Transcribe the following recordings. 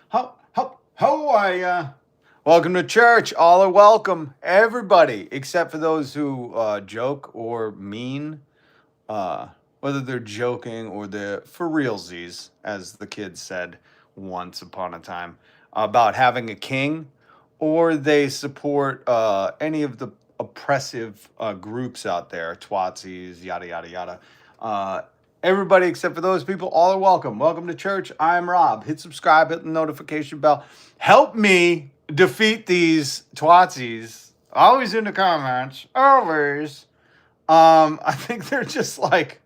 How are ya? Welcome to church. All are welcome. Everybody, except for those who joke or mean, uh, whether they're joking or they're for realsies, as the kids said once upon a time, about having a king, or they support any of the oppressive groups out there, twatsies, yada, yada, yada. Uh, Everybody except for those people, all are welcome. Welcome to church. I'm Rob. Hit subscribe, hit the notification bell. Help me defeat these twatsies. Always in the comments. Always. I think they're just like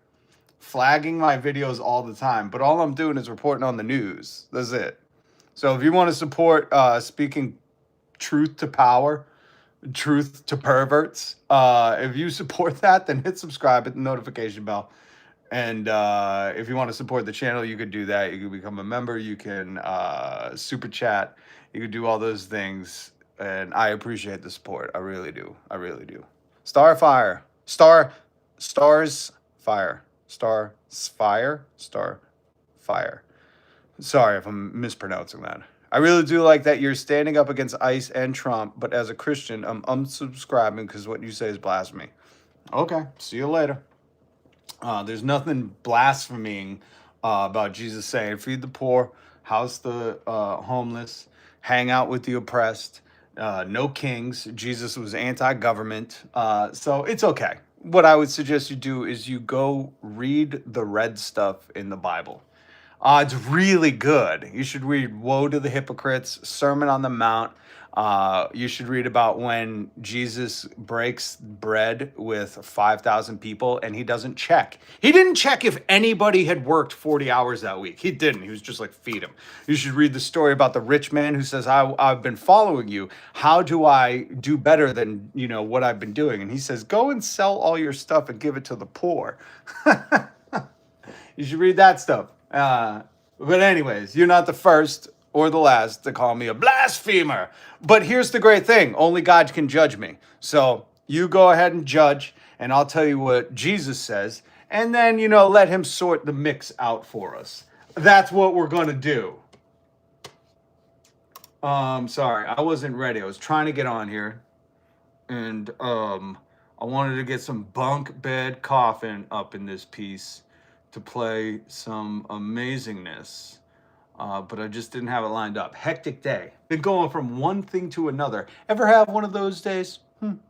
flagging my videos all the time, but all I'm doing is reporting on the news. That's it. So if you want to support speaking truth to power, truth to perverts, if you support that, then hit subscribe, hit the notification bell. And if you want to support the channel, you could do that. You can become a member. You can super chat. You can do all those things. And I appreciate the support. I really do. I really do. Starfire. Stars fire. Star fire. Star fire. Sorry if I'm mispronouncing that. I really do like that you're standing up against ICE and Trump, but as a Christian, I'm unsubscribing because what you say is blasphemy. Okay, see you later. There's nothing blaspheming about Jesus saying, feed the poor, house the homeless, hang out with the oppressed, no kings. Jesus was anti-government. So it's okay. What I would suggest you do is you go read the red stuff in the Bible. It's really good. You should read Woe to the Hypocrites, Sermon on the Mount. You should read about when Jesus breaks bread with 5,000 people and he doesn't check. He didn't check if anybody had worked 40 hours that week. He didn't. He was just like, feed him. You should read the story about the rich man who says, I've been following you. How do I do better than, what I've been doing? And he says, go and sell all your stuff and give it to the poor. You should read that stuff. But anyways, you're not the first or the last to call me a blasphemer. But here's the great thing. Only God can judge me. So you go ahead and judge, and I'll tell you what Jesus says. And then, let him sort the mix out for us. That's what we're going to do. Sorry, I wasn't ready. I was trying to get on here. And I wanted to get some bunk bed coffin up in this piece to play some amazingness, but I just didn't have it lined up. Hectic day. Been going from one thing to another. Ever have one of those days? I'm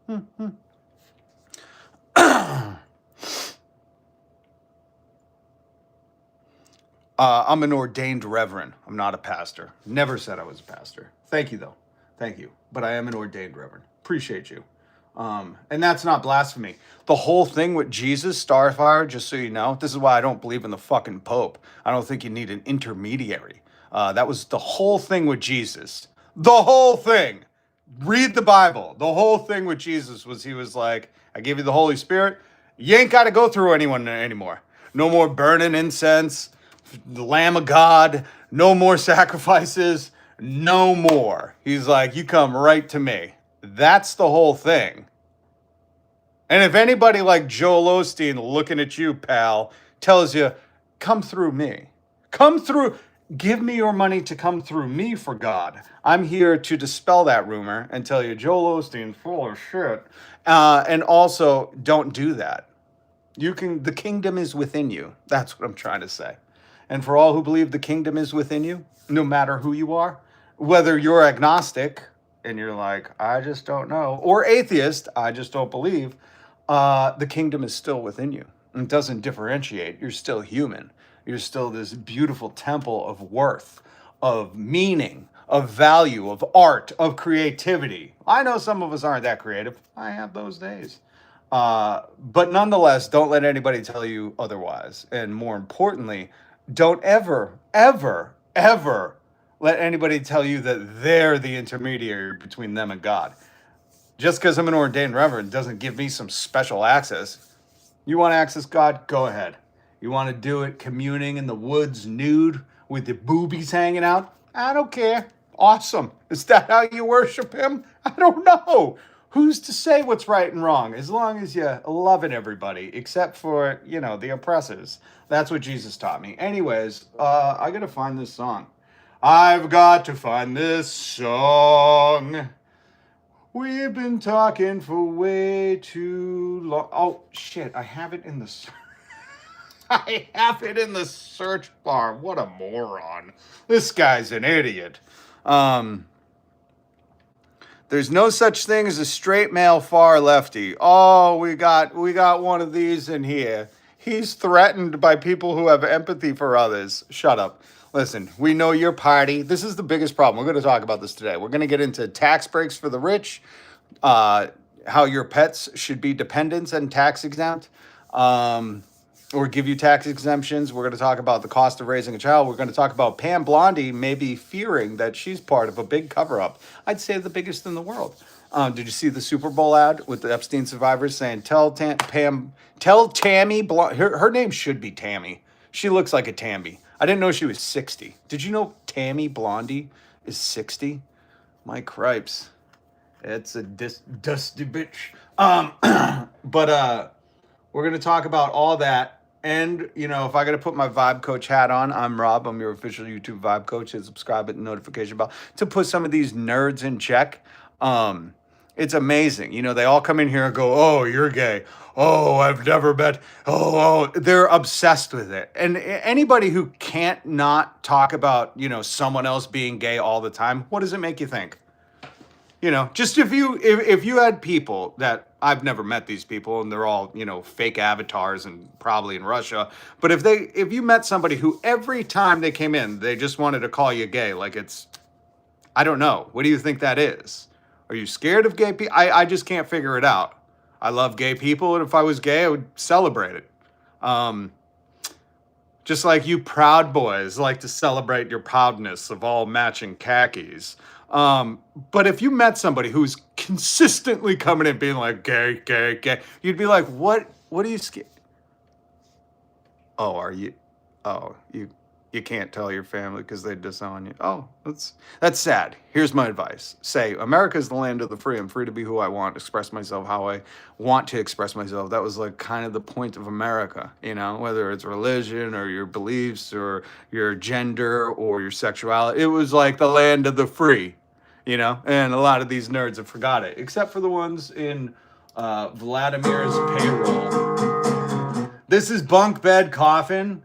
an ordained reverend. I'm not a pastor. Never said I was a pastor. Thank you, though. Thank you. But I am an ordained reverend. Appreciate you. And that's not blasphemy. The whole thing with Jesus, Starfire, just so you know, this is why I don't believe in the fucking Pope. I don't think you need an intermediary. That was the whole thing with Jesus. The whole thing. Read the Bible. The whole thing with Jesus was he was like, I give you the Holy Spirit. You ain't got to go through anyone anymore. No more burning incense, the Lamb of God, no more sacrifices, no more. He's like, you come right to me. That's the whole thing. And if anybody like Joel Osteen looking at you, pal, tells you, come through me. Come through. Give me your money to come through me for God. I'm here to dispel that rumor and tell you Joel Osteen's full of shit. And also, don't do that. The kingdom is within you. That's what I'm trying to say. And for all who believe the kingdom is within you, no matter who you are, whether you're agnostic, and you're like, I just don't know, or atheist, I just don't believe, the kingdom is still within you. It doesn't differentiate. You're still human. You're still this beautiful temple of worth, of meaning, of value, of art, of creativity. I know some of us aren't that creative. I have those days. But nonetheless, don't let anybody tell you otherwise. And more importantly, don't ever, ever, ever let anybody tell you that they're the intermediary between them and God. Just because I'm an ordained reverend doesn't give me some special access. You want to access God? Go ahead. You want to do it communing in the woods nude with the boobies hanging out? I don't care. Awesome. Is that how you worship him? I don't know. Who's to say what's right and wrong? As long as you loving everybody, except for, the oppressors. That's what Jesus taught me. Anyways, I got to find this song. I've got to find this song. We've been talking for way too long. Oh, shit. I have it in the... I have it in the search bar. What a moron. This guy's an idiot. There's no such thing as a straight male far lefty. Oh, we got one of these in here. He's threatened by people who have empathy for others. Shut up. Listen, we know your party. This is the biggest problem. We're going to talk about this today. We're going to get into tax breaks for the rich, how your pets should be dependents and tax exempt, or give you tax exemptions. We're going to talk about the cost of raising a child. We're going to talk about Pam Blondie maybe fearing that she's part of a big cover-up. I'd say the biggest in the world. Did you see the Super Bowl ad with the Epstein survivors saying, tell Tammy, her name should be Tammy. She looks like a Tammy. I didn't know she was 60. Did you know Tammy Blondie is 60? My cripes. It's a dusty bitch. But we're going to talk about all that. And, you know, if I got to put my Vibe Coach hat on, I'm Rob. I'm your official YouTube Vibe Coach. Hit subscribe at the notification bell to put some of these nerds in check. It's amazing. You know, they all come in here and go, oh, you're gay. Oh, I've never met. Oh, they're obsessed with it. And anybody who can't not talk about, you know, someone else being gay all the time, what does it make you think? You know, just if you had people that, I've never met these people and they're all, you know, fake avatars and probably in Russia. But if you met somebody who every time they came in, they just wanted to call you gay, like it's, I don't know. What do you think that is? Are you scared of gay people? I just can't figure it out. I love gay people. And if I was gay, I would celebrate it. Just like you Proud Boys like to celebrate your proudness of all matching khakis. But if you met somebody who's consistently coming in being like gay, gay, gay, you'd be like, what are you scared? Oh, are you? Oh, you can't tell your family because they disown you. Oh, that's sad. Here's my advice. Say, America is the land of the free. I'm free to be who I want, express myself how I want to express myself. That was like kind of the point of America, you know, whether it's religion or your beliefs or your gender or your sexuality. It was like the land of the free, you know, and a lot of these nerds have forgot it, except for the ones in Vladimir's payroll. This is Bunk Bed Coffin.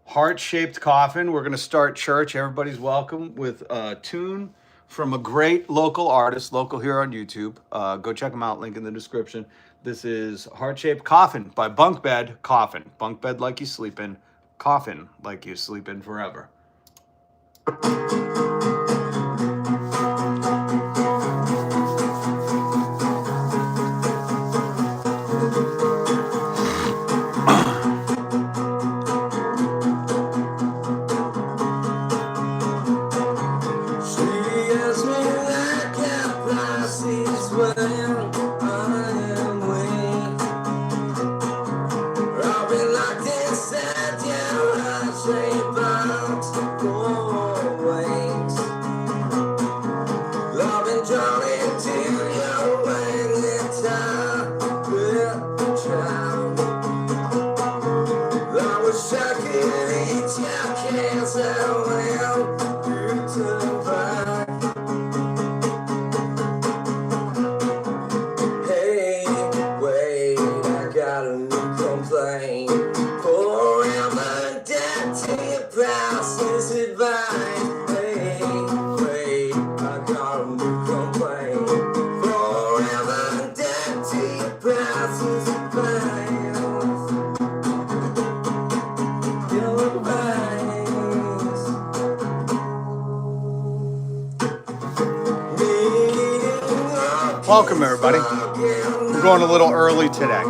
Heart-shaped coffin. We're going to start church. Everybody's welcome with a tune from a great local artist, local here on YouTube. Go check them out. Link in the description. This is Heart-Shaped Coffin by Bunk Bed Coffin. Bunk bed like you sleep in. Coffin like you sleep in forever. Welcome, everybody. We're going a little early today.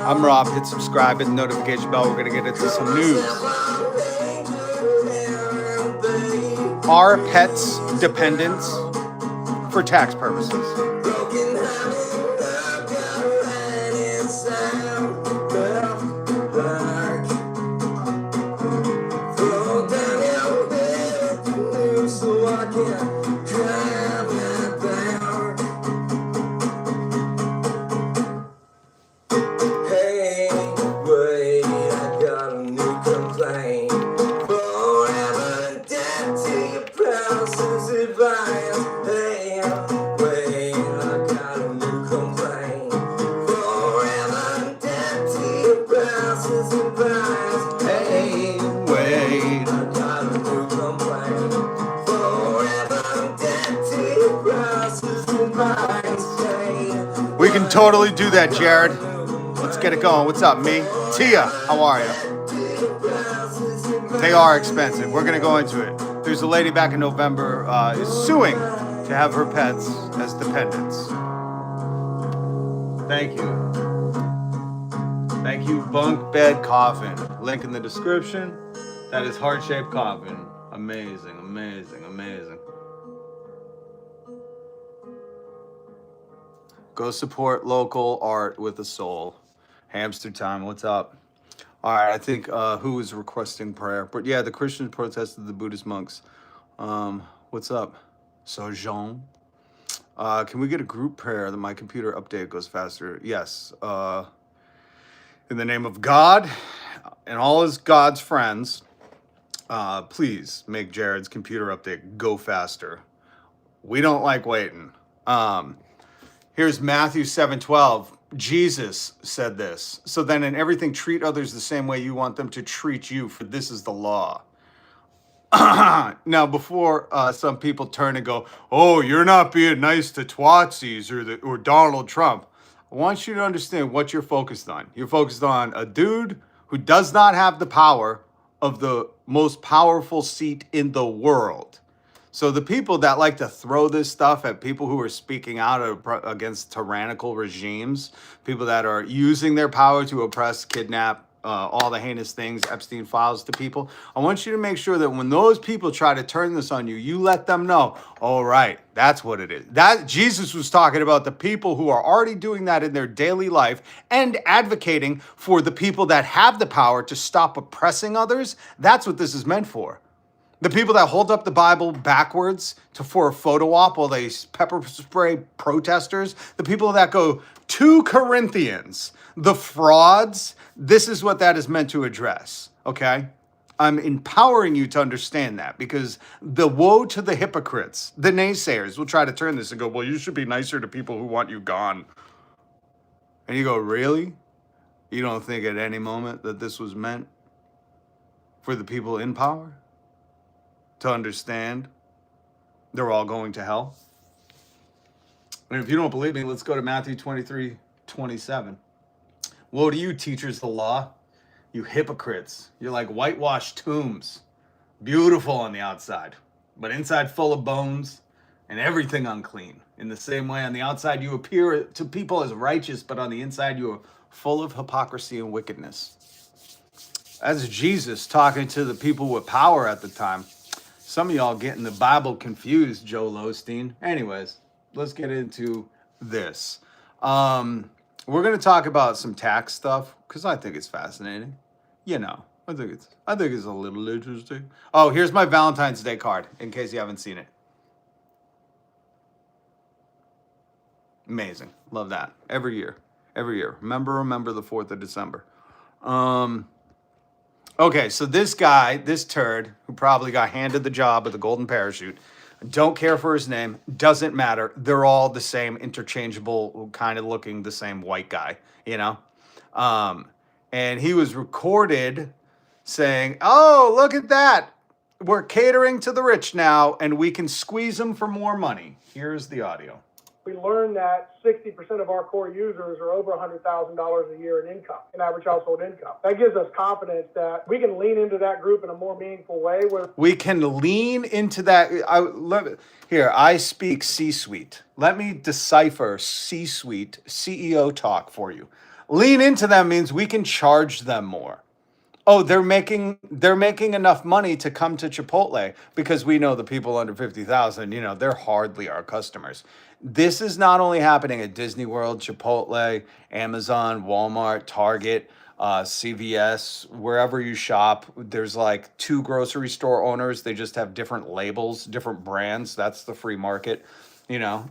I'm Rob. Hit subscribe, hit the notification bell. We're going to get into some news. Are pets dependents for tax purposes? totally do that, Jared. Let's get it going. What's up, me? Tia, how are you? They are expensive. We're going to go into it. There's a lady back in November is suing to have her pets as dependents. Thank you. Thank you, BUNKBED COFFIN. Link in the description. That is heart-shaped coffin. Amazing, amazing, amazing. Go support local art with a soul. Hamster time, what's up? All right, I think who is requesting prayer? But yeah, the Christians protested the Buddhist monks. What's up? So Jean. Can we get a group prayer that my computer update goes faster? Yes. In the name of God and all his God's friends, please make Jared's computer update go faster. We don't like waiting. Here's Matthew 7:12. Jesus said this. So then in everything, treat others the same way you want them to treat you, for this is the law. Now, before some people turn and go, oh, you're not being nice to Twatsies or Donald Trump, I want you to understand what you're focused on. You're focused on a dude who does not have the power of the most powerful seat in the world. So the people that like to throw this stuff at people who are speaking out against tyrannical regimes, people that are using their power to oppress, kidnap, all the heinous things, Epstein files to people, I want you to make sure that when those people try to turn this on you, you let them know, all right, that's what it is. That Jesus was talking about the people who are already doing that in their daily life and advocating for the people that have the power to stop oppressing others. That's what this is meant for. The people that hold up the Bible backwards for a photo op while they pepper spray protesters, the people that go 2 Corinthians, the frauds, this is what that is meant to address, okay? I'm empowering you to understand that, because the woe to the hypocrites, the naysayers will try to turn this and go, well, you should be nicer to people who want you gone. And you go, really? You don't think at any moment that this was meant for the people in power to understand they're all going to hell? And if you don't believe me, let's go to Matthew 23:27. Woe to you, teachers of the law, you hypocrites. You're like whitewashed tombs, beautiful on the outside, but inside full of bones and everything unclean. In the same way, on the outside, you appear to people as righteous, but on the inside, you are full of hypocrisy and wickedness. That's Jesus talking to the people with power at the time. Some of y'all getting the Bible confused, Joe Lostein. Anyways, let's get into this. We're going to talk about some tax stuff because I think it's fascinating. You know, I think it's a little interesting. Oh, here's my Valentine's Day card in case you haven't seen it. Amazing. Love that. Every year. Remember the 4th of December. Okay, so this guy, this turd, who probably got handed the job with a golden parachute, don't care for his name, doesn't matter. They're all the same, interchangeable, kind of looking the same white guy, you know? And he was recorded saying, oh, look at that. We're catering to the rich now, and we can squeeze them for more money. Here's the audio. We learned that 60% of our core users are over $100,000 a year in income, in average household income. That gives us confidence that we can lean into that group in a more meaningful way. We can lean into that. I speak C-suite. Let me decipher C-suite, CEO talk for you. Lean into them means we can charge them more. Oh, they're making enough money to come to Chipotle because we know the people under 50,000, you know, they're hardly our customers. This is not only happening at Disney World, Chipotle, Amazon, Walmart, Target, CVS, wherever you shop. There's like 2 grocery store owners. They just have different labels, different brands. That's the free market, you know.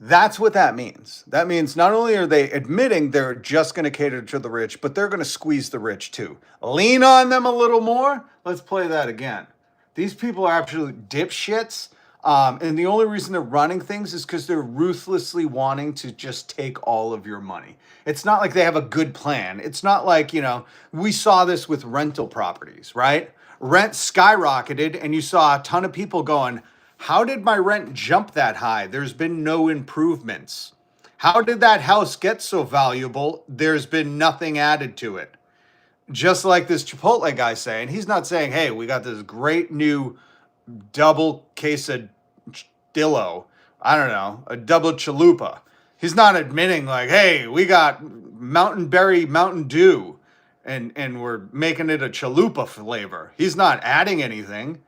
That's what that means. That means not only are they admitting they're just going to cater to the rich, but they're going to squeeze the rich too. Lean on them a little more. Let's play that again. These people are absolute dipshits. And the only reason they're running things is because they're ruthlessly wanting to just take all of your money. It's not like they have a good plan. It's not like, you know, we saw this with rental properties, right? Rent skyrocketed and you saw a ton of people going, How did my rent jump that high? There's been no improvements. How did that house get so valuable? There's been nothing added to it. Just like this Chipotle guy saying, he's not saying, hey, we got this great new double quesadillo. I don't know, a double chalupa. He's not admitting like, hey, we got Mountain Berry Mountain Dew and we're making it a chalupa flavor. He's not adding anything.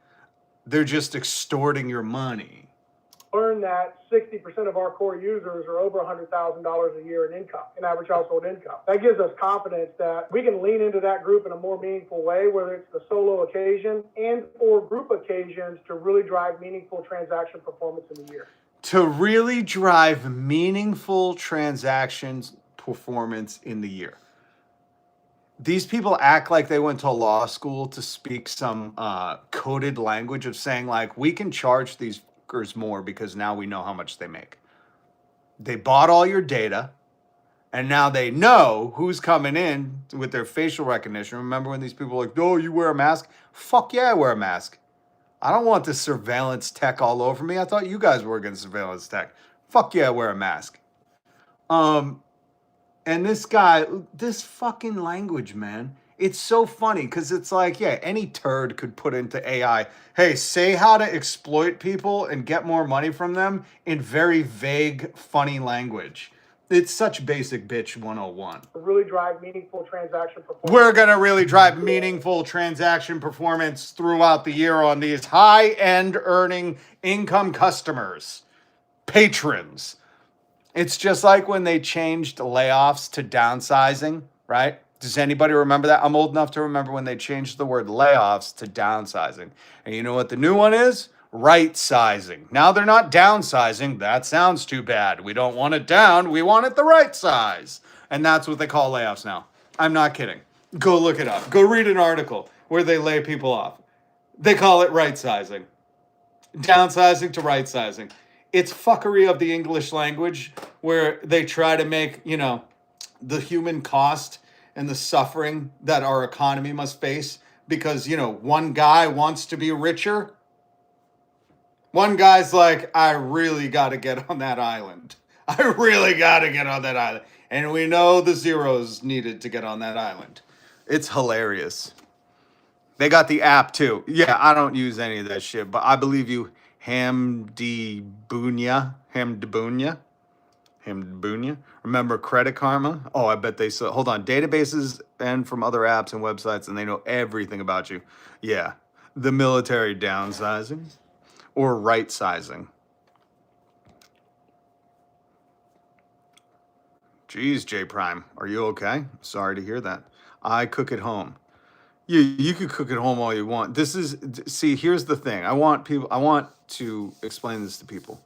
They're just extorting your money. Learn that 60% of our core users are over $100,000 a year in income, in average household income. That gives us confidence that we can lean into that group in a more meaningful way, whether it's the solo occasion and or group occasions, to really drive meaningful transaction performance in the year. To really drive meaningful transactions performance in the year. These people act like they went to law school to speak some coded language of saying like, we can charge these fuckers more because now we know how much they make. They bought all your data and now they know who's coming in with their facial recognition. Remember when these people were like, oh, you wear a mask? Fuck yeah, I wear a mask. I don't want this surveillance tech all over me. I thought you guys were against surveillance tech. Fuck yeah, I wear a mask. And this guy, this fucking language, man, it's so funny because it's like, yeah, any turd could put into AI, hey, say how to exploit people and get more money from them in very vague, funny language. It's such basic bitch 101. Really drive meaningful transaction performance. We're going to really drive meaningful transaction performance throughout the year on these high-end earning income customers, patrons. It's just like when they changed layoffs to downsizing, right? Does anybody remember that? I'm old enough to remember when they changed the word layoffs to downsizing. And you know what the new one is? Right sizing. Now they're not downsizing. That sounds too bad. We don't want it down. We want it the right size. And that's what they call layoffs now. I'm not kidding. Go look it up. Go read an article where they lay people off. They call it right sizing. Downsizing to right sizing. It's fuckery of the English language where they try to make, you know, the human cost and the suffering that our economy must face because, you know, one guy wants to be richer. One guy's like, I really got to get on that island. I really got to get on that island. And we know the zeros needed to get on that island. It's hilarious. They got the app too. Yeah, I don't use any of that shit, but I believe you. Hamdibunya. Remember Credit Karma? Oh, I bet they saw. Hold on, databases and from other apps and websites, and they know everything about you. Yeah, the military downsizing or right sizing. Geez, J Prime, are you okay? Sorry to hear that. I cook at home. You could cook at home all you want. See, here's the thing. I want to explain this to people.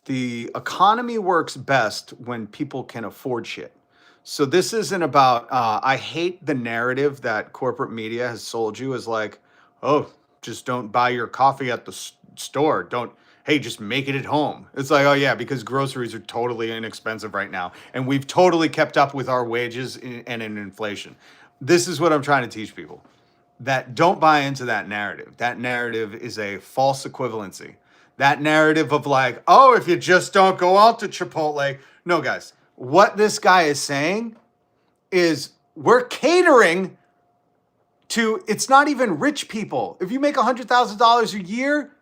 The economy works best when people can afford shit. So this isn't about, I hate the narrative that corporate media has sold you as like, oh, just don't buy your coffee at the store. Hey, just make it at home. It's like, oh yeah, because groceries are totally inexpensive right now. And we've totally kept up with our wages and in inflation. This is what I'm trying to teach people. That don't buy into that narrative. That narrative is a false equivalency. That narrative of like, oh, if you just don't go out to Chipotle. No, guys, what this guy is saying is we're catering to, it's not even rich people. If you make $100,000 a year,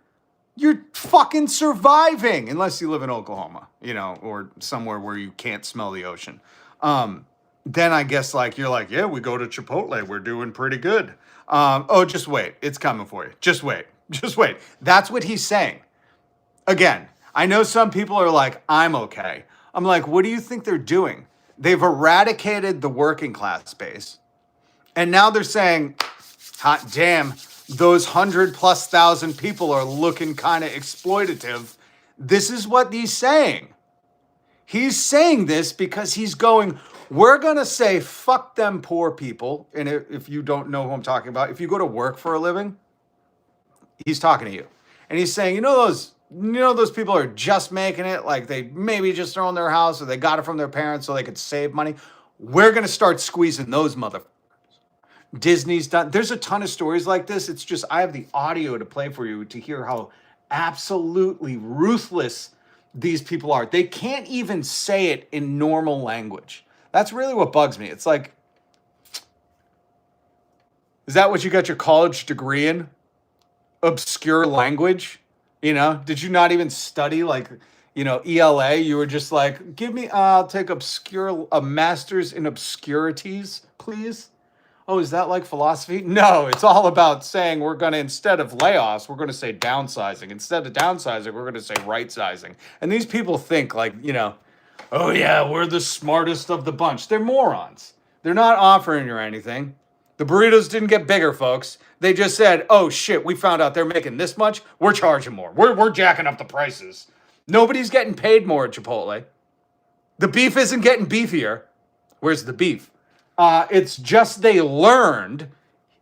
you're fucking surviving, unless you live in Oklahoma, you know, or somewhere where you can't smell the ocean. Then I guess like, you're like, yeah, we go to Chipotle. We're doing pretty good. Oh, just wait. It's coming for you. Just wait. Just wait. That's what he's saying. Again, I know some people are like, I'm okay. I'm like, what do you think they're doing? They've eradicated the working class base. And now they're saying, hot damn, those 100,000+ people are looking kind of exploitative. This is what he's saying. He's saying this because he's going, we're going to say, fuck them poor people. And if you don't know who I'm talking about, if you go to work for a living, he's talking to you. And he's saying, you know those people are just making it, like they maybe just own their house or they got it from their parents so they could save money. We're going to start squeezing those motherfuckers. Disney's done. There's a ton of stories like this. It's just I have the audio to play for you to hear how absolutely ruthless these people are. They can't even say it in normal language. That's really what bugs me. It's like, is that what you got your college degree in? Obscure language? You know, did you not even study like, ELA? You were just like, I'll take a master's in obscurities, please. Oh, is that like philosophy? No, it's all about saying we're going to, instead of layoffs, we're going to say downsizing. Instead of downsizing, we're going to say right sizing. And these people think like, oh yeah, we're the smartest of the bunch. They're morons. They're not offering you anything. The burritos didn't get bigger, folks. They just said, oh shit, we found out they're making this much. We're charging more. We're jacking up the prices. Nobody's getting paid more at Chipotle. The beef isn't getting beefier. Where's the beef? It's just they learned.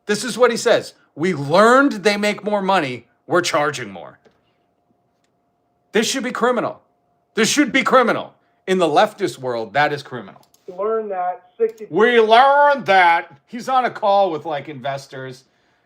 This is what he says. We learned they make more money. We're charging more. This should be criminal. This should be criminal. In the leftist world, that is criminal. We learned that 60. We learned that. He's on a call with like investors.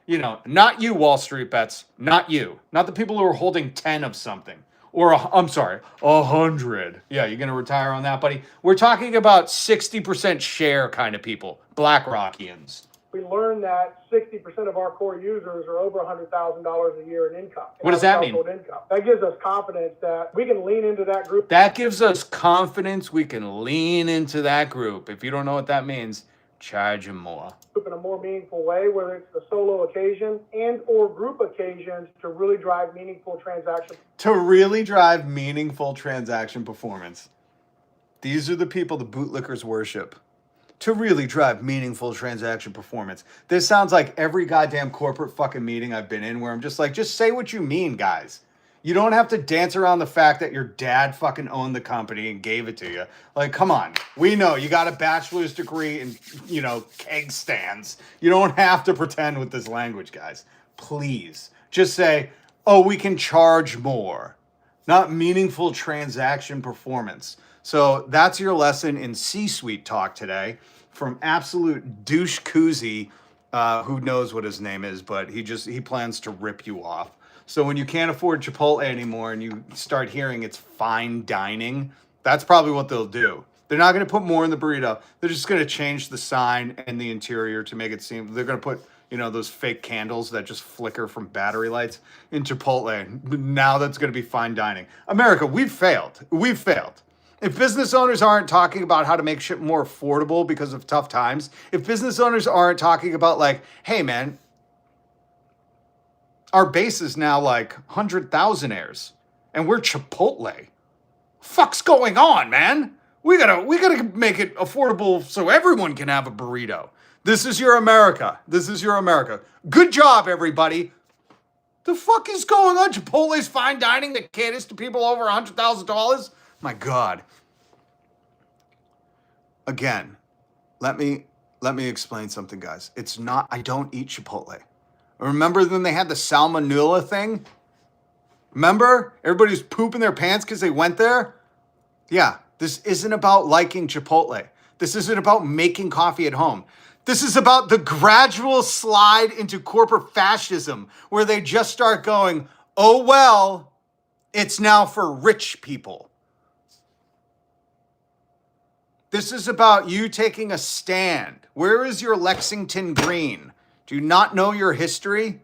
Not you, Wall Street bets. Not you. Not the people who are holding 10 of something. Or, 100. Yeah, you're going to retire on that, buddy? We're talking about 60% share kind of people. BlackRockians. We learned that 60% of our core users are over $100,000 a year in income. What does that mean? Income. That gives us confidence that we can lean into that group. That gives us confidence we can lean into that group. If you don't know what that means, charge them more. In a more meaningful way, whether it's the solo occasion and or group occasions to really drive meaningful transaction. To really drive meaningful transaction performance. These are the people the bootlickers worship. To really drive meaningful transaction performance. This sounds like every goddamn corporate fucking meeting I've been in where I'm just like, just say what you mean, guys. You don't have to dance around the fact that your dad fucking owned the company and gave it to you. Like, come on. We know you got a bachelor's degree in, keg stands. You don't have to pretend with this language, guys. Please. Just say, oh, we can charge more. Not meaningful transaction performance. So that's your lesson in C-suite talk today from absolute douche koozie, who knows what his name is, but he plans to rip you off. So when you can't afford Chipotle anymore and you start hearing it's fine dining, that's probably what they'll do. They're not going to put more in the burrito. They're just going to change the sign and the interior to make it seem, they're going to put, those fake candles that just flicker from battery lights in Chipotle. Now that's going to be fine dining. America, we've failed. We've failed. If business owners aren't talking about how to make shit more affordable because of tough times, if business owners aren't talking about like, hey man, our base is now like 100,000-aires, and we're Chipotle. Fuck's going on, man? We gotta make it affordable so everyone can have a burrito. This is your America. This is your America. Good job, everybody. The fuck is going on? Chipotle's fine dining that caters to people over $100,000? My God. Again, let me explain something, guys. It's not, I don't eat Chipotle. Remember when they had the salmonella thing? Remember? Everybody was pooping their pants because they went there? Yeah, this isn't about liking Chipotle. This isn't about making coffee at home. This is about the gradual slide into corporate fascism where they just start going, oh, well, it's now for rich people. This is about you taking a stand. Where is your Lexington Green? Do you not know your history?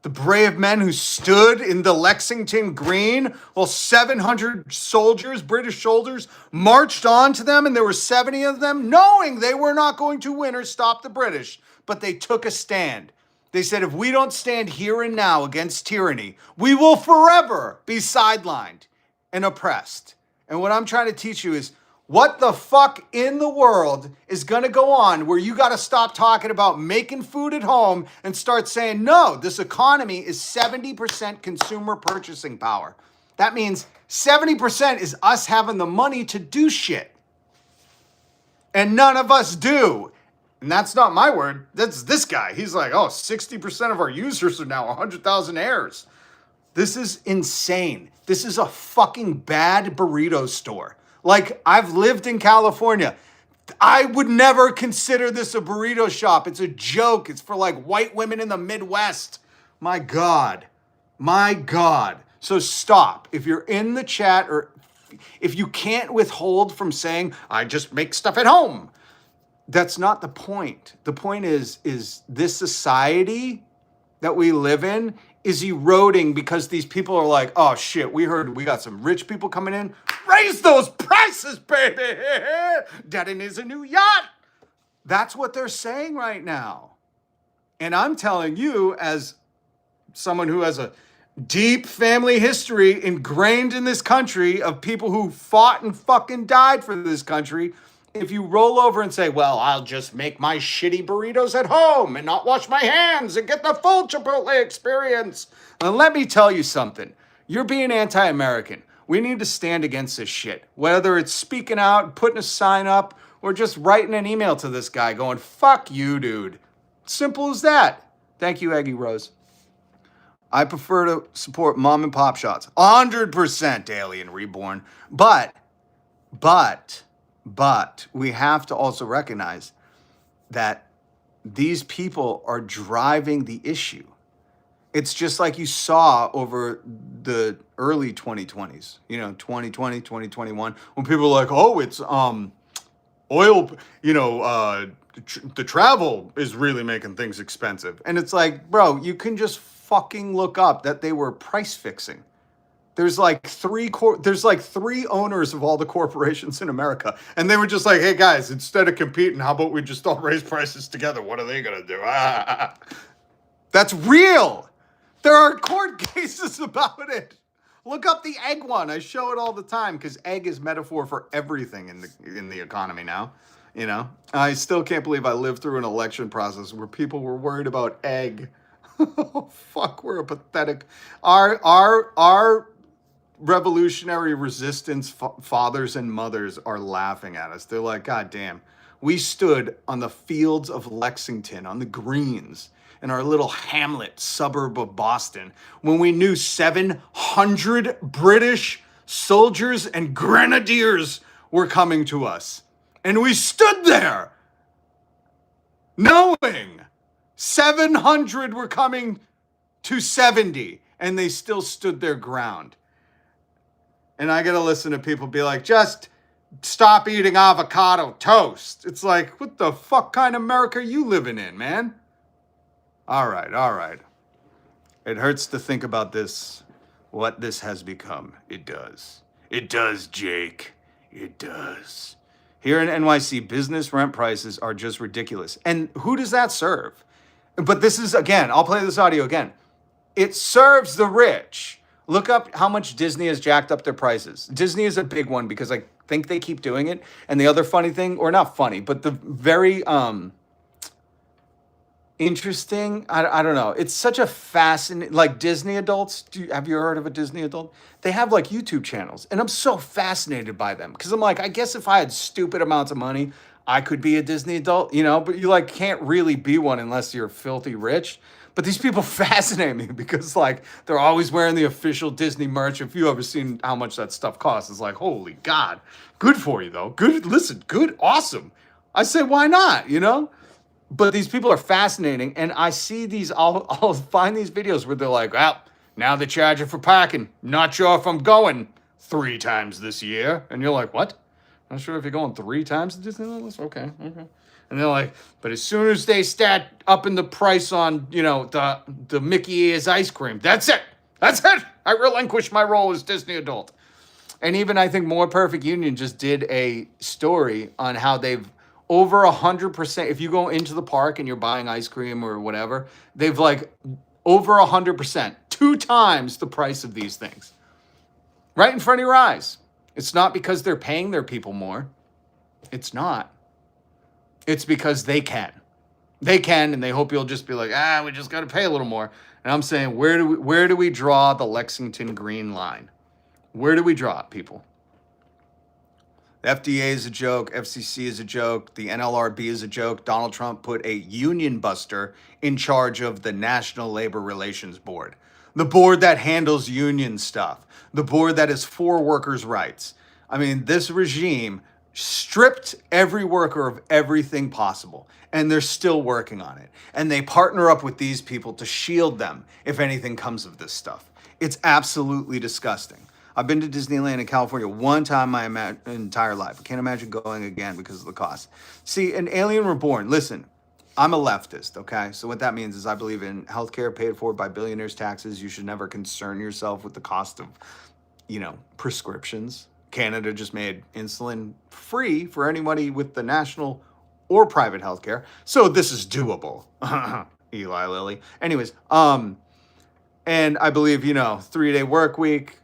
The brave men who stood in the Lexington Green while 700 soldiers, British soldiers, marched on to them, and there were 70 of them, knowing they were not going to win or stop the British. But they took a stand. They said, if we don't stand here and now against tyranny, we will forever be sidelined and oppressed. And what I'm trying to teach you is, what the fuck in the world is going to go on where you got to stop talking about making food at home and start saying, no, this economy is 70% consumer purchasing power. That means 70% is us having the money to do shit. And none of us do. And that's not my word. That's this guy. He's like, oh, 60% of our users are now 100,000 heirs. This is insane. This is a fucking bad burrito store. Like, I've lived in California. I would never consider this a burrito shop. It's a joke. It's for like white women in the Midwest. My God. My God. So stop. If you're in the chat or if you can't withhold from saying, I just make stuff at home, that's not the point. The point is this society that we live in is eroding because these people are like, oh shit, we heard we got some rich people coming in. Raise those prices, baby. Daddy needs a new yacht. That's what they're saying right now. And I'm telling you, as someone who has a deep family history ingrained in this country of people who fought and fucking died for this country, if you roll over and say, well, I'll just make my shitty burritos at home and not wash my hands and get the full Chipotle experience, then let me tell you something. You're being anti-American. We need to stand against this shit. Whether it's speaking out, putting a sign up, or just writing an email to this guy going, fuck you, dude. Simple as that. Thank you, Eggy Rose. I prefer to support mom and pop shots. 100% Alien Reborn. But we have to also recognize that these people are driving the issue. It's just like you saw over the early 2020s, 2020, 2021, when people were like, oh, it's oil, the travel is really making things expensive. And it's like, bro, you can just fucking look up that they were price fixing. There's like three owners of all the corporations in America. And they were just like, hey guys, instead of competing, how about we just all raise prices together? What are they going to do? That's real. There are court cases about it. Look up the egg one. I show it all the time because egg is metaphor for everything in the economy now. I still can't believe I lived through an election process where people were worried about egg. Oh, fuck, we're a pathetic. Our revolutionary resistance fathers and mothers are laughing at us. They're like, God damn, we stood on the fields of Lexington, on the greens, in our little hamlet suburb of Boston, when we knew 700 British soldiers and grenadiers were coming to us. And we stood there knowing 700 were coming to 70, and they still stood their ground. And I got to listen to people be like, just stop eating avocado toast. It's like, what the fuck kind of America are you living in, man? All right. It hurts to think about this, what this has become. It does. It does, Jake. It does. Here in NYC, business rent prices are just ridiculous. And who does that serve? But this is, again, I'll play this audio again. It serves the rich. Look up how much Disney has jacked up their prices. Disney is a big one because I think they keep doing it. And the other funny thing, or not funny, but the very interesting, I don't know. It's such a fascinating, like Disney adults. Have you heard of a Disney adult? They have like YouTube channels. And I'm so fascinated by them because I'm like, I guess if I had stupid amounts of money, I could be a Disney adult, but you like can't really be one unless you're filthy rich. But these people fascinate me because like they're always wearing the official Disney merch. If you ever seen how much that stuff costs, it's like, holy God, good for you though. Good, listen, good, awesome. I say, why not, But these people are fascinating. And I see these, I'll find these videos where they're like, well, now they charge you for parking. Not sure if I'm going 3 times this year. And you're like, what? Not sure if you're going 3 times to Disneyland. Okay. And they're like, but as soon as they start upping the price on, the Mickey Ears ice cream, that's it. I relinquish my role as Disney adult. And even I think More Perfect Union just did a story on how they've over 100%. If you go into the park and you're buying ice cream or whatever, they've like over 100%, 2 times the price of these things. Right in front of your eyes. It's not because they're paying their people more. It's not. It's because they can. They can, and they hope you'll just be like, we just got to pay a little more. And I'm saying, where do we draw the Lexington green line? Where do we draw it, people? The FDA is a joke. FCC is a joke. The NLRB is a joke. Donald Trump put a union buster in charge of the National Labor Relations Board. The board that handles union stuff. The board that is for workers' rights. I mean, this regime stripped every worker of everything possible, and they're still working on it. And they partner up with these people to shield them if anything comes of this stuff. It's absolutely disgusting. I've been to Disneyland in California one time in my entire life. I can't imagine going again because of the cost. See, an Alien Reborn, listen, I'm a leftist, okay? So what that means is I believe in healthcare paid for by billionaires' taxes. You should never concern yourself with the cost of, prescriptions. Canada just made insulin free for anybody with the national or private healthcare. So this is doable. Eli Lilly. Anyways, and I believe, 3-day work week,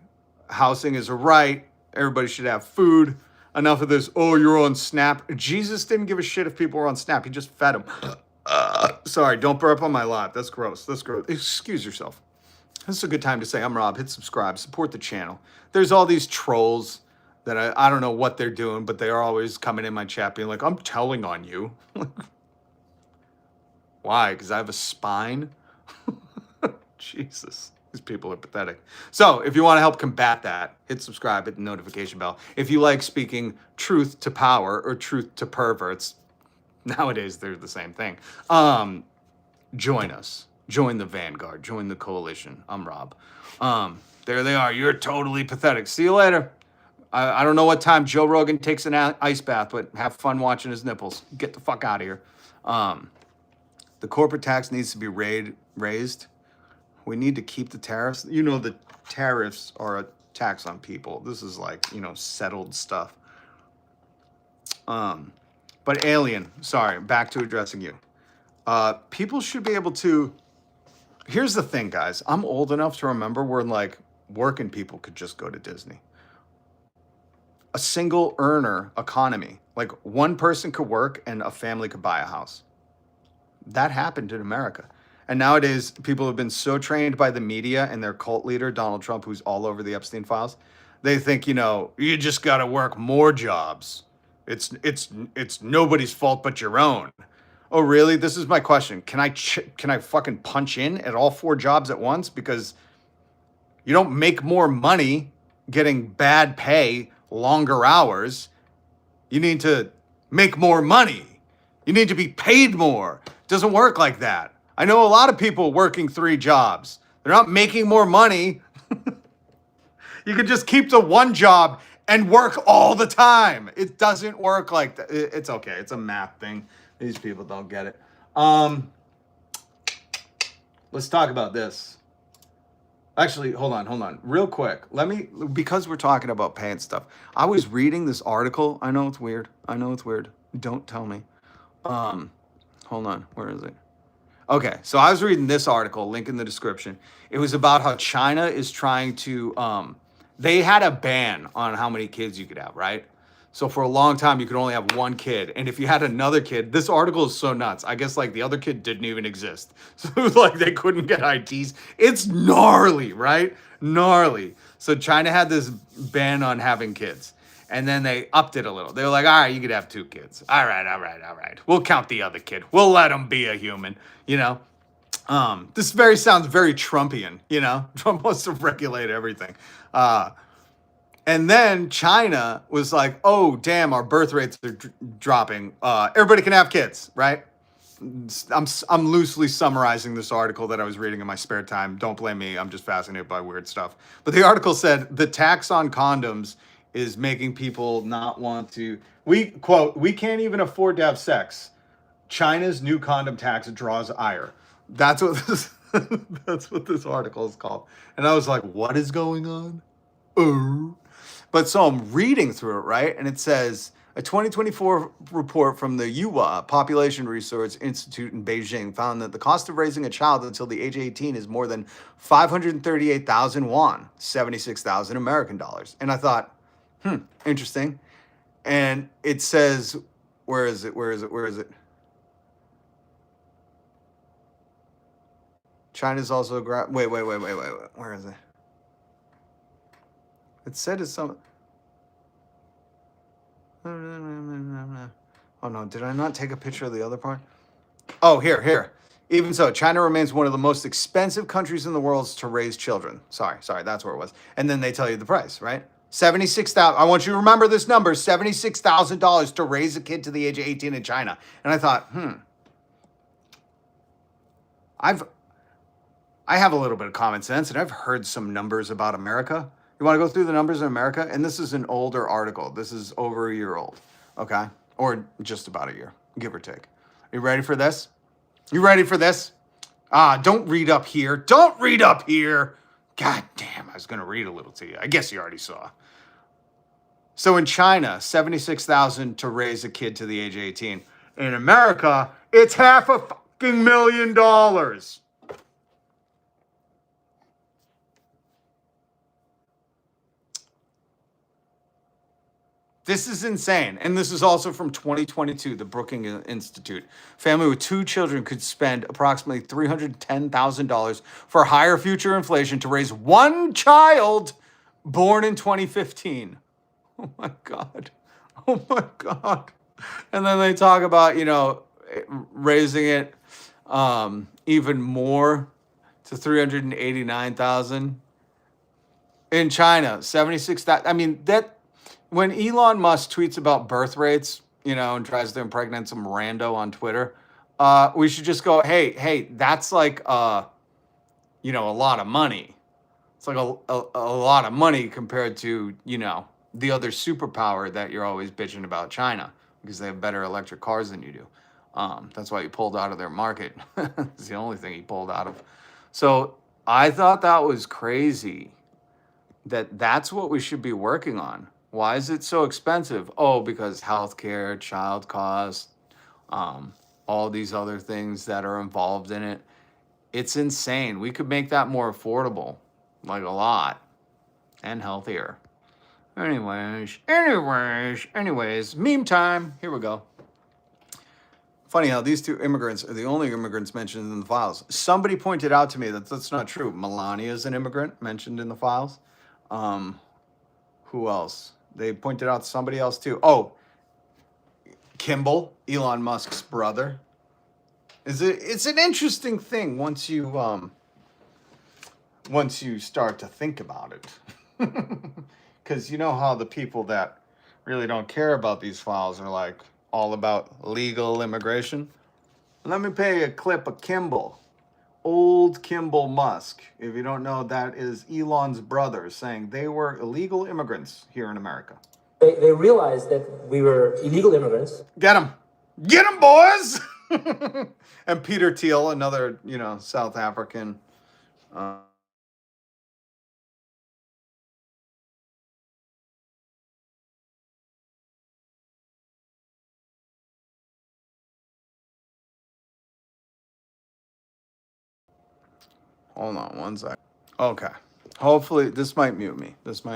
housing is a right. Everybody should have food. Enough of this, oh, you're on Snap. Jesus didn't give a shit if people were on Snap. He just fed them. Sorry, don't burp on my lap. That's gross. That's gross. Excuse yourself. This is a good time to say, I'm Rob. Hit subscribe. Support the channel. There's all these trolls that I don't know what they're doing, but they are always coming in my chat being like, I'm telling on you. Why? Because I have a spine? Jesus. These people are pathetic. So if you want to help combat that, hit subscribe, hit the notification bell. If you like speaking truth to power or truth to perverts, nowadays they're the same thing. Join us. Join the vanguard. Join the coalition. I'm Rob. There they are. You're totally pathetic. See you later. I don't know what time Joe Rogan takes an ice bath, but have fun watching his nipples. Get the fuck out of here. The corporate tax needs to be raised. We need to keep the tariffs. The tariffs are a tax on people. This is like, settled stuff. But Alien, sorry, back to addressing you. People should be able to, here's the thing, guys. I'm old enough to remember when like working people could just go to Disney. A single earner economy, like one person could work and a family could buy a house. That happened in America. And nowadays, people have been so trained by the media and their cult leader, Donald Trump, who's all over the Epstein files. They think, you just got to work more jobs. It's nobody's fault but your own. Oh, really? This is my question. Can I fucking punch in at all 4 jobs at once? Because you don't make more money getting bad pay, longer hours. You need to make more money. You need to be paid more. It doesn't work like that. I know a lot of people working 3 jobs. They're not making more money. You can just keep the one job and work all the time. It doesn't work like that. It's okay. It's a math thing. These people don't get it. Let's talk about this. Actually, hold on. Real quick. Because we're talking about pay and stuff, I was reading this article. I know it's weird. Don't tell me. Hold on. Where is it? Okay, so I was reading this article, link in the description. It was about how China is trying to, they had a ban on how many kids you could have, right? So for a long time, you could only have 1 kid. And if you had another kid, this article is so nuts. I guess like the other kid didn't even exist. So it was like they couldn't get IDs. It's gnarly, right? Gnarly. So China had this ban on having kids. And then they upped it a little. They were like, all right, you could have 2 kids. All right. We'll count the other kid. We'll let him be a human, This sounds very Trumpian, Trump wants to regulate everything. And then China was like, oh, damn, our birth rates are dropping. Everybody can have kids, right? I'm loosely summarizing this article that I was reading in my spare time. Don't blame me. I'm just fascinated by weird stuff. But the article said the tax on condoms is making people not want to, we can't even afford to have sex. China's new condom tax draws ire. That's what this article is called. And I was like, what is going on? But so I'm reading through it, right? And it says, a 2024 report from the UWA Population Research Institute in Beijing found that the cost of raising a child until the age of 18 is more than 538,000 won, 76,000 American dollars. And I thought, interesting. And it says, where is it? China's also wait. Where is it? It said it's some. Oh no, did I not take a picture of the other part? Oh, here. Even so, China remains one of the most expensive countries in the world to raise children. Sorry, that's where it was. And then they tell you the price, right? $76,000. I want you to remember this number: $76,000 to raise a kid to the age of 18 in China. And I thought, I have a little bit of common sense, and I've heard some numbers about America. You want to go through the numbers in America? And this is an older article. This is over a year old, okay? Or just about a year, give or take. You ready for this? You ready for this? Don't read up here. Don't read up here. God damn, I was going to read a little to you. I guess you already saw. So in China, $76,000 to raise a kid to the age of 18. In America, it's $500,000. This is insane. And this is also from 2022, the Brookings Institute. Family with 2 children could spend approximately $310,000 for higher future inflation to raise 1 child born in 2015. Oh my God. Oh my God. And then they talk about, raising it even more to 389,000. In China, 76,000. I mean, when Elon Musk tweets about birth rates, and tries to impregnate some rando on Twitter, we should just go, hey, that's like, a lot of money. It's like a lot of money compared to, the other superpower that you're always bitching about, China, because they have better electric cars than you do. That's why he pulled out of their market. It's the only thing he pulled out of. So I thought that was crazy that's what we should be working on. Why is it so expensive? Oh, because healthcare, child costs, all these other things that are involved in it. It's insane. We could make that more affordable, like a lot, and healthier. Anyways, meme time. Here we go. Funny how these 2 immigrants are the only immigrants mentioned in the files. Somebody pointed out to me that that's not true. Melania is an immigrant mentioned in the files. Who else? They pointed out somebody else too. Oh, Kimball, Elon Musk's brother. It's an interesting thing once you start to think about it. Because you know how the people that really don't care about these files are like all about legal immigration. Let me play a clip of Kimball. Old Kimball Musk. If you don't know, that is Elon's brother saying they were illegal immigrants here in America. They realized that we were illegal immigrants. Get them, boys! And Peter Thiel, another South African. Hold on one sec. Okay. Hopefully, this might mute me. So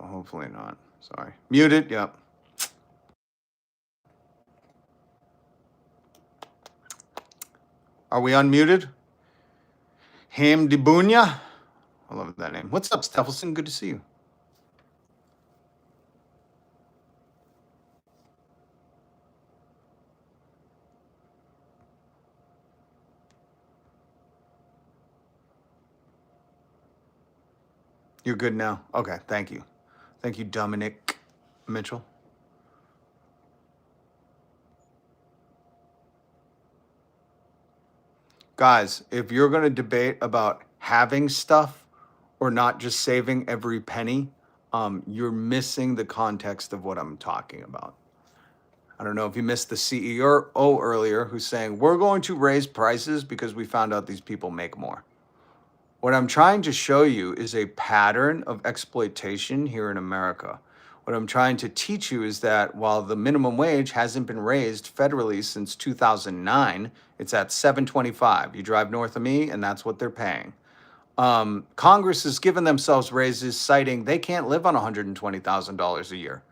hopefully not. Sorry. Muted, yep. Are we unmuted? Hamdibunya? I love that name. What's up, Stephelson? Good to see you. You're good now? Okay, thank you. Thank you, Dominic Mitchell. Guys, if you're going to debate about having stuff or not just saving every penny, you're missing the context of what I'm talking about. I don't know if you missed the CEO earlier who's saying, we're going to raise prices because we found out these people make more. What I'm trying to show you is a pattern of exploitation here in America. What I'm trying to teach you is that while the minimum wage hasn't been raised federally since 2009, it's at $7.25. You drive north of me, and that's what they're paying. Congress has given themselves raises, citing they can't live on $120,000 a year.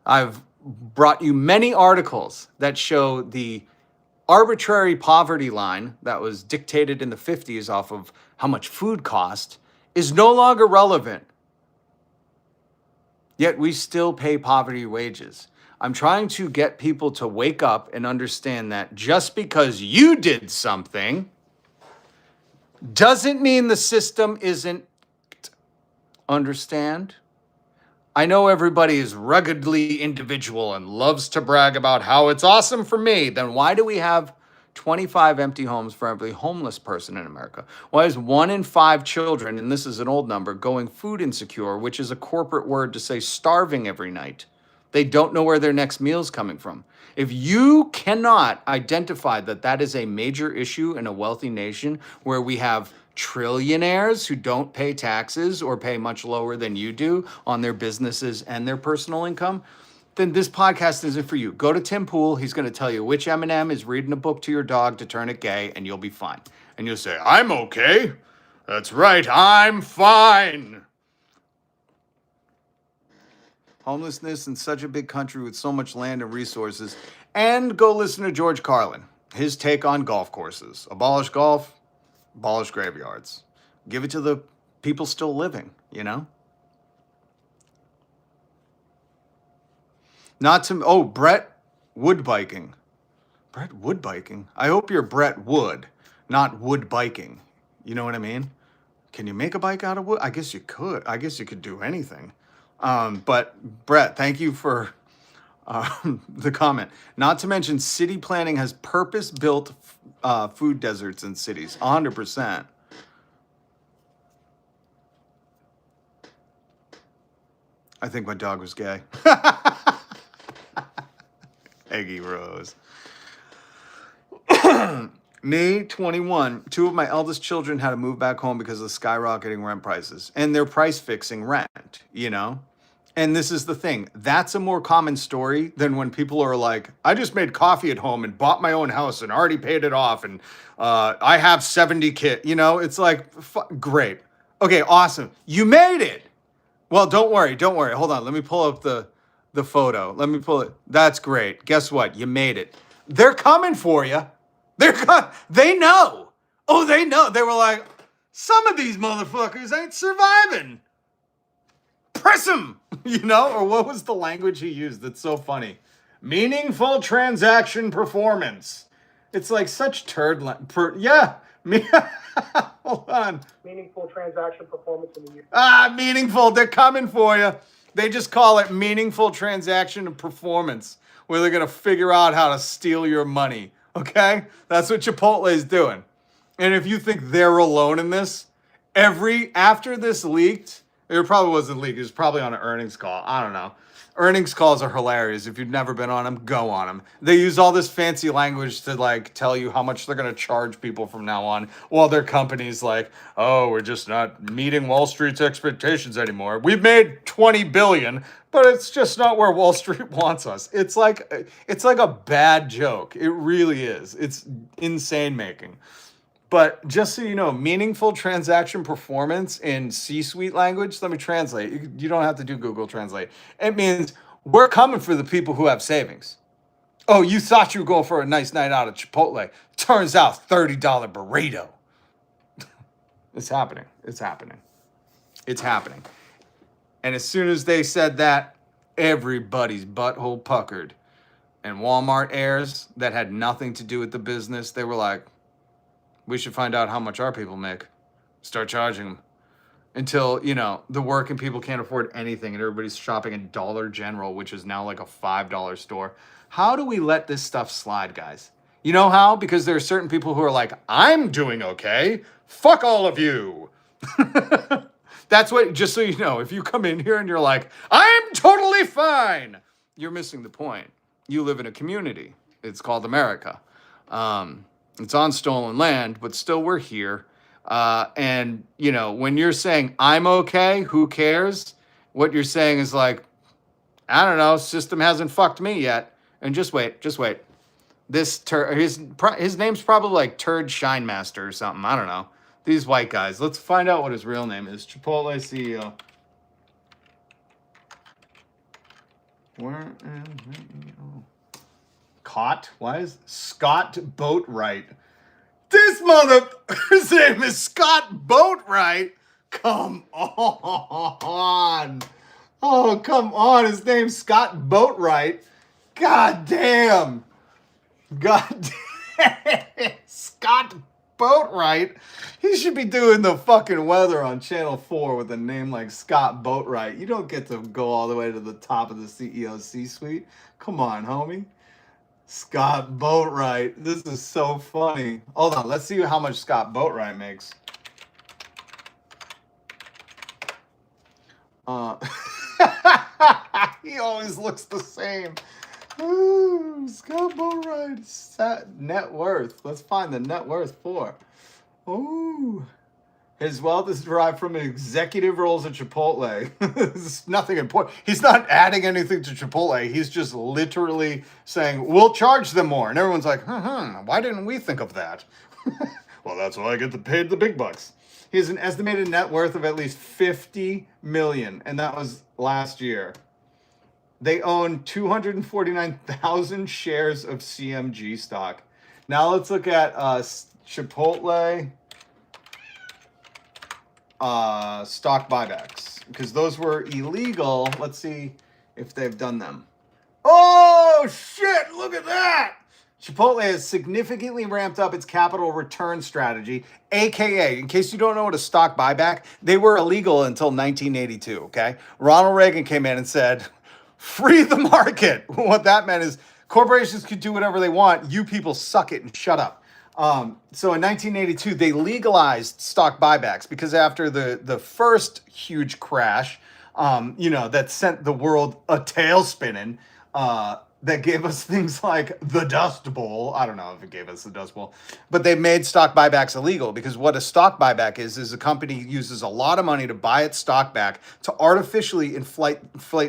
I've brought you many articles that show the arbitrary poverty line that was dictated in the 50s off of how much food cost is no longer relevant. Yet we still pay poverty wages. I'm trying to get people to wake up and understand that just because you did something doesn't mean the system isn't. Understand? I know everybody is ruggedly individual and loves to brag about how it's awesome for me. Then why do we have 25 empty homes for every homeless person in America? Why is 1 in 5 children, and this is an old number, going food insecure, which is a corporate word to say starving every night? They don't know where their next meal is coming from. If you cannot identify that that is a major issue in a wealthy nation where we have trillionaires who don't pay taxes or pay much lower than you do on their businesses and their personal income, then this podcast isn't for you. Go to Tim Pool. He's going to tell you which M&M is reading a book to your dog to turn it gay, and you'll be fine. And you'll say, I'm okay. That's right. I'm fine. Homelessness in such a big country with so much land and resources. And go listen to George Carlin. His take on golf courses. Abolish golf, abolish graveyards. Give it to the people still living, you know? Not to, oh, Brett wood biking. Brett wood biking? I hope you're Brett Wood, not wood biking. You know what I mean? Can you make a bike out of wood? I guess you could. I guess you could do anything. But Brett, thank you for the comment. Not to mention, city planning has purpose-built food deserts in cities, 100%. I think my dog was gay. Eggy Rose. Me, 21. 2 of my eldest children had to move back home because of the skyrocketing rent prices. And they're price fixing rent, you know? And this is the thing. That's a more common story than when people are like, I just made coffee at home and bought my own house and already paid it off. And I have 70 kids. You know, it's like, great. Okay, awesome. You made it. Well, don't worry. Hold on. Let me pull up the photo. Let me pull it. That's great. Guess what? You made it. They're coming for you. They know. Oh, they know. They were like, some of these motherfuckers ain't surviving. Press them, you know? Or what was the language he used that's so funny? Meaningful transaction performance. It's like such turd. Yeah. Hold on. Meaningful transaction performance in the year. Meaningful. They're coming for you. They just call it meaningful transaction performance, where they're going to figure out how to steal your money. Okay? That's what Chipotle is doing. And if you think they're alone in this, after this leaked, it probably wasn't leaked. It was probably on an earnings call. I don't know. Earnings calls are hilarious. If you've never been on them, go on them. They use all this fancy language to like tell you how much they're going to charge people from now on, while their company's like, oh, we're just not meeting Wall Street's expectations anymore. We've made 20 billion, but it's just not where Wall Street wants us. It's like a bad joke. It really is. It's insane making. But just so you know, meaningful transaction performance in C-suite language, let me translate. You don't have to do Google Translate. It means we're coming for the people who have savings. Oh, you thought you were going for a nice night out at Chipotle. Turns out $30 burrito. It's happening. It's happening. It's happening. And as soon as they said that, everybody's butthole puckered. And Walmart heirs that had nothing to do with the business, they were like, we should find out how much our people make. Start charging them. Until, you know, the working people can't afford anything and everybody's shopping at Dollar General, which is now like a $5 store. How do we let this stuff slide, guys? You know how? Because there are certain people who are like, I'm doing okay. Fuck all of you. That's what, just so you know, if you come in here and you're like, I'm totally fine, you're missing the point. You live in a community. It's called America. It's on stolen land, but still we're here. And, you know, when you're saying, I'm okay, who cares? What you're saying is like, I don't know, system hasn't fucked me yet. And just wait. His name's probably like Turd Shinemaster or something. I don't know. These white guys. Let's find out what his real name is. Chipotle CEO. Where is he? Caught? Why is Scott Boatwright? This motherfucker's name is Scott Boatwright. Come on. Oh, come on. His name's Scott Boatwright. God damn. Scott Boatwright. He should be doing the fucking weather on Channel 4 with a name like Scott Boatwright. You don't get to go all the way to the top of the CEO C-suite. Come on, homie. Scott Boatwright. This is so funny. Hold on, let's see how much Scott Boatwright makes. He always looks the same. Ooh, Scott Boatwright. Net worth. Let's find the net worth for. Ooh. His wealth is derived from executive roles at Chipotle. This is nothing important. He's not adding anything to Chipotle. He's just literally saying, we'll charge them more. And everyone's like, why didn't we think of that? Well, that's why I get paid the big bucks. He has an estimated net worth of at least $50 million, and that was last year. They own 249,000 shares of CMG stock. Now let's look at Chipotle stock buybacks, because those were illegal. Let's see if they've done them. Oh, shit, look at that. Chipotle has significantly ramped up its capital return strategy, AKA, in case you don't know what a stock buyback, they were illegal until 1982, okay? Ronald Reagan came in and said, free the market. What that meant is corporations could do whatever they want. You people suck it and shut up. So in 1982, they legalized stock buybacks because after the first huge crash, that sent the world a tail spinning, that gave us things like the Dust Bowl. I don't know if it gave us the Dust Bowl, but they made stock buybacks illegal because what a stock buyback is a company uses a lot of money to buy its stock back to artificially inflate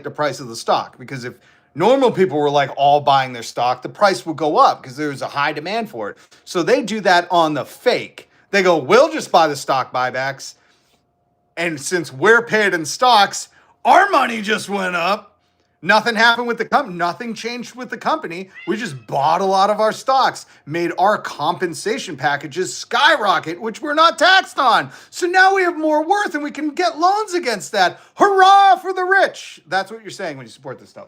the price of the stock. Because if normal people were like all buying their stock, the price would go up because there was a high demand for it. So they do that on the fake. They go, we'll just buy the stock buybacks. And since we're paid in stocks, our money just went up. Nothing happened with the company. Nothing changed with the company. We just bought a lot of our stocks, made our compensation packages skyrocket, which we're not taxed on. So now we have more worth and we can get loans against that. Hurrah for the rich. That's what you're saying when you support this stuff.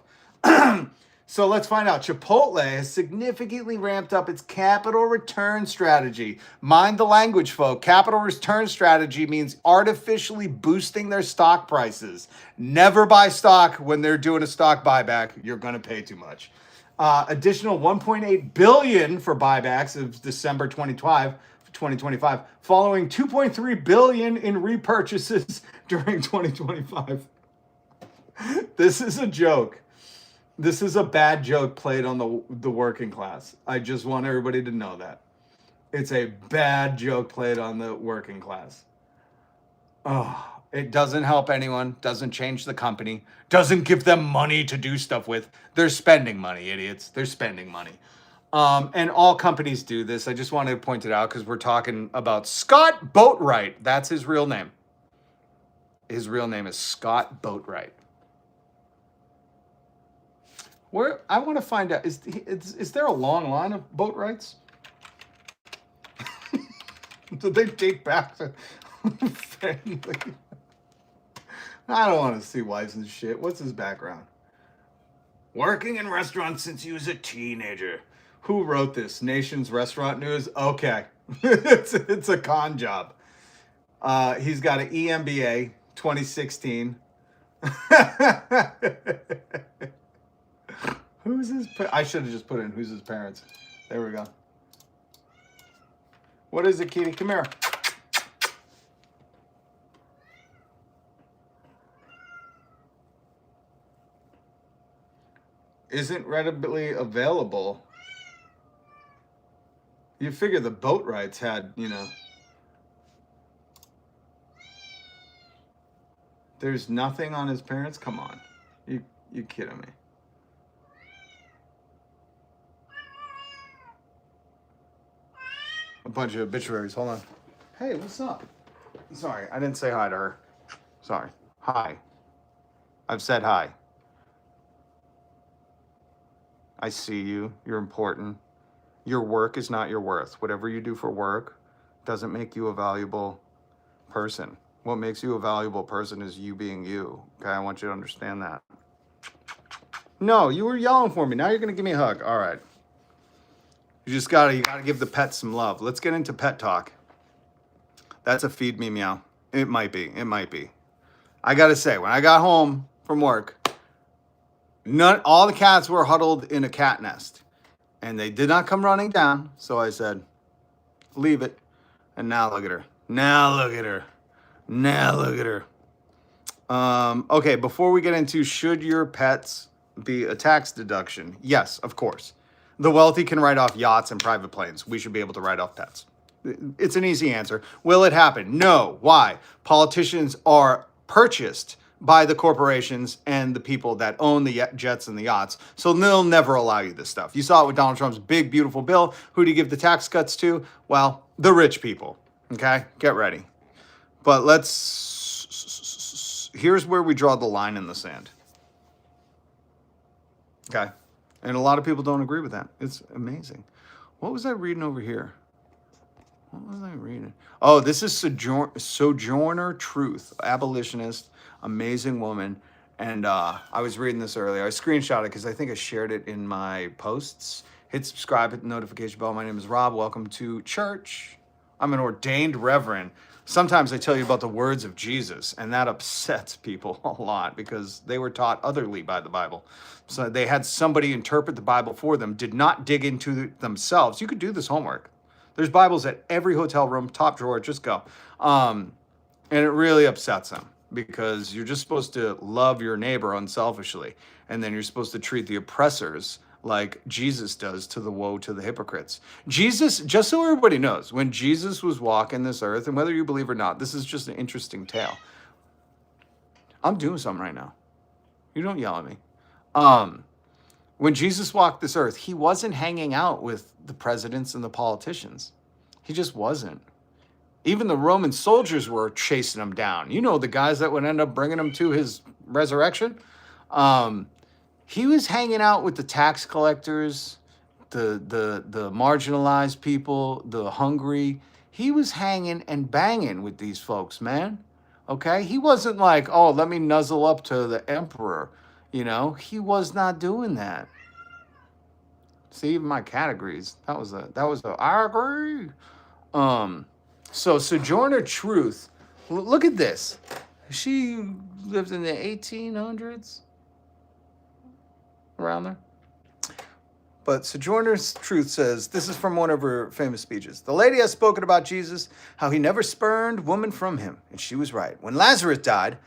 So let's find out. Chipotle has significantly ramped up its capital return strategy. Mind the language, folks. Capital return strategy means artificially boosting their stock prices. Never buy stock when they're doing a stock buyback. You're going to pay too much. Additional $1.8 billion for buybacks of December 2025, following $2.3 billion in repurchases during 2025. This is a joke. This is a bad joke played on the working class. I just want everybody to know that. It's a bad joke played on the working class. Oh, it doesn't help anyone, doesn't change the company, doesn't give them money to do stuff with. They're spending money, idiots. They're spending money. And all companies do this. I just wanted to point it out because we're talking about Scott Boatwright. That's his real name. His real name is Scott Boatwright. Where I want to find out, is there a long line of Boatwrights? Do they date back to family? I don't want to see wives and shit. What's his background? Working in restaurants since he was a teenager. Who wrote this? Nation's Restaurant News? Okay. it's a con job. He's got an EMBA, 2016. Who's his I should have just put in who's his parents. There we go. What is it, Kitty? Come here. Isn't readily available. You figure the Boatwrights had, There's nothing on his parents? Come on. You kidding me? A bunch of obituaries. Hold on. Hey, what's up? Sorry, I didn't say hi to her. Sorry. Hi. I've said hi. I see you. You're important. Your work is not your worth. Whatever you do for work doesn't make you a valuable person. What makes you a valuable person is you being you. Okay, I want you to understand that. No, you were yelling for me. Now you're going to give me a hug. All right. You gotta give the pets some love. Let's get into pet talk. That's a feed me meow. It might be. I gotta say, when I got home from work, all the cats were huddled in a cat nest, and they did not come running down. So I said, leave it. And now look at her. Okay, before we get into should your pets be a tax deduction? Yes, of course. The wealthy can write off yachts and private planes. We should be able to write off pets. It's an easy answer. Will it happen? No. Why? Politicians are purchased by the corporations and the people that own the jets and the yachts. So they'll never allow you this stuff. You saw it with Donald Trump's big, beautiful bill. Who did he give the tax cuts to? Well, the rich people. Okay? Get ready. But here's where we draw the line in the sand. Okay? And a lot of people don't agree with that. It's amazing. What was I reading over here? Oh, this is Sojourner Truth, abolitionist, amazing woman. And I was reading this earlier. I screenshot it because I think I shared it in my posts. Hit subscribe, hit the notification bell. My name is Rob. Welcome to church. I'm an ordained reverend. Sometimes I tell you about the words of Jesus, and that upsets people a lot because they were taught otherly by the Bible. So they had somebody interpret the Bible for them, did not dig into it themselves. You could do this homework. There's Bibles at every hotel room, top drawer, just go. And it really upsets them because you're just supposed to love your neighbor unselfishly. And then you're supposed to treat the oppressors like Jesus does to the hypocrites. Jesus, just so everybody knows, when Jesus was walking this earth, and whether you believe or not, this is just an interesting tale. I'm doing something right now. You don't yell at me. When Jesus walked this earth, he wasn't hanging out with the presidents and the politicians. He just wasn't. Even the Roman soldiers were chasing him down. You know, the guys that would end up bringing him to his resurrection. He was hanging out with the tax collectors, the marginalized people, the hungry. He was hanging and banging with these folks, man. Okay? He wasn't like, oh, let me nuzzle up to the emperor. You know, he was not doing that. See, even my cat agrees. That was I agree. So Sojourner Truth, look at this. She lived in the 1800s, around there. But Sojourner Truth says, this is from one of her famous speeches. The lady has spoken about Jesus, how he never spurned woman from him. And she was right. When Lazarus died,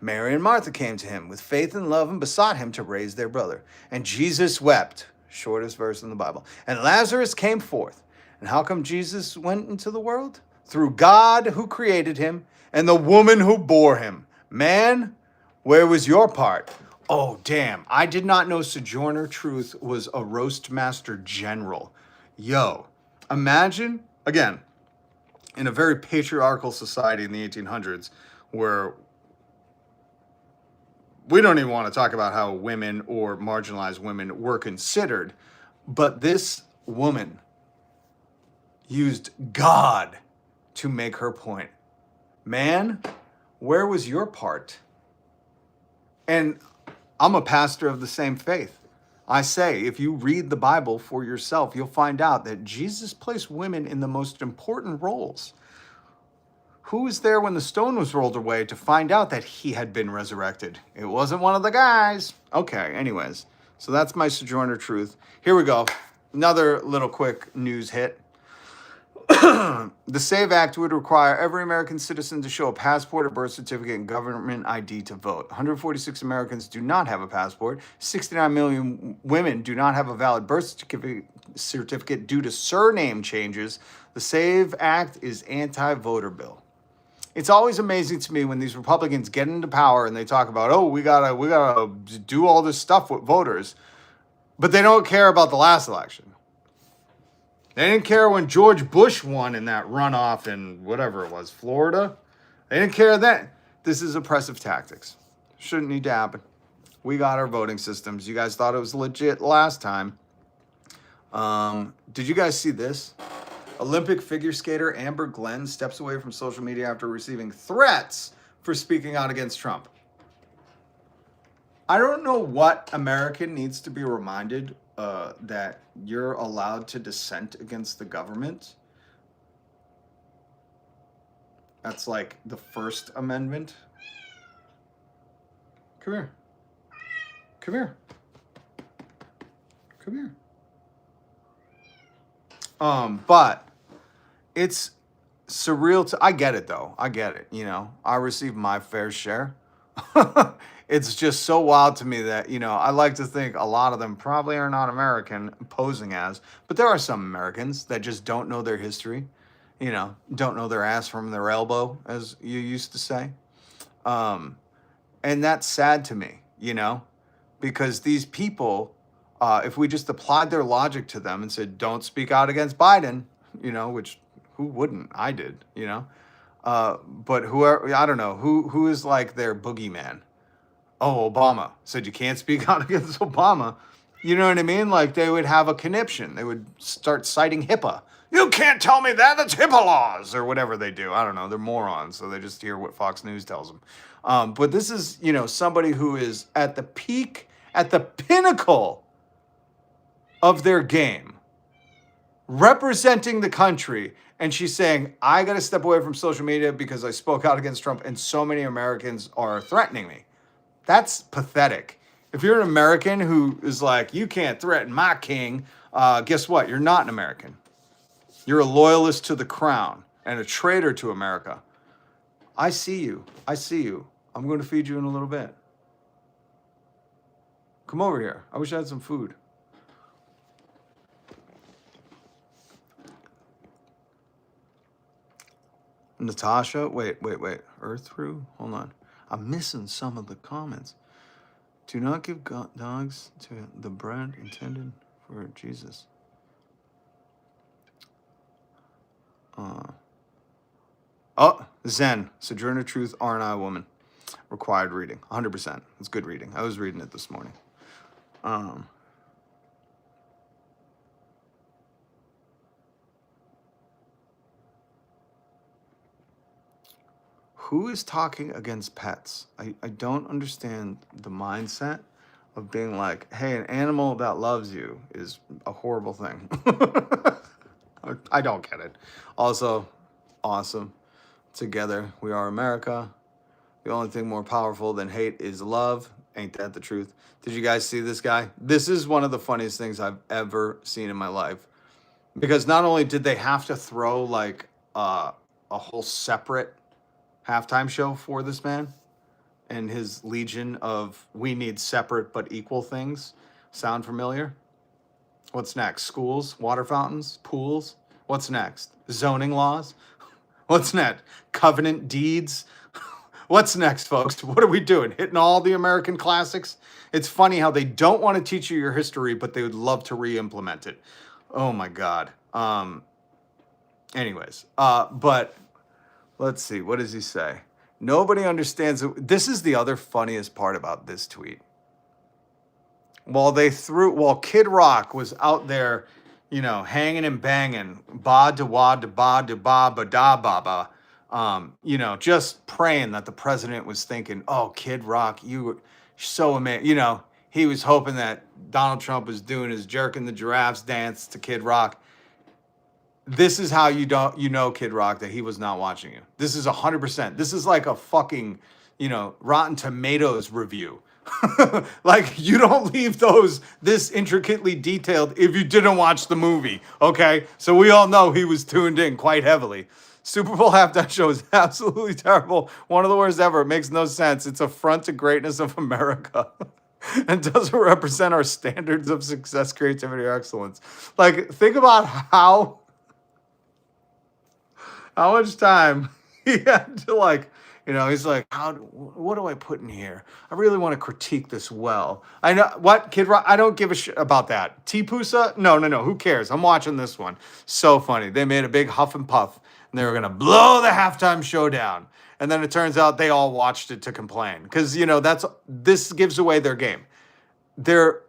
Mary and Martha came to him with faith and love and besought him to raise their brother. And Jesus wept. Shortest verse in the Bible. And Lazarus came forth. And how come Jesus went into the world? Through God who created him and the woman who bore him. Man, where was your part? Oh, damn. I did not know Sojourner Truth was a roast master general. Yo, imagine, again, in a very patriarchal society in the 1800s where we don't even want to talk about how women or marginalized women were considered, but this woman used God to make her point. Man, where was your part? And I'm a pastor of the same faith. I say, if you read the Bible for yourself, you'll find out that Jesus placed women in the most important roles. Who was there when the stone was rolled away to find out that he had been resurrected? It wasn't one of the guys. Okay, anyways. So that's my Sojourner Truth. Here we go. Another little quick news hit. The SAVE Act would require every American citizen to show a passport, a birth certificate, and government ID to vote. 146 Americans do not have a passport. 69 million women do not have a valid birth certificate due to surname changes. The SAVE Act is anti-voter bill. It's always amazing to me when these Republicans get into power and they talk about, oh, we gotta do all this stuff with voters, but they don't care about the last election. They didn't care when George Bush won in that runoff in whatever it was, Florida. They didn't care then. This is oppressive tactics. Shouldn't need to happen. We got our voting systems. You guys thought it was legit last time. Did you guys see this? Olympic figure skater Amber Glenn steps away from social media after receiving threats for speaking out against Trump. I don't know what American needs to be reminded that you're allowed to dissent against the government. That's like the First Amendment. Come here. Come here. Come here. But it's surreal to, I get it though. I get it. You know, I receive my fair share. It's just so wild to me that, you know, I like to think a lot of them probably are not American posing as, but there are some Americans that just don't know their history, you know, don't know their ass from their elbow, as you used to say. Um, and that's sad to me, you know, because these people, if we just applied their logic to them and said, don't speak out against Biden, you know, which who wouldn't? I did, you know. But whoever, I don't know, who is like their boogeyman? Oh, Obama said you can't speak out against Obama. You know what I mean? Like they would have a conniption. They would start citing HIPAA. You can't tell me that. That's HIPAA laws or whatever they do. I don't know. They're morons, so they just hear what Fox News tells them. But this is, you know, somebody who is at the peak, at the pinnacle of their game, representing the country. And she's saying, I got to step away from social media because I spoke out against Trump and so many Americans are threatening me. That's pathetic. If you're an American who is like, you can't threaten my king, guess what? You're not an American. You're a loyalist to the crown and a traitor to America. I see you. I see you. I'm going to feed you in a little bit. Come over here. I wish I had some food. Natasha, wait. Earth through? Hold on. I'm missing some of the comments. Do not give dogs to the bread intended for Jesus. Zen, Sojourner Truth, R&I Woman. Required reading, 100%. It's good reading. I was reading it this morning. Who is talking against pets? I don't understand the mindset of being like, hey, an animal that loves you is a horrible thing. I don't get it. Also, awesome. Together, we are America. The only thing more powerful than hate is love. Ain't that the truth? Did you guys see this guy? This is one of the funniest things I've ever seen in my life. Because not only did they have to throw like a whole separate halftime show for this man and his legion of we need separate but equal things. Sound familiar? What's next? Schools, water fountains, pools. What's next? Zoning laws. What's next? Covenant deeds. What's next, folks? What are we doing? Hitting all the American classics? It's funny how they don't want to teach you your history, but they would love to re-implement it. Oh my God. Anyways, but let's see. What does he say? Nobody understands it. This is the other funniest part about this tweet. While Kid Rock was out there, you know, hanging and banging, ba da wa da ba da ba ba da ba ba, you know, just praying that the president was thinking, oh, Kid Rock, you were so amazing. You know, he was hoping that Donald Trump was doing his jerking the giraffes dance to Kid Rock. This is how you know, Kid Rock, that he was not watching you. This is 100%. This is like a fucking, you know, Rotten Tomatoes review. Like, you don't leave those this intricately detailed if you didn't watch the movie, okay? So we all know he was tuned in quite heavily. Super Bowl halftime show is absolutely terrible. One of the worst ever. It makes no sense. It's an affront to greatness of America. And doesn't represent our standards of success, creativity, or excellence. Like, think about how much time he had to, like, you know, he's like, what do I put in here? I really want to critique this well. I know what, Kid Rock, I don't give a shit about that. T-Pusa? No. Who cares? I'm watching this one. So funny. They made a big huff and puff and they were going to blow the halftime show down. And then it turns out they all watched it to complain. Because, you know, this gives away their game. They're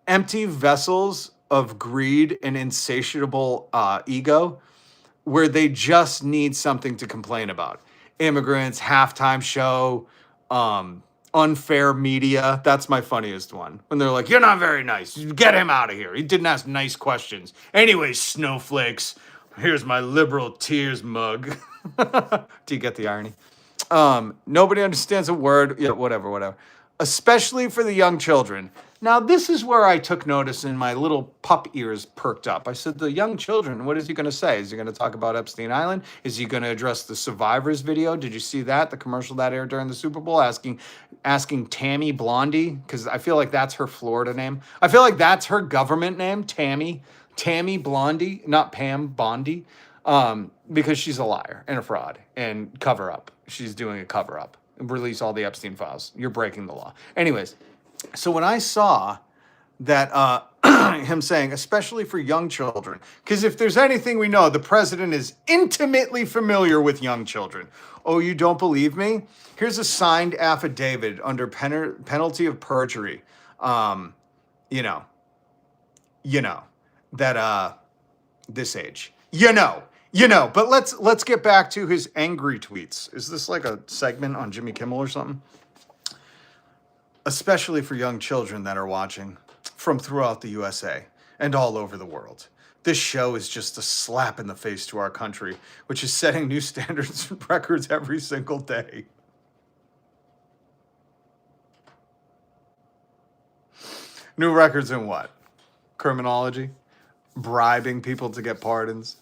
empty vessels of greed and insatiable ego where they just need something to complain about. Immigrants, halftime show, unfair media. That's my funniest one. When they're like, you're not very nice. Get him out of here. He didn't ask nice questions. Anyway, snowflakes, here's my liberal tears mug. Do you get the irony? Nobody understands a word. Yeah, whatever. Especially for the young children. Now, this is where I took notice and my little pup ears perked up. I said, the young children, what is he going to say? Is he going to talk about Epstein Island? Is he going to address the survivors video? Did you see that? The commercial that aired during the Super Bowl asking Tammy Blondie, because I feel like that's her Florida name. I feel like that's her government name, Tammy Blondie, not Pam Bondi, because she's a liar and a fraud and cover up. She's doing a cover up. Release all the Epstein files. You're breaking the law. Anyways, so when I saw that him saying, especially for young children, because if there's anything we know, the president is intimately familiar with young children. Oh, you don't believe me? Here's a signed affidavit under penalty of perjury. You know that this age. But let's get back to his angry tweets. Is this like a segment on Jimmy Kimmel or something? Especially for young children that are watching from throughout the USA and all over the world. This show is just a slap in the face to our country, which is setting new standards and records every single day. New records in what? Criminology? Bribing people to get pardons?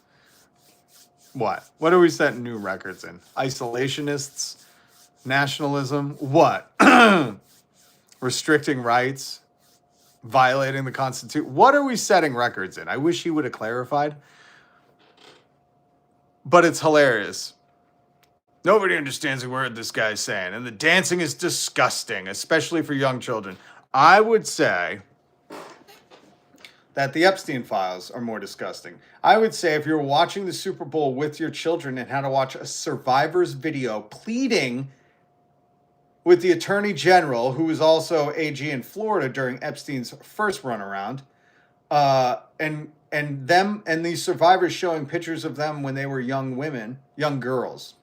What? What are we setting new records in? Isolationists? Nationalism? What? Restricting rights? Violating the Constitution? What are we setting records in? I wish he would have clarified. But it's hilarious. Nobody understands a word this guy's saying. And the dancing is disgusting, especially for young children. I would say that the Epstein files are more disgusting. I would say if you're watching the Super Bowl with your children and had to watch a survivor's video pleading with the Attorney General, who was also AG in Florida during Epstein's first runaround, and these survivors showing pictures of them when they were young women, young girls.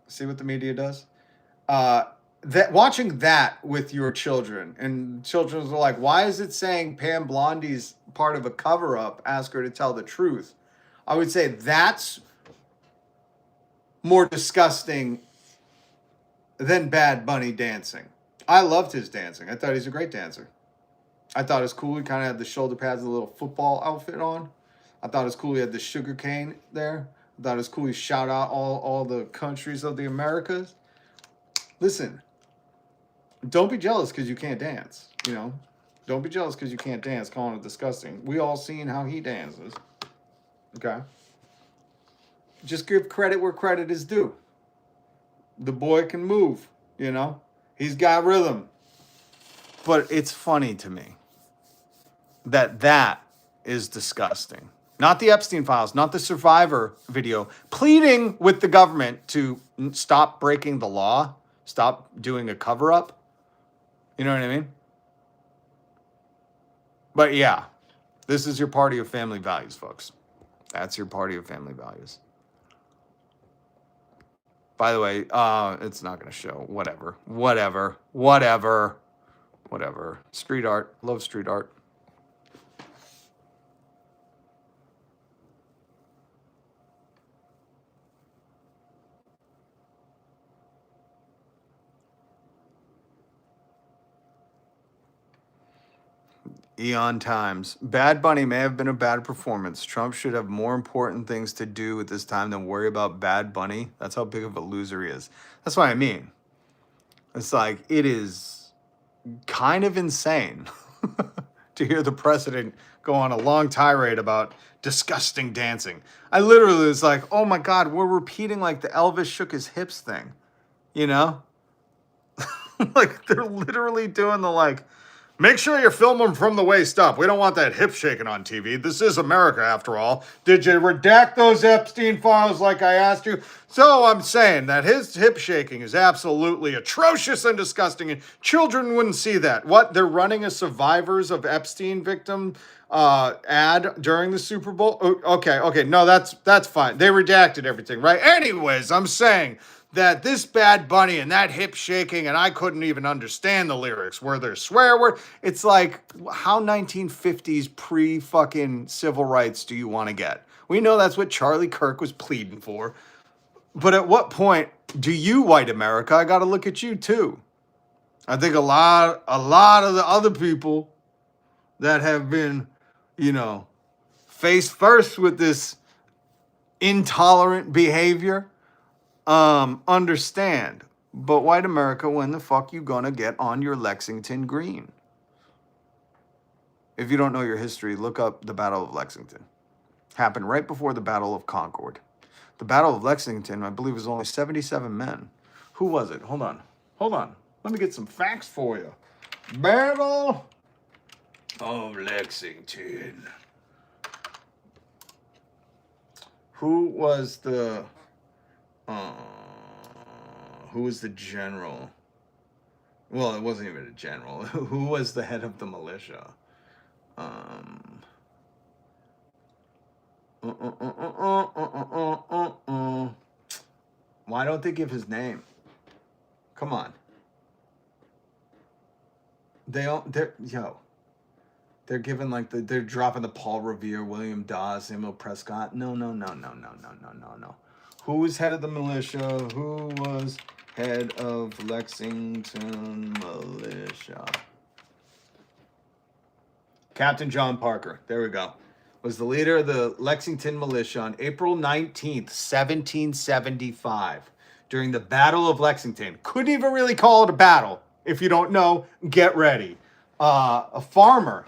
See what the media does? Watching that with your children, and children are like, why is it saying Pam Blondie's part of a cover-up? Ask her to tell the truth. I would say that's more disgusting than Bad Bunny dancing. I loved his dancing. I thought he's a great dancer. I thought it was cool. He kind of had the shoulder pads and a little football outfit on. I thought it was cool. He had the sugar cane there. I thought it was cool. He shout out all the countries of the Americas. Listen, don't be jealous because you can't dance. Don't be jealous because you can't dance. Calling it disgusting. We all seen how he dances. Okay. Just give credit where credit is due. The boy can move, He's got rhythm. But it's funny to me that is disgusting. Not the Epstein files, not the survivor video, pleading with the government to stop breaking the law, stop doing a cover-up. You know what I mean? But yeah, this is your party of family values, folks. That's your party of family values. By the way, it's not going to show. Whatever. Street art. Love street art. Eon Times. Bad Bunny may have been a bad performance. Trump should have more important things to do at this time than worry about Bad Bunny. That's how big of a loser he is. That's what I mean. It's like, it is kind of insane to hear the president go on a long tirade about disgusting dancing. I literally was like, oh my God, we're repeating like the Elvis shook his hips thing. Like they're literally doing the make sure you film them from the waist up. We don't want that hip shaking on TV. This is America, after all. Did you redact those Epstein files like I asked you? So I'm saying that his hip shaking is absolutely atrocious and disgusting, and children wouldn't see that. What? They're running a survivors of Epstein victim ad during the Super Bowl? Okay. No, that's fine. They redacted everything, right? Anyways, I'm saying that this Bad Bunny and that hip shaking, and I couldn't even understand the lyrics. Were there swear words? It's like, how 1950s pre-fucking civil rights do you want to get? We know that's what Charlie Kirk was pleading for. But at what point do you, white America, I got to look at you too. I think a lot of the other people that have been, face first with this intolerant behavior, understand. But white America, when the fuck you gonna get on your Lexington Green? If you don't know your history, look up the Battle of Lexington. Happened right before the Battle of Concord. The Battle of Lexington, I believe, was only 77 men. Who was it? Hold on. Let me get some facts for you. Battle of Lexington. Who was the general? Well, it wasn't even a general. Who was the head of the militia? Why don't they give his name? Come on. They're giving they're dropping the Paul Revere, William Dawes, Emil Prescott. No. Who was head of the militia? Who was head of Lexington militia? Captain John Parker. There we go. Was the leader of the Lexington militia on April 19th, 1775, during the Battle of Lexington. Couldn't even really call it a battle. If you don't know, get ready. A farmer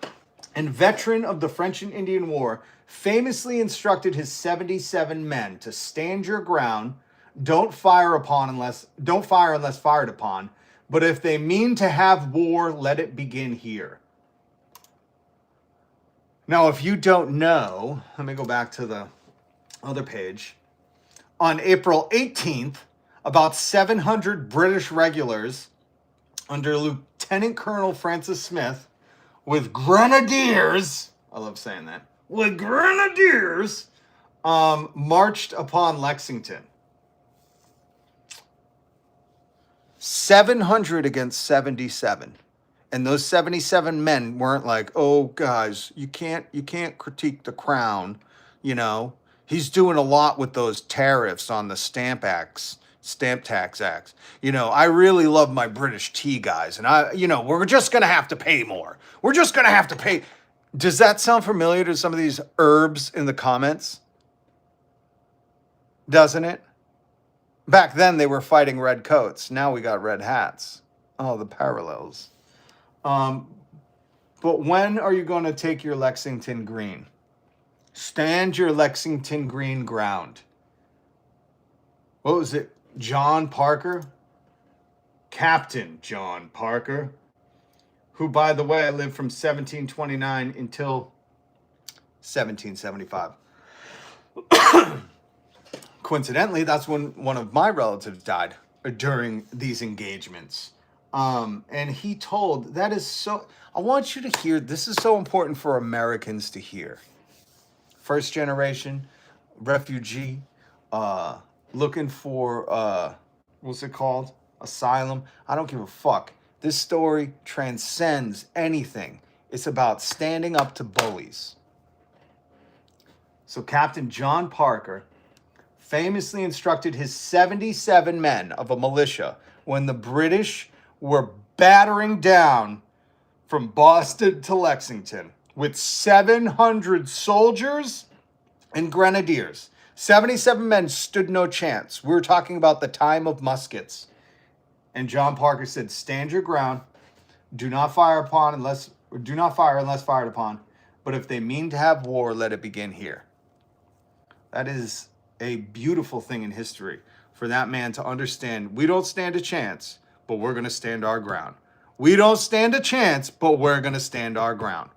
and veteran of the French and Indian War famously instructed his 77 men to stand your ground, don't fire unless fired upon, but if they mean to have war, let it begin here. Now, if you don't know, let me go back to the other page. On April 18th, about 700 British regulars under Lieutenant Colonel Francis Smith with grenadiers, I love saying that, with grenadiers, marched upon Lexington. 700 against 77. And those 77 men weren't like, oh, guys, you can't critique the crown, He's doing a lot with those tariffs on the stamp tax acts. I really love my British tea, guys. And we're just going to have to pay more. We're just going to have to pay. Does that sound familiar to some of these herbs in the comments? Doesn't it? Back then they were fighting red coats. Now we got red hats. Oh, the parallels. But when are you going to take your Lexington Green? Stand your Lexington Green ground. What was it? John Parker? Captain John Parker, who, by the way, lived from 1729 until 1775. Coincidentally, that's when one of my relatives died during these engagements. And he told, I want you to hear, this is so important for Americans to hear. First generation, refugee, looking for, what's it called? Asylum. I don't give a fuck. This story transcends anything. It's about standing up to bullies. So Captain John Parker famously instructed his 77 men of a militia when the British were battering down from Boston to Lexington with 700 soldiers and grenadiers. 77 men stood no chance. We were talking about the time of muskets. And John Parker said, stand your ground. Do not fire unless fired upon. But if they mean to have war, let it begin here. That is a beautiful thing in history for that man to understand. We don't stand a chance, but we're going to stand our ground. We don't stand a chance, but we're going to stand our ground.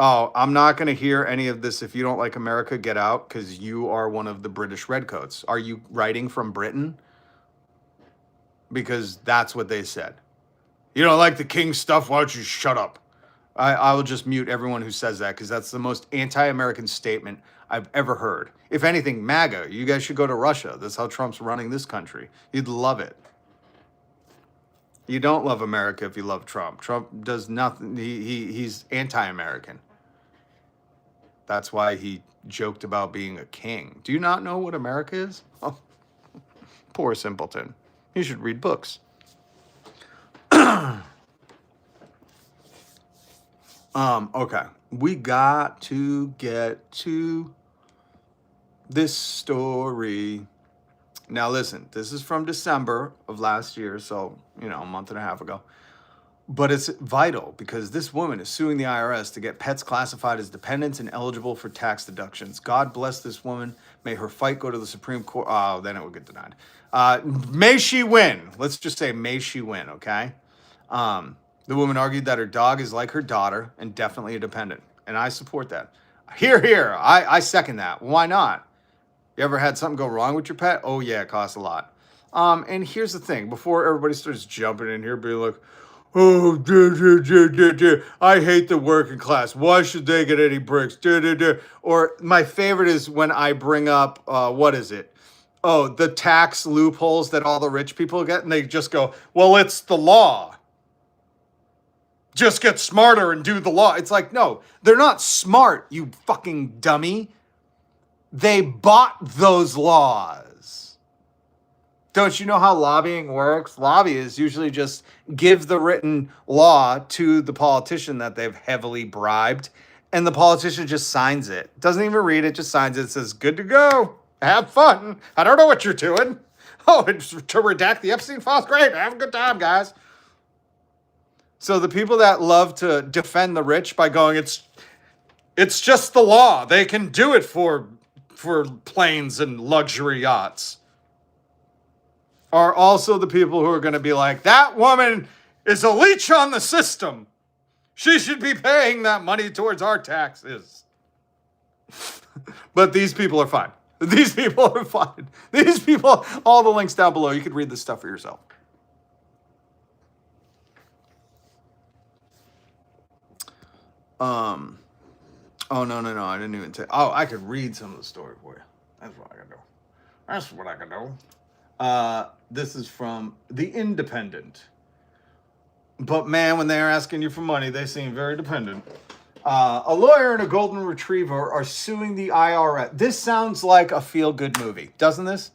Oh, I'm not going to hear any of this. If you don't like America, get out, because you are one of the British redcoats. Are you writing from Britain? Because that's what they said. You don't like the king's stuff? Why don't you shut up? I will just mute everyone who says that because that's the most anti-American statement I've ever heard. If anything, MAGA, you guys should go to Russia. That's how Trump's running this country. You'd love it. You don't love America if you love Trump. Trump does nothing. He's anti-American. That's why he joked about being a king. Do you not know what America is? Oh, poor simpleton. You should read books. Okay. We got to get to this story. Now listen, this is from December of last year, so, a month and a half ago. But it's vital because this woman is suing the IRS to get pets classified as dependents and eligible for tax deductions. God bless this woman. May her fight go to the Supreme Court. Oh, then it would get denied. May she win. Let's just say may she win, okay? The woman argued that her dog is like her daughter and definitely a dependent. And I support that. Here. I second that. Why not? You ever had something go wrong with your pet? Oh, yeah, it costs a lot. And here's the thing. Before everybody starts jumping in here, being like, oh, I hate the working class. Why should they get any breaks? Or my favorite is when I bring up, what is it? Oh, the tax loopholes that all the rich people get. And they just go, well, it's the law. Just get smarter and do the law. It's like, no, they're not smart, you fucking dummy. They bought those laws. Don't you know how lobbying works? Lobbyists usually just give the written law to the politician that they've heavily bribed, and the politician just signs it. Doesn't even read it, just signs it. It says, good to go. Have fun. I don't know what you're doing. Oh, it's to redact the Epstein files? Great. Have a good time, guys. So the people that love to defend the rich by going, it's just the law. They can do it for planes and luxury yachts, are also the people who are going to be like, that woman is a leech on the system. She should be paying that money towards our taxes. But these people are fine. These people are fine. These people, all the links down below. You can read this stuff for yourself. Oh, no. I didn't even say. Oh, I could read some of the story for you. That's what I can do. This is from The Independent. But man, when they're asking you for money, they seem very dependent. A lawyer and a golden retriever are suing the IRS. This sounds like a feel-good movie, doesn't this?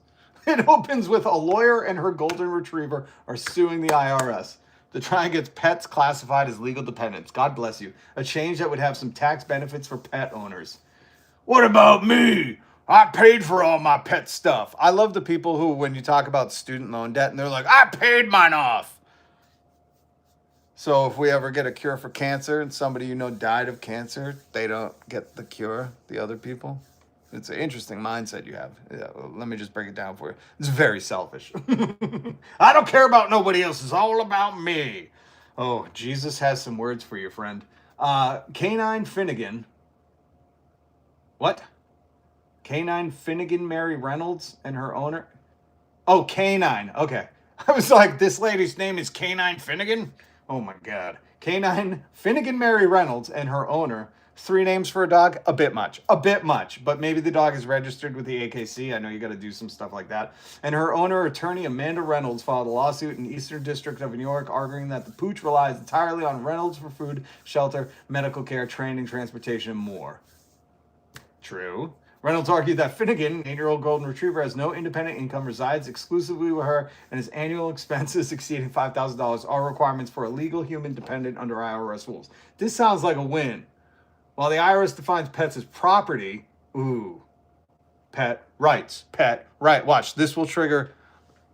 It opens with a lawyer and her golden retriever are suing the IRS to try and get pets classified as legal dependents. God bless you. A change that would have some tax benefits for pet owners. What about me? I paid for all my pet stuff. I love the people who, when you talk about student loan debt, and they're like, I paid mine off. So if we ever get a cure for cancer and somebody died of cancer, they don't get the cure, the other people. It's an interesting mindset you have. Yeah, well, let me just break it down for you. It's very selfish. I don't care about nobody else. It's all about me. Oh, Jesus has some words for you, friend. Canine Finnegan. What? Canine Finnegan Mary Reynolds and her owner? Oh, Canine. Okay. I was like, this lady's name is Canine Finnegan? Oh, my God. Canine Finnegan Mary Reynolds and her owner. 3 names for a dog? A bit much. But maybe the dog is registered with the AKC. I know you got to do some stuff like that. And her owner, attorney Amanda Reynolds, filed a lawsuit in the Eastern District of New York, arguing that the pooch relies entirely on Reynolds for food, shelter, medical care, training, transportation, and more. True. Reynolds argued that Finnegan, an 8-year-old golden retriever, has no independent income, resides exclusively with her, and his annual expenses exceeding $5,000 are requirements for a legal human dependent under IRS rules. This sounds like a win. While the IRS defines pets as property, pet rights. Watch, this will trigger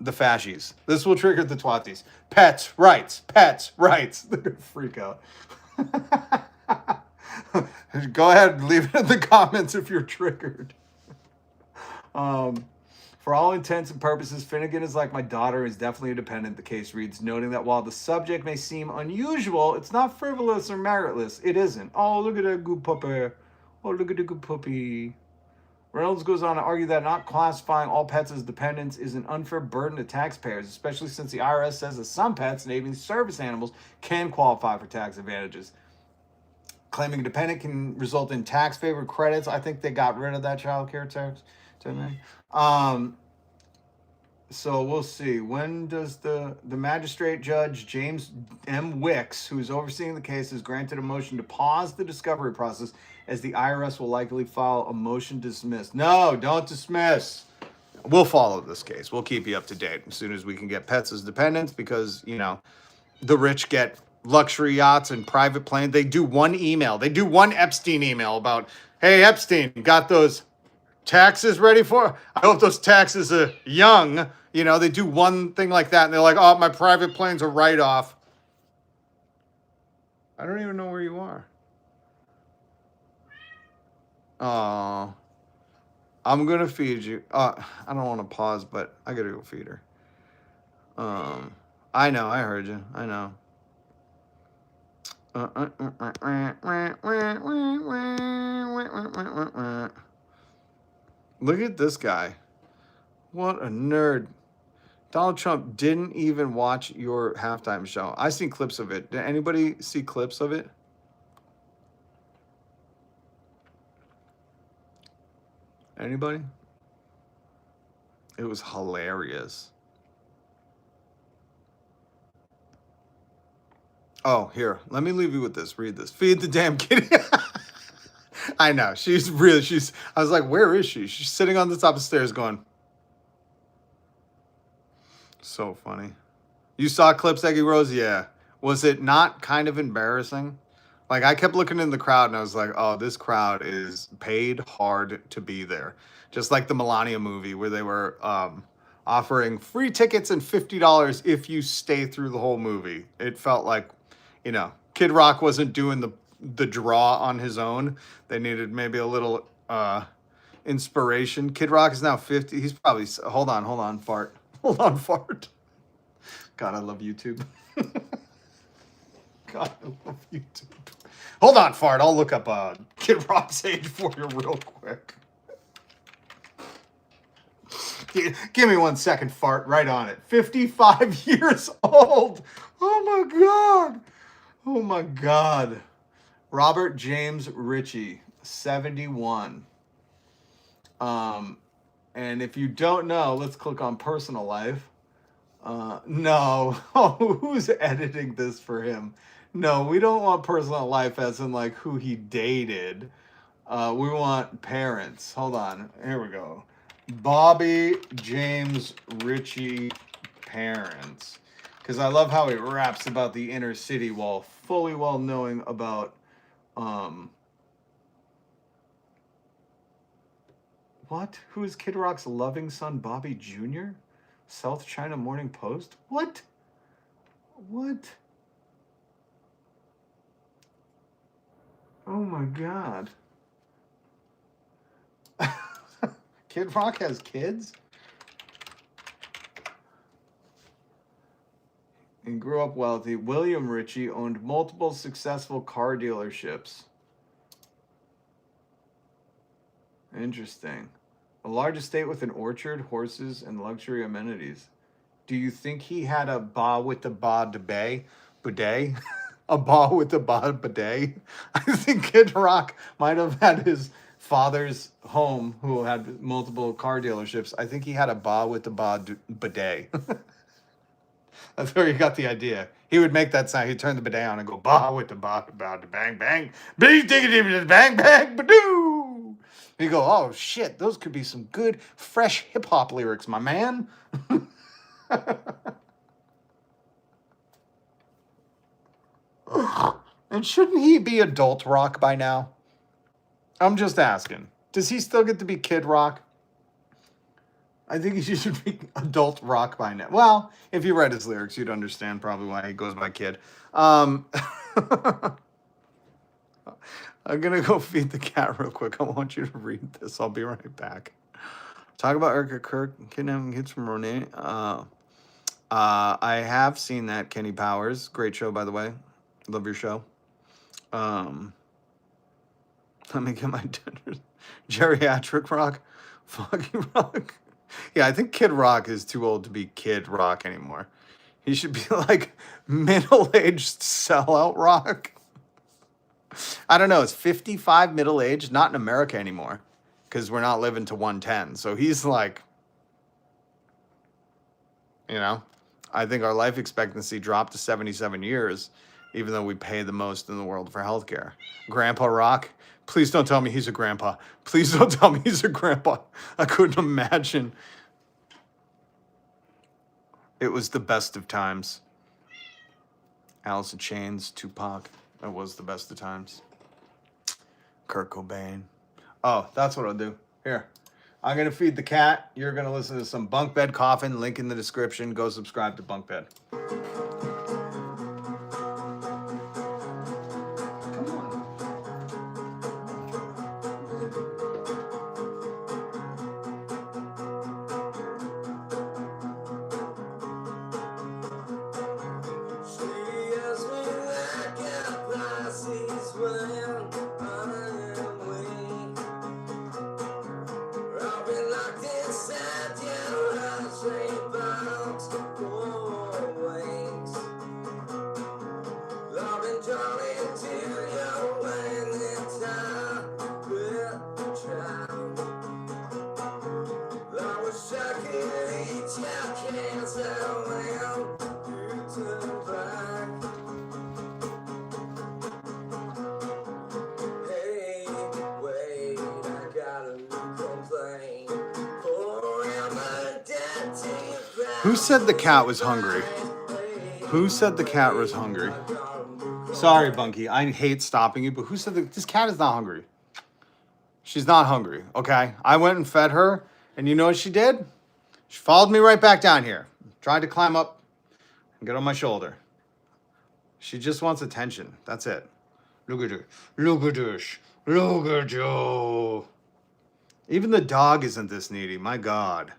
the fascies. This will trigger the twatties. Pets rights. They're going to freak out. Go ahead and leave it in the comments if you're triggered. For all intents and purposes, Finnegan is like my daughter, is definitely a dependent, the case reads, noting that while the subject may seem unusual, it's not frivolous or meritless. It isn't. Oh, look at that good puppy. Oh, look at the good puppy. Reynolds goes on to argue that not classifying all pets as dependents is an unfair burden to taxpayers, especially since the IRS says that some pets, namely service animals, can qualify for tax advantages. Claiming a dependent can result in tax favored credits. I think they got rid of that child care tax. So we'll see. When does the magistrate judge James M. Wicks, who is overseeing the case, has granted a motion to pause the discovery process, as the IRS will likely file a motion to dismiss. No, don't dismiss. We'll follow this case. We'll keep you up to date as soon as we can get pets as dependents, because, you know, the rich get luxury yachts and private planes. They do one email. They do one Epstein email about, hey, Epstein, you got those taxes ready for? I hope those taxes are young. You know, they do one thing like that, and they're like, oh, my private plane's a write-off. I don't even know where you are. Oh, I'm going to feed you. I don't want to pause, but I got to go feed her. I know, I heard you. I know. Look at this guy. What a nerd. Donald Trump didn't even watch your halftime show. I seen clips of it. Did anybody see clips of it? Anybody? It was hilarious. Oh, here. Let me leave you with this. Read this. Feed the damn kitty. I know. I was like, where is she? She's sitting on the top of the stairs going. So funny. You saw clips, Eggy Rose? Yeah. Was it not kind of embarrassing? Like, I kept looking in the crowd and I was like, oh, this crowd is paid hard to be there. Just like the Melania movie where they were offering free tickets and $50 if you stay through the whole movie. It felt like, you know, Kid Rock wasn't doing the draw on his own. They needed maybe a little inspiration. Kid Rock is now 50. He's probably, hold on, fart. Hold on, fart. God, I love YouTube. God, I love YouTube. Hold on, fart. I'll look up Kid Rock's age for you real quick. Give me 1 second, fart. Right on it. 55 years old. Oh my God. Oh my God. Robert James Ritchie, 71. And if you don't know, let's click on personal life. No. Oh, who's editing this for him? No, we don't want personal life as in like who he dated. We want parents. Hold on. Here we go. Bobby James Ritchie parents. Because I love how he raps about the inner city while fully well knowing about what? Who is Kid Rock's loving son, Bobby Jr.? South China Morning Post? What? Oh my God. Kid Rock has kids? And grew up wealthy. William Ritchie owned multiple successful car dealerships. Interesting. A large estate with an orchard, horses, and luxury amenities. Do you think he had a ba with the ba de bay? Bidet? A ba with the ba bidet? I think Kid Rock might have had his father's home, who had multiple car dealerships. I think he had a ba with the ba bidet. That's where he got the idea. He would make that sound. He'd turn the bidet on and go, ba with the ba, ba, da, bang, bang. Bing, diggity, bang, bang, badoo. You go, oh shit, those could be some good, fresh hip hop lyrics, my man. And shouldn't he be adult rock by now? I'm just asking. Does he still get to be Kid Rock? I think he should be adult rock by now. Well, if you read his lyrics, you'd understand probably why he goes by Kid. I'm going to go feed the cat real quick. I want you to read this. I'll be right back. Talk about Erica Kirk kidnapping kids from Ronan. I have seen that, Kenny Powers. Great show, by the way. Love your show. Let me get my dinner. Geriatric rock. Foggy rock. Yeah, I think Kid Rock is too old to be Kid Rock anymore. He should be like middle-aged sellout rock. I don't know. Is 55 middle age? Not in America anymore, because we're not living to 110. So he's like, you know, I think our life expectancy dropped to 77 years, even though we pay the most in the world for healthcare. Grandpa Rock, please don't tell me he's a grandpa. Please don't tell me he's a grandpa. I couldn't imagine. It was the best of times. Alice in Chains, Tupac. It was the best of times. Kurt Cobain. Oh, that's what I'll do. Here. I'm going to feed the cat. You're going to listen to some Bunk Bed Coffin. Link in the description. Go subscribe to Bunk Bed. Who said the cat was hungry? Who said the cat was hungry? Sorry, Bunky. I hate stopping you, but who said this cat is not hungry? She's not hungry, okay? I went and fed her, and you know what she did? She followed me right back down here. Tried to climb up and get on my shoulder. She just wants attention. That's it. Look at her. Look at this. Look at you. Even the dog isn't this needy. My God.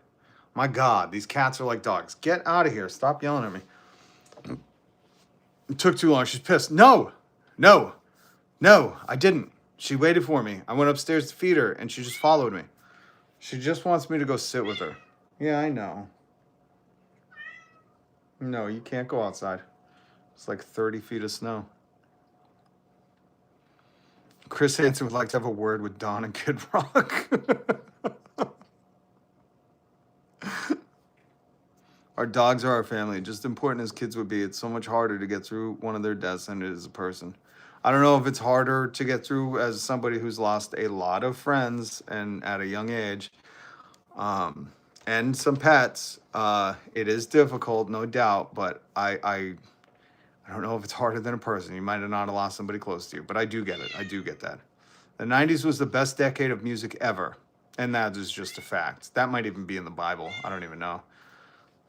My God. These cats are like dogs. Get out of here. Stop yelling at me. It took too long. She's pissed. No. No. No, I didn't. She waited for me. I went upstairs to feed her, and she just followed me. She just wants me to go sit with her. Yeah, I know. No, you can't go outside. It's like 30 feet of snow. Chris Hansen would like to have a word with Don and Kid Rock. Our dogs are our family. Just important as kids would be, it's so much harder to get through one of their deaths than it is a person. I don't know if it's harder to get through as somebody who's lost a lot of friends and at a young age, and some pets. It is difficult, no doubt, but I don't know if it's harder than a person. You might have not lost somebody close to you, but I do get it. I do get that. The 90s was the best decade of music ever, and that is just a fact. That might even be in the Bible. I don't even know.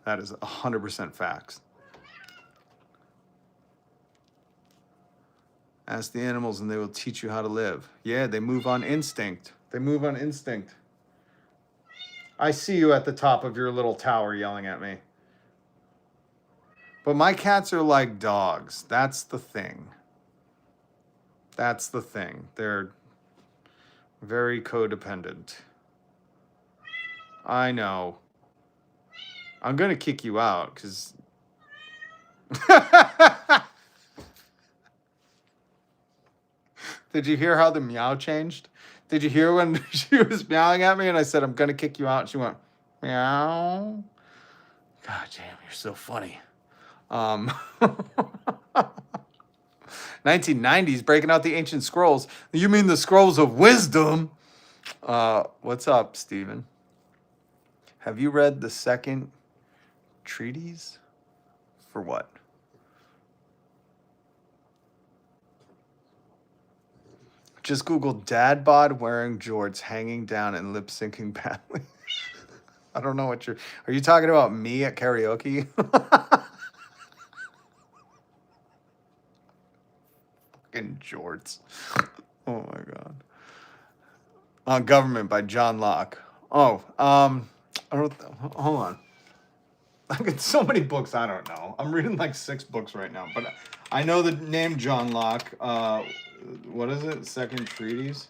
That is 100% facts. Ask the animals and they will teach you how to live. Yeah, they move on instinct. They move on instinct. I see you at the top of your little tower yelling at me. But my cats are like dogs. That's the thing. That's the thing. They're very codependent. I know. I'm going to kick you out because... Did you hear how the meow changed? Did you hear when she was meowing at me and I said, I'm going to kick you out? And she went, meow. God damn, you're so funny. 1990s, breaking out the ancient scrolls. You mean the scrolls of wisdom? What's up, Steven? Have you read the second treatise? For what? Just Google dad bod wearing jorts hanging down and lip syncing badly. I don't know what are you talking about me at karaoke? Fucking jorts. Oh my God. On Government by John Locke. Oh, hold on. I got so many books, I don't know. I'm reading like 6 books right now, but I know the name John Locke. What is it? Second treatise?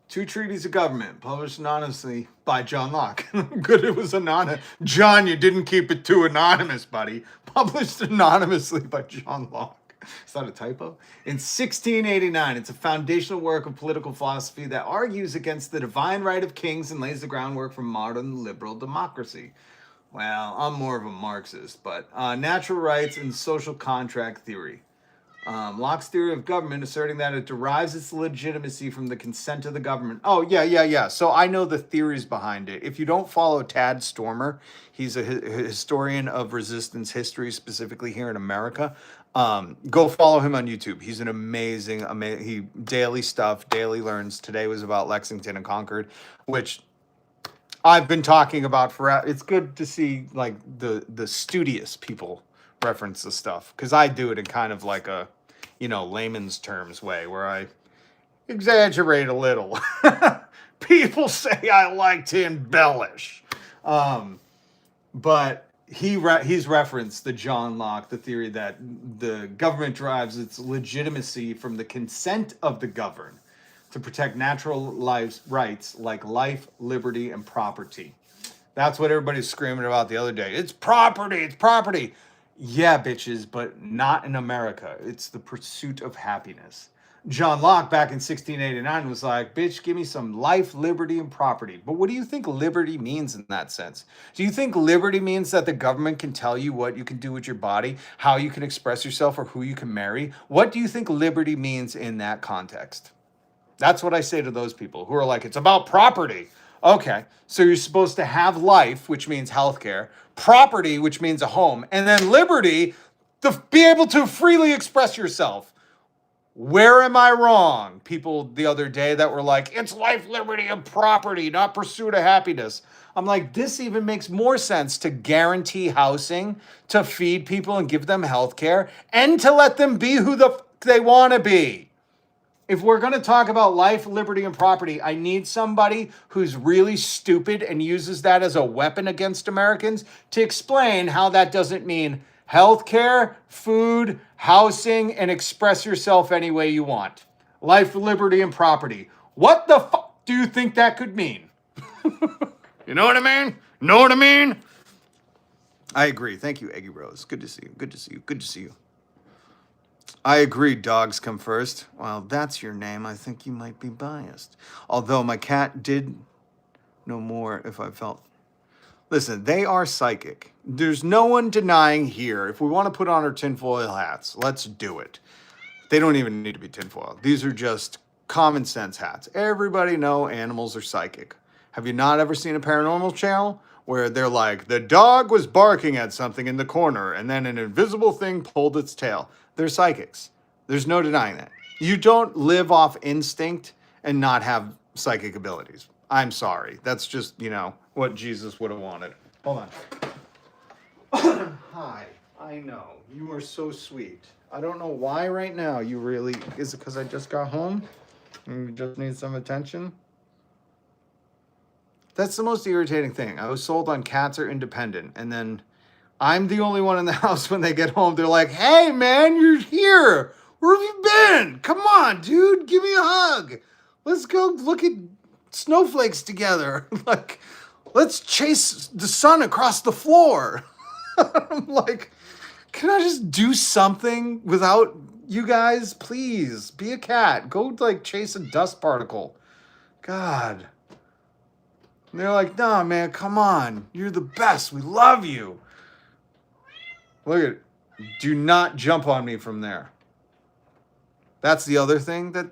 2 Treatises of Government, published anonymously by John Locke. Good, it was anonymous. John, you didn't keep it too anonymous, buddy. Published anonymously by John Locke. Is that a typo? In 1689, it's a foundational work of political philosophy that argues against the divine right of kings and lays the groundwork for modern liberal democracy. Well, I'm more of a Marxist, but natural rights and social contract theory. Locke's theory of government asserting that it derives its legitimacy from the consent of the government. Oh, yeah. So I know the theories behind it. If you don't follow Tad Stormer, he's a historian of resistance history, specifically here in America. Go follow him on YouTube. He's an amazing, he daily stuff, daily learns. Today was about Lexington and Concord, which I've been talking about forever. It's good to see like the studious people reference the stuff, because I do it in kind of like a, layman's terms way where I exaggerate a little. People say I like to embellish, but he's referenced the John Locke, the theory that the government derives its legitimacy from the consent of the governed to protect natural rights like life, liberty, and property. That's what everybody's screaming about the other day. It's property, it's property. Yeah, bitches, but not in America. It's the pursuit of happiness. John Locke back in 1689 was like, bitch, give me some life, liberty, and property. But what do you think liberty means in that sense? Do you think liberty means that the government can tell you what you can do with your body, how you can express yourself, or who you can marry? What do you think liberty means in that context? That's what I say to those people who are like, it's about property. Okay, so you're supposed to have life, which means healthcare, property, which means a home, and then liberty, to be able to freely express yourself. Where am I wrong? People the other day that were like, it's life, liberty, and property, not pursuit of happiness. I'm like, this even makes more sense to guarantee housing, to feed people and give them healthcare, and to let them be who they want to be. If we're going to talk about life, liberty, and property, I need somebody who's really stupid and uses that as a weapon against Americans to explain how that doesn't mean healthcare, food, housing, and express yourself any way you want. Life, liberty, and property. What the fuck do you think that could mean? You know what I mean? Know what I mean? I agree. Thank you, Eggy Rose. Good to see you. Good to see you. Good to see you. I agree, dogs come first. Well, that's your name. I think you might be biased. Although my cat did know more if I felt. Listen, they are psychic. There's no one denying here. If we want to put on our tinfoil hats, let's do it. They don't even need to be tinfoil. These are just common sense hats. Everybody know animals are psychic. Have you not ever seen a paranormal channel where they're like, the dog was barking at something in the corner and then an invisible thing pulled its tail? They're psychics. There's no denying that. You don't live off instinct and not have psychic abilities. I'm sorry. That's just, what Jesus would have wanted. Hold on. Hi. I know. You are so sweet. I don't know why right now you really... Is it because I just got home and you just need some attention? That's the most irritating thing. I was sold on cats are independent, and then I'm the only one in the house when they get home. They're like, hey, man, you're here. Where have you been? Come on, dude. Give me a hug. Let's go look at snowflakes together. Like, let's chase the sun across the floor. I'm like, can I just do something without you guys? Please, be a cat. Go, chase a dust particle. God. And they're like, nah, man, come on. You're the best. We love you. Look at it. Do not jump on me from there. That's the other thing that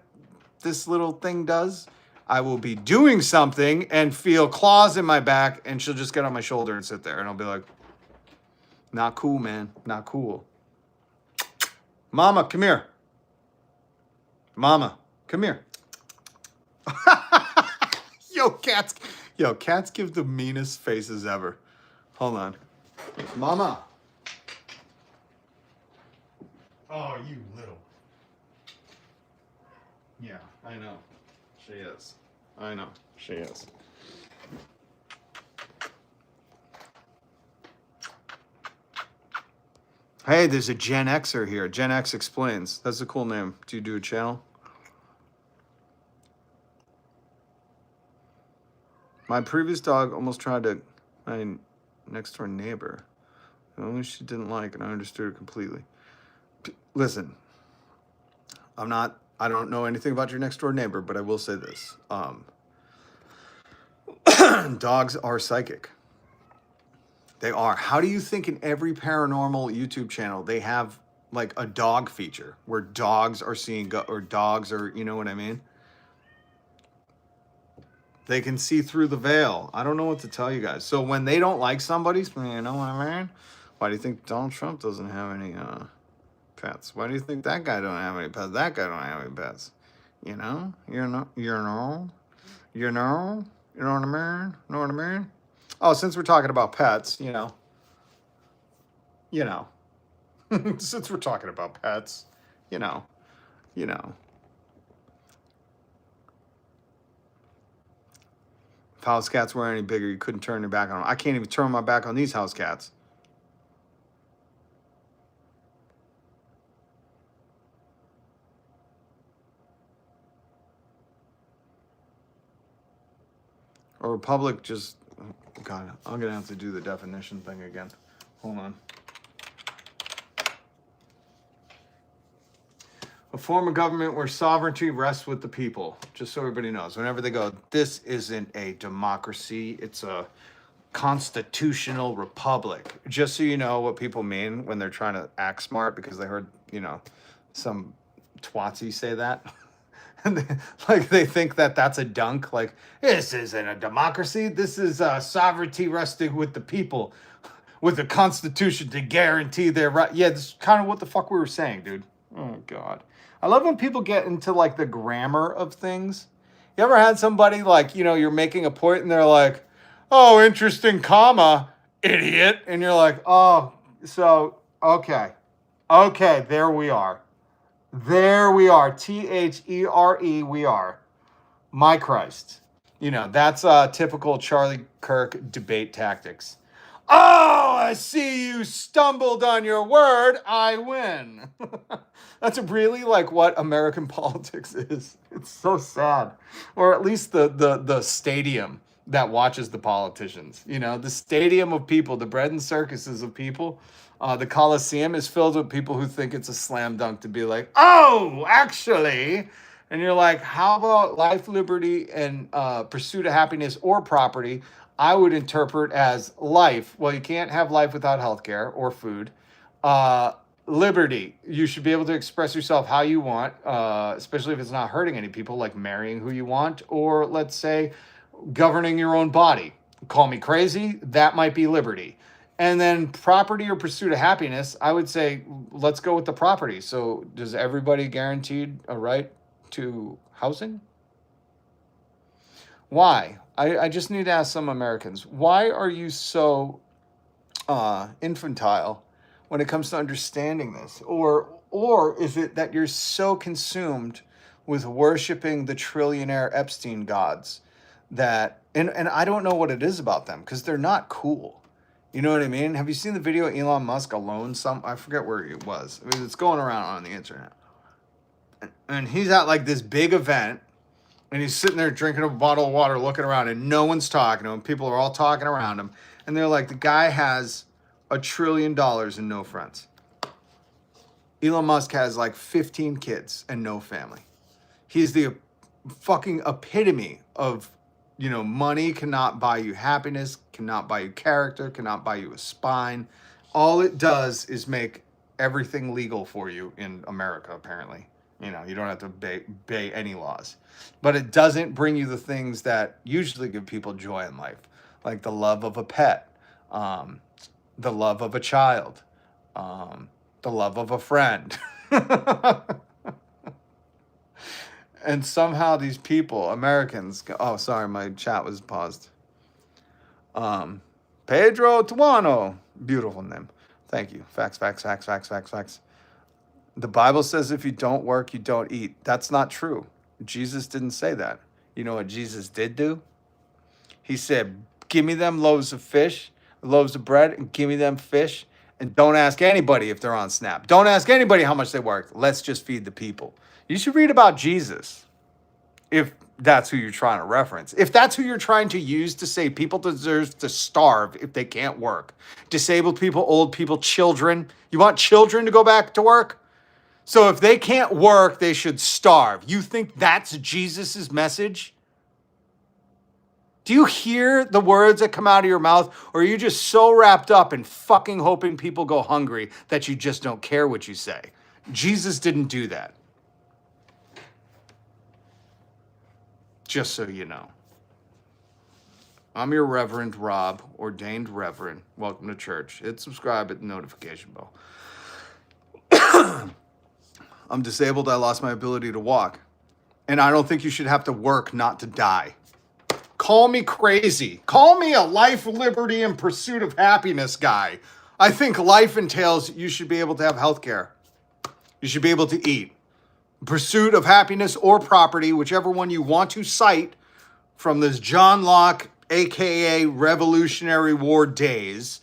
this little thing does. I will be doing something and feel claws in my back, and she'll just get on my shoulder and sit there. And I'll be like, not cool, man. Not cool. Mama, come here. Mama, come here. Cats give the meanest faces ever. Hold on. Mama. Oh, you little. Yeah, I know. She is. I know. She is. Hey, there's a Gen Xer here. Gen X Explains. That's a cool name. Do you do a channel? My previous dog almost tried to my next door neighbor. Only she didn't like, and I understood her completely. Listen, I don't know anything about your next door neighbor, but I will say this. Dogs are psychic. They are. How do you think in every paranormal YouTube channel they have like a dog feature where dogs are seeing or dogs are, you know what I mean? They can see through the veil. I don't know what to tell you guys. So when they don't like somebody, you know what I mean? Why do you think Donald Trump doesn't have any pets? Why do you think that guy don't have any pets? That guy don't have any pets. You know? You know what I mean? Know what I mean? Oh, since we're talking about pets, you know. Since we're talking about pets, you know. If house cats were any bigger, you couldn't turn your back on them. I can't even turn my back on these house cats. A republic just, oh God, I'm going to have to do the definition thing again. Hold on. A form of government where sovereignty rests with the people. Just so everybody knows. Whenever they go, this isn't a democracy. It's a constitutional republic. Just so you know what people mean when they're trying to act smart because they heard, some twatsy say that. And they think that that's a dunk. Like, this isn't a democracy. This is sovereignty resting with the people, with a constitution to guarantee their right. Yeah, this is kind of what the fuck we were saying, dude. Oh God, I love when people get into like the grammar of things. You ever had somebody like, you're making a point and they're like, "Oh, interesting, comma, idiot," and you're like, "Oh, so okay, there we are." There we are. THERE, we are. My Christ. That's typical Charlie Kirk debate tactics. Oh, I see you stumbled on your word. I win. That's really like what American politics is. It's so sad. Or at least the stadium that watches the politicians. The stadium of people, the bread and circuses of people. The Coliseum is filled with people who think it's a slam dunk to be like, oh, actually. And you're like, how about life, liberty, and pursuit of happiness or property? I would interpret as life. Well, you can't have life without healthcare or food. Liberty. You should be able to express yourself how you want, especially if it's not hurting any people, like marrying who you want, or let's say governing your own body. Call me crazy. That might be liberty. And then property or pursuit of happiness, I would say, let's go with the property. So does everybody guaranteed a right to housing? Why? I just need to ask some Americans, why are you so infantile when it comes to understanding this? Or is it that you're so consumed with worshiping the trillionaire Epstein gods that, and I don't know what it is about them, because they're not cool. You know what I mean? Have you seen the video of Elon Musk alone? I forget where it was. I mean, it's going around on the internet. And he's at like this big event, and he's sitting there drinking a bottle of water, looking around, and no one's talking to him. People are all talking around him. And they're like, the guy has $1 trillion and no friends. Elon Musk has like 15 kids and no family. He's the fucking epitome of, money cannot buy you happiness, cannot buy you character, cannot buy you a spine. All it does is make everything legal for you in America, apparently. You don't have to obey any laws. But it doesn't bring you the things that usually give people joy in life, like the love of a pet, the love of a child, the love of a friend. And somehow these people, Americans, oh, sorry, my chat was paused. Pedro Tuano, beautiful name. Thank you. Facts. The Bible says if you don't work, you don't eat. That's not true. Jesus didn't say that. You know what Jesus did do? He said, give me them loaves of bread, and give me them fish, and don't ask anybody if they're on Snap. Don't ask anybody how much they worked. Let's just feed the people. You should read about Jesus, if that's who you're trying to reference. If that's who you're trying to use to say people deserve to starve if they can't work. Disabled people, old people, children. You want children to go back to work? So if they can't work, they should starve. You think that's Jesus's message? Do you hear the words that come out of your mouth? Or are you just so wrapped up in fucking hoping people go hungry that you just don't care what you say? Jesus didn't do that. Just so you know. I'm your Reverend Rob, ordained Reverend. Welcome to church. Hit subscribe, hit the notification bell. I'm disabled. I lost my ability to walk. And I don't think you should have to work not to die. Call me crazy. Call me a life, liberty, and pursuit of happiness guy. I think life entails you should be able to have health care. You should be able to eat. Pursuit of happiness or property, whichever one you want to cite from this John Locke, aka Revolutionary War days.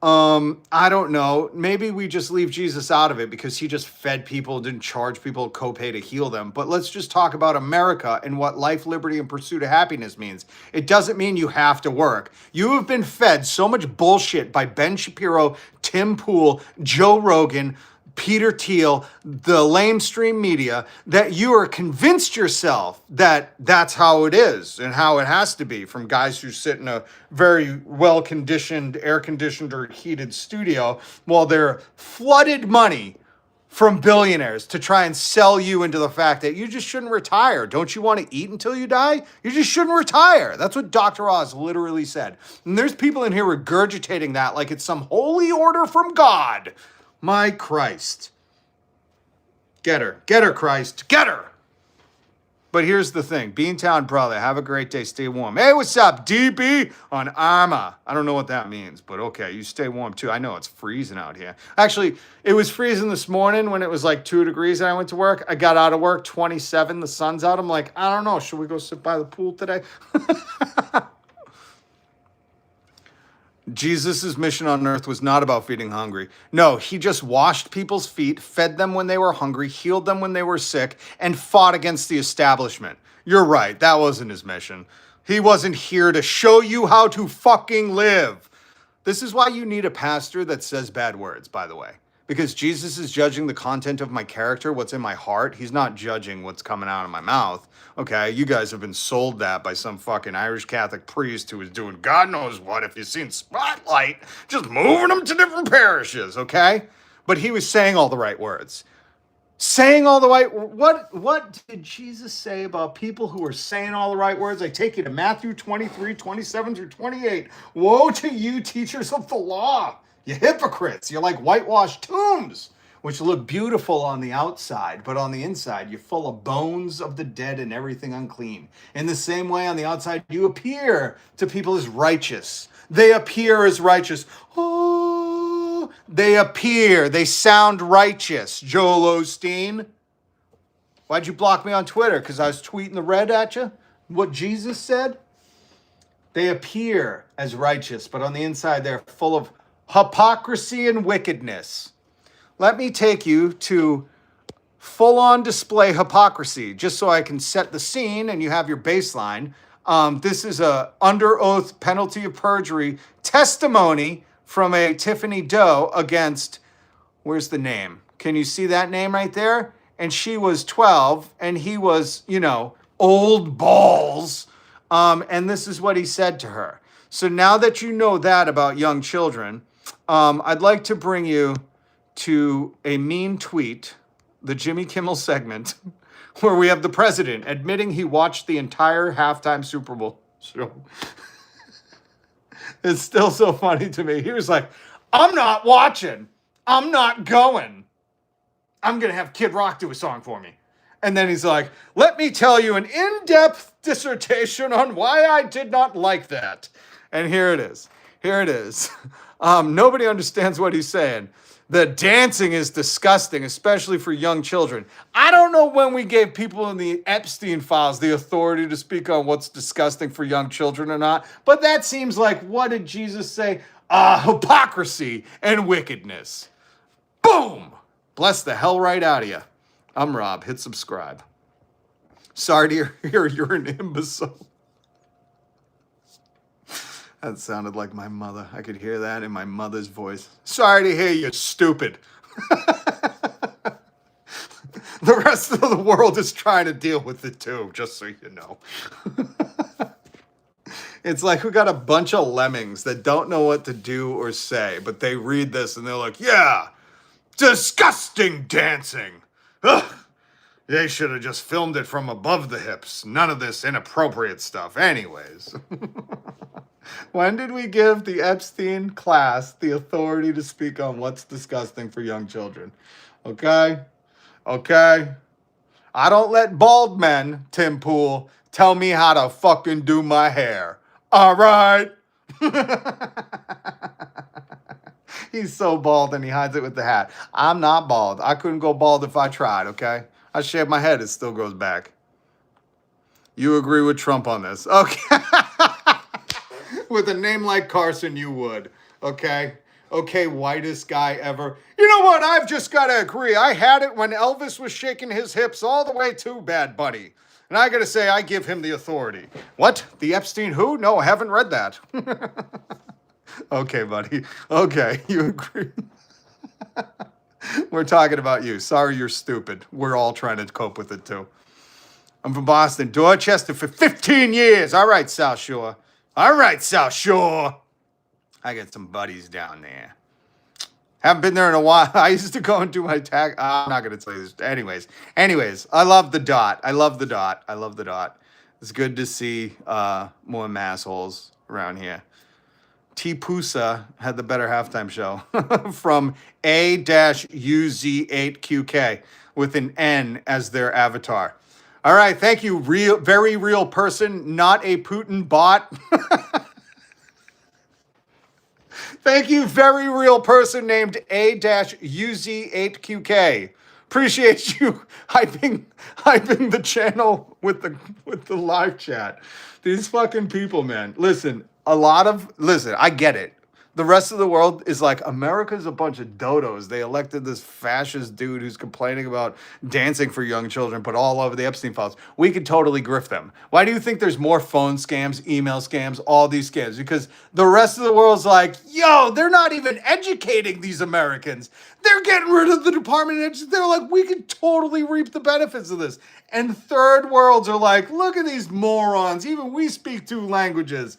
I don't know. Maybe we just leave Jesus out of it because he just fed people, didn't charge people a copay to heal them. But let's just talk about America and what life, liberty, and pursuit of happiness means. It doesn't mean you have to work. You have been fed so much bullshit by Ben Shapiro, Tim Pool, Joe Rogan, Peter Thiel, the lamestream media, that you are convinced yourself that that's how it is and how it has to be from guys who sit in a very well-conditioned, air-conditioned or heated studio while they're flooded money from billionaires to try and sell you into the fact that you just shouldn't retire. Don't you want to eat until you die? You just shouldn't retire. That's what Dr. Oz literally said. And there's people in here regurgitating that like it's some holy order from God. My Christ. Get her, Christ, get her. But here's the thing. Beantown brother, have a great day, stay warm. Hey, what's up, DB on Arma? I don't know what that means, but okay, you stay warm too. I know it's freezing out here. Actually, it was freezing this morning when it was like 2 degrees and I went to work. I got out of work, 27, the sun's out. I'm like, I don't know, should we go sit by the pool today? Jesus' mission on earth was not about feeding hungry. No, he just washed people's feet, fed them when they were hungry, healed them when they were sick, and fought against the establishment. You're right, that wasn't his mission. He wasn't here to show you how to fucking live. This is why you need a pastor that says bad words, by the way. Because Jesus is judging the content of my character, what's in my heart. He's not judging what's coming out of my mouth. Okay, you guys have been sold that by some fucking Irish Catholic priest who was doing God knows what. If you've seen Spotlight, just moving them to different parishes, okay? But he was saying all the right words. Saying all the right, what did Jesus say about people who are saying all the right words? I take you to Matthew 23, 27 through 28. Woe to you, teachers of the law. You hypocrites. You're like whitewashed tombs, which look beautiful on the outside, but on the inside, you're full of bones of the dead and everything unclean. In the same way, on the outside, you appear to people as righteous. They appear as righteous. Oh, they appear. They sound righteous. Joel Osteen. Why'd you block me on Twitter? Because I was tweeting the red at you? What Jesus said? They appear as righteous, but on the inside, they're full of hypocrisy and wickedness. Let me take you to full-on display hypocrisy, just so I can set the scene and you have your baseline. This is a under oath penalty of perjury testimony from a Tiffany Doe against, where's the name? Can you see that name right there? And she was 12 and he was, old balls. And this is what he said to her. So now that you know that about young children, I'd like to bring you to a mean tweet, the Jimmy Kimmel segment, where we have the president admitting he watched the entire halftime Super Bowl show. It's still so funny to me. He was like, I'm not watching. I'm not going. I'm going to have Kid Rock do a song for me. And then he's like, let me tell you an in-depth dissertation on why I did not like that. And here it is. Here it is. Nobody understands what he's saying. The dancing is disgusting, especially for young children. I don't know when we gave people in the Epstein files the authority to speak on what's disgusting for young children or not, but that seems like, what did Jesus say? Hypocrisy and wickedness. Boom! Bless the hell right out of you. I'm Rob. Hit subscribe. Sorry to hear you're an imbecile. That sounded like my mother. I could hear that in my mother's voice. Sorry to hear you're stupid. The rest of the world is trying to deal with it too, just so you know. It's like we got a bunch of lemmings that don't know what to do or say, but they read this and they're like, yeah, disgusting dancing. Ugh. They should have just filmed it from above the hips. None of this inappropriate stuff. Anyways. When did we give the Epstein class the authority to speak on what's disgusting for young children? Okay? Okay? I don't let bald men, Tim Pool, tell me how to fucking do my hair. All right? He's so bald and he hides it with the hat. I'm not bald. I couldn't go bald if I tried, okay? I shave my head, it still goes back. You agree with Trump on this. Okay. With a name like Carson, you would. Okay? Okay, whitest guy ever. You know what? I've just got to agree. I had it when Elvis was shaking his hips all the way to Bad Bunny. And I got to say, I give him the authority. What? The Epstein who? No, I haven't read that. Okay, buddy. Okay, you agree. We're talking about you. Sorry you're stupid. We're all trying to cope with it too. I'm from Boston, Dorchester for 15 years. All right, South Shore. All right, South Shore. I got some buddies down there. Haven't been there in a while. I used to go and do my tag. I'm not going to tell you this. Anyways, I love the dot. I love the dot. It's good to see more massholes around here. T. Pusa had the better halftime show from A-UZ8QK with an N as their avatar. All right, thank you, very real person, not a Putin bot. Thank you, very real person named A-UZ8QK. Appreciate you hyping the channel with the live chat. These fucking people, man. Listen, I get it. The rest of the world is like, America's a bunch of dodos. They elected this fascist dude who's complaining about dancing for young children, but all over the Epstein files. We could totally grift them. Why do you think there's more phone scams, email scams, all these scams? Because the rest of the world's like, yo, they're not even educating these Americans. They're getting rid of the Department of Education. They're like, we could totally reap the benefits of this. And third worlds are like, look at these morons. Even we speak two languages.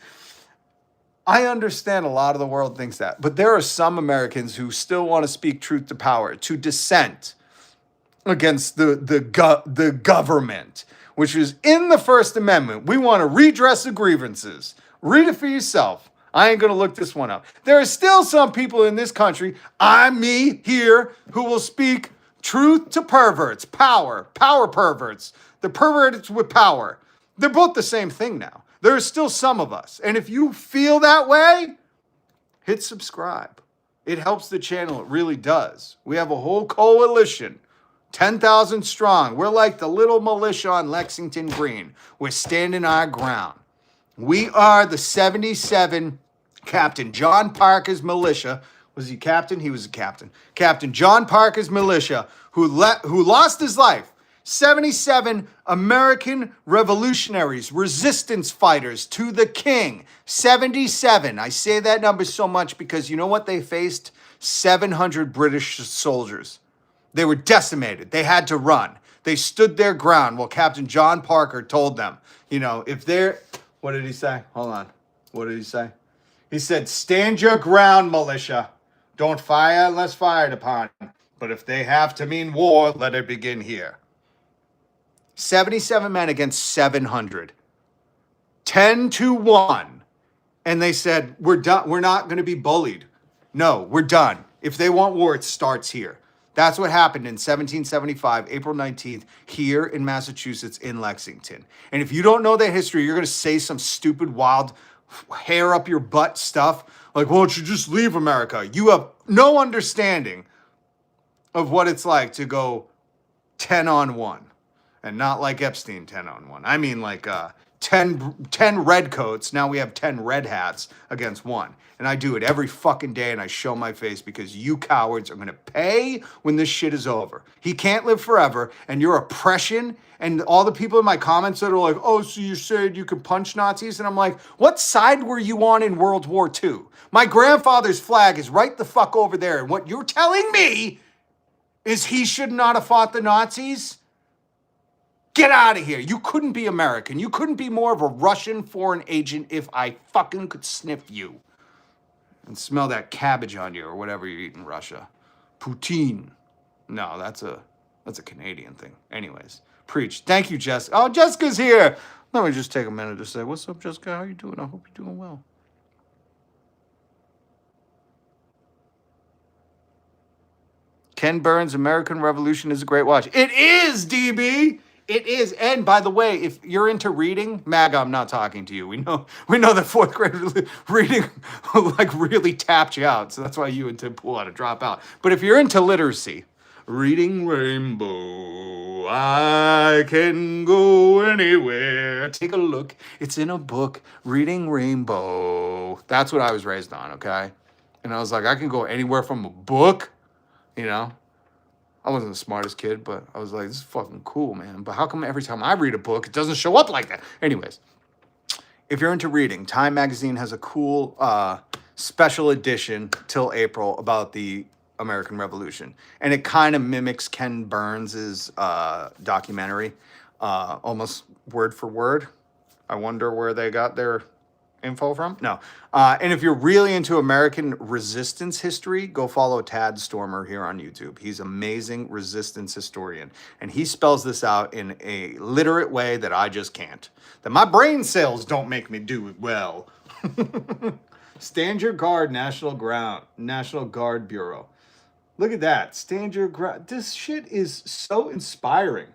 I understand a lot of the world thinks that, but there are some Americans who still want to speak truth to power, to dissent against the government, which is in the First Amendment. We want to redress the grievances. Read it for yourself. I ain't going to look this one up. There are still some people in this country, me here, who will speak truth to perverts, power perverts, the perverts with power. They're both the same thing now. There are still some of us. And if you feel that way, hit subscribe. It helps the channel. It really does. We have a whole coalition, 10,000 strong. We're like the little militia on Lexington Green. We're standing our ground. We are the 77 Captain John Parker's militia. Was he captain? He was a captain. Captain John Parker's militia who lost his life. 77 American revolutionaries, resistance fighters to the king. 77. I say that number so much because you know what they faced? 700 British soldiers. They were decimated. They had to run. They stood their ground while Captain John Parker told them, if they're... What did he say? Hold on. What did he say? He said, stand your ground, militia. Don't fire unless fired upon. But if they have to mean war, let it begin here. 77 men against 700. 10-1. And they said, we're done. We're not going to be bullied. No, we're done. If they want war, it starts here. That's what happened in 1775, April 19th, here in Massachusetts, in Lexington. And if you don't know that history, you're going to say some stupid, wild, hair up your butt stuff. Like, why don't you just leave America? You have no understanding of what it's like to go 10-on-1. And not like Epstein 10-on-1. I mean like 10 red coats. Now we have 10 red hats against one. And I do it every fucking day and I show my face because you cowards are going to pay when this shit is over. He can't live forever. And your oppression and all the people in my comments that are like, oh, so you said you could punch Nazis? And I'm like, what side were you on in World War II? My grandfather's flag is right the fuck over there. And what you're telling me is he should not have fought the Nazis? Get out of here. You couldn't be American. You couldn't be more of a Russian foreign agent if I fucking could sniff you and smell that cabbage on you or whatever you eat in Russia. Poutine. No, that's a Canadian thing. Anyways, preach. Thank you, Jessica. Oh, Jessica's here. Let me just take a minute to say, what's up, Jessica? How you doing? I hope you're doing well. Ken Burns' American Revolution is a great watch. It is, DB. It is. And by the way, if you're into reading, MAGA, I'm not talking to you. We know that fourth grade reading like really tapped you out. So that's why you and Tim Pool had to drop out. But if you're into literacy, reading Rainbow, I can go anywhere. Take a look. It's in a book. Reading Rainbow. That's what I was raised on, okay? And I was like, I can go anywhere from a book, you know? I wasn't the smartest kid, but I was like, this is fucking cool, man. But how come every time I read a book, it doesn't show up like that? Anyways, if you're into reading, Time Magazine has a cool special edition till April about the American Revolution. And it kind of mimics Ken Burns' documentary, almost word for word. I wonder where they got their info from? No. And if you're really into American resistance history, go follow Tad Stormer here on YouTube. He's an amazing resistance historian. And he spells this out in a literate way that I just can't. That my brain cells don't make me do it well. Stand Your Guard, National Guard Bureau. Look at that. Stand Your Ground. This shit is so inspiring.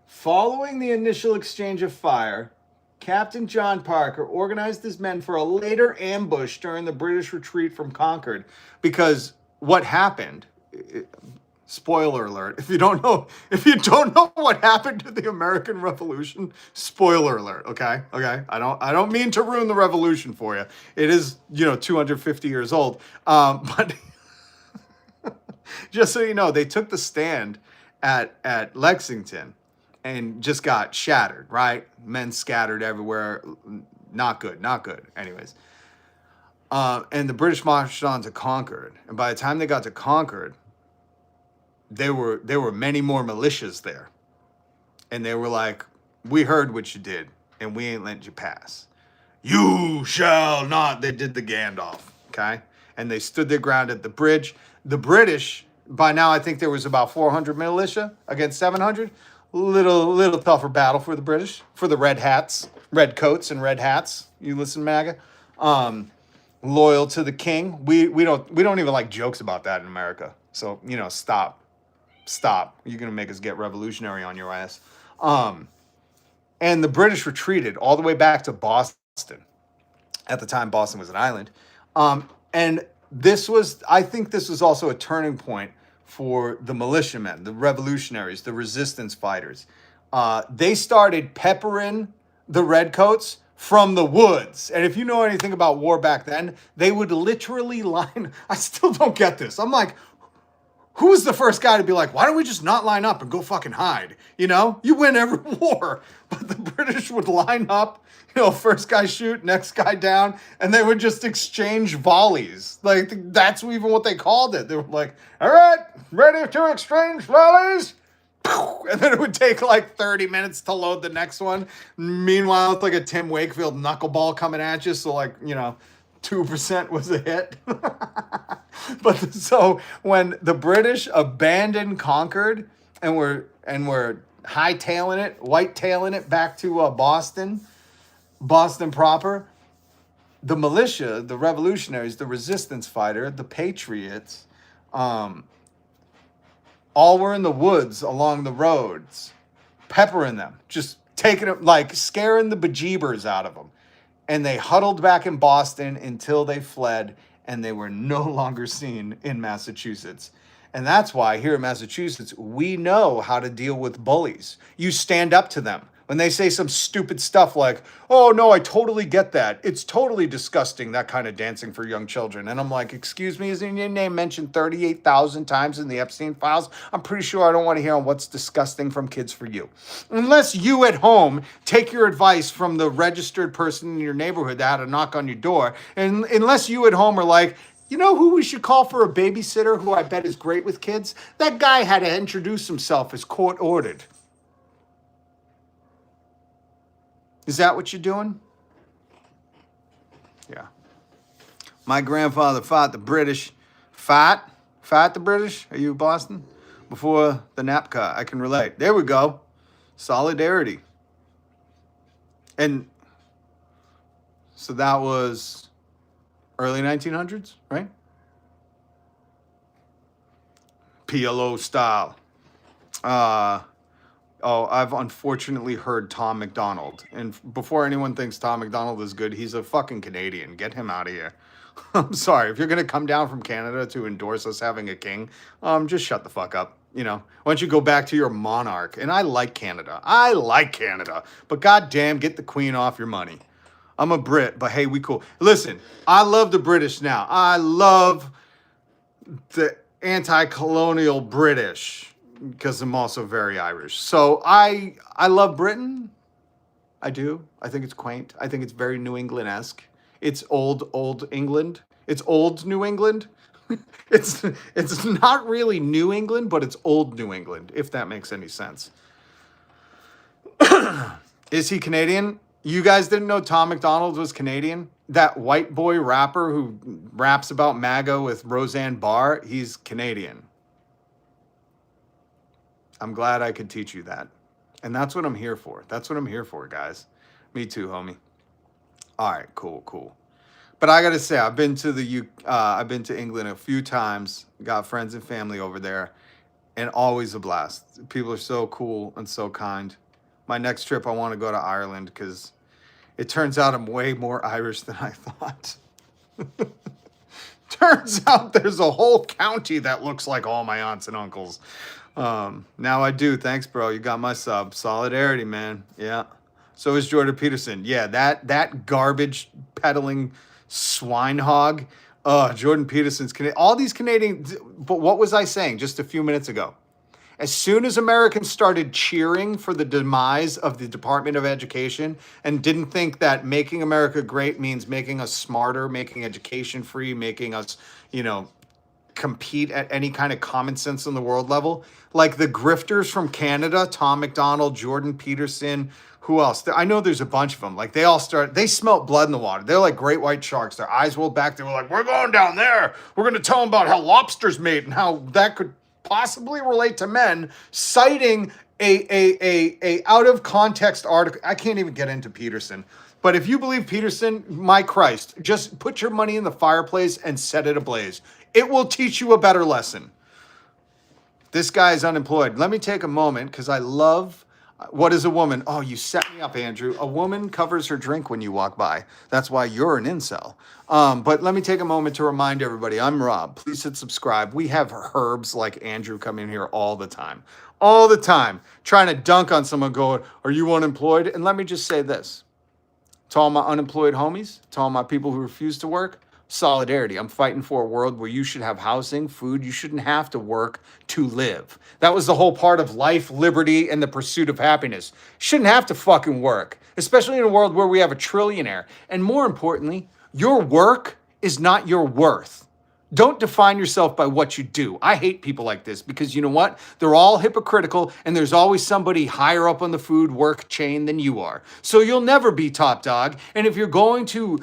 Following the initial exchange of fire, Captain John Parker organized his men for a later ambush during the British retreat from Concord. Because what happened, spoiler alert, if you don't know what happened to the American Revolution, spoiler alert, okay? I don't mean to ruin the revolution for you. It is, 250 years old. But just so you know, they took the stand at Lexington and just got shattered, right? Men scattered everywhere. Not good. Anyways. And the British marched on to Concord. And by the time they got to Concord, there were many more militias there. And they were like, we heard what you did, and we ain't letting you pass. You shall not. They did the Gandalf, okay? And they stood their ground at the bridge. The British, by now I think there was about 400 militia against 700. Little tougher battle for the British, for the red coats and red hats. You listen, MAGA. Loyal to the king. We don't even like jokes about that in America. So, stop. You're gonna make us get revolutionary on your ass. And the British retreated all the way back to Boston. At the time, Boston was an island. And I think this was also a turning point for the militiamen, the revolutionaries, the resistance fighters. They started peppering the redcoats from the woods. And if you know anything about war back then, they would literally line. I still don't get this. I'm like, who was the first guy to be like, why don't we just not line up and go fucking hide? You win every war. But the British would line up, first guy shoot, next guy down, and they would just exchange volleys. Like, that's even what they called it. They were like, all right, ready to exchange volleys? And then it would take like 30 minutes to load the next one. Meanwhile, it's like a Tim Wakefield knuckleball coming at you. So 2% was a hit. But so when the British abandoned Concord and were white-tailing it back to Boston proper, the militia, the revolutionaries, the resistance fighter, the patriots, all were in the woods along the roads, peppering them, just taking them, like scaring the bejeebers out of them. And they huddled back in Boston until they fled, and they were no longer seen in Massachusetts. And that's why here in Massachusetts, we know how to deal with bullies. You stand up to them. When they say some stupid stuff like, oh, no, I totally get that. It's totally disgusting, that kind of dancing for young children. And I'm like, excuse me, isn't your name mentioned 38,000 times in the Epstein files? I'm pretty sure I don't want to hear on what's disgusting from Kids for You. Unless you at home take your advice from the registered person in your neighborhood that had a knock on your door. And unless you at home are like, You know who we should call for a babysitter who I bet is great with kids? That guy had to introduce himself as court ordered. Is that what you're doing? Yeah. My grandfather fought the British. Fought the British? Are you Boston? Before the NAPCA. I can relate. There we go. Solidarity. And so that was early 1900s, right? PLO style. I've unfortunately heard Tom McDonald. And before anyone thinks Tom McDonald is good, he's a fucking Canadian. Get him out of here. I'm sorry. If you're going to come down from Canada to endorse us having a king, just shut the fuck up. You know, why don't you go back to your monarch? And I like Canada. But goddamn, get the queen off your money. I'm a Brit, but hey, we cool. Listen, I love the British now. I love the anti-colonial British because I'm also very Irish. So I love Britain. I do. I think it's quaint. I think it's very New England-esque. It's old England. It's old New England. It's not really New England, but it's old New England, if that makes any sense. Is he Canadian? You guys didn't know Tom McDonald was Canadian? That white boy rapper who raps about MAGA with Roseanne Barr, he's Canadian. I'm glad I could teach you that. And that's what I'm here for. That's what I'm here for, guys. Me too, homie. All right, cool. But I gotta say, I've been to England a few times, got friends and family over there, and always a blast. People are so cool and so kind. My next trip, I want to go to Ireland because it turns out I'm way more Irish than I thought. Turns out there's a whole county that looks like all my aunts and uncles. Now I do. Thanks, bro. You got my sub. Solidarity, man. Yeah. So is Jordan Peterson. Yeah, that garbage peddling swine hog. Jordan Peterson's Canadian. All these Canadian. But what was I saying just a few minutes ago? As soon as Americans started cheering for the demise of the Department of Education and didn't think that making America great means making us smarter, making education free, making us, compete at any kind of common sense in the world level, like the grifters from Canada, Tom McDonald, Jordan Peterson, who else? I know there's a bunch of them. Like they smelt blood in the water. They're like great white sharks. Their eyes rolled back. They were like, we're going down there. We're going to tell them about how lobster's made and how that could possibly relate to men, citing a out of context article. I can't even get into Peterson. But if you believe Peterson, my Christ, just put your money in the fireplace and set it ablaze. It will teach you a better lesson. This guy is unemployed. Let me take a moment because I love... What is a woman? Oh, you set me up, Andrew. A woman covers her drink when you walk by. That's why you're an incel. But let me take a moment to remind everybody, I'm Rob. Please hit subscribe. We have herbs like Andrew come in here all the time. All the time. Trying to dunk on someone going, are you unemployed? And let me just say this. To all my unemployed homies, to all my people who refuse to work, solidarity. I'm fighting for a world where you should have housing, food. You shouldn't have to work to live. That was the whole part of life, liberty, and the pursuit of happiness. Shouldn't have to fucking work, especially in a world where we have a trillionaire. And more importantly, your work is not your worth. Don't define yourself by what you do. I hate people like this because you know what? They're all hypocritical and there's always somebody higher up on the food work chain than you are. So you'll never be top dog. And if you're going to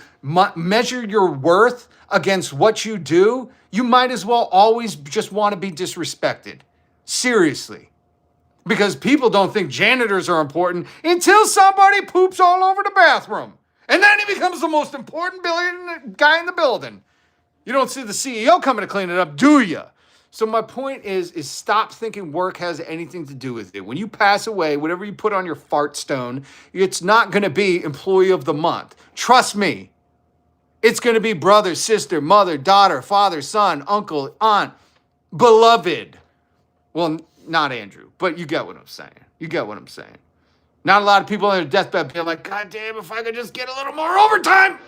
measure your worth against what you do, you might as well always just want to be disrespected. Seriously. Because people don't think janitors are important until somebody poops all over the bathroom. And then he becomes the most important guy in the building. You don't see the CEO coming to clean it up, do you? So my point is stop thinking work has anything to do with it. When you pass away, whatever you put on your fart stone, it's not going to be employee of the month. Trust me. It's going to be brother, sister, mother, daughter, father, son, uncle, aunt, beloved. Well, not Andrew, but you get what I'm saying. Not a lot of people on their deathbed being like, God damn, if I could just get a little more overtime.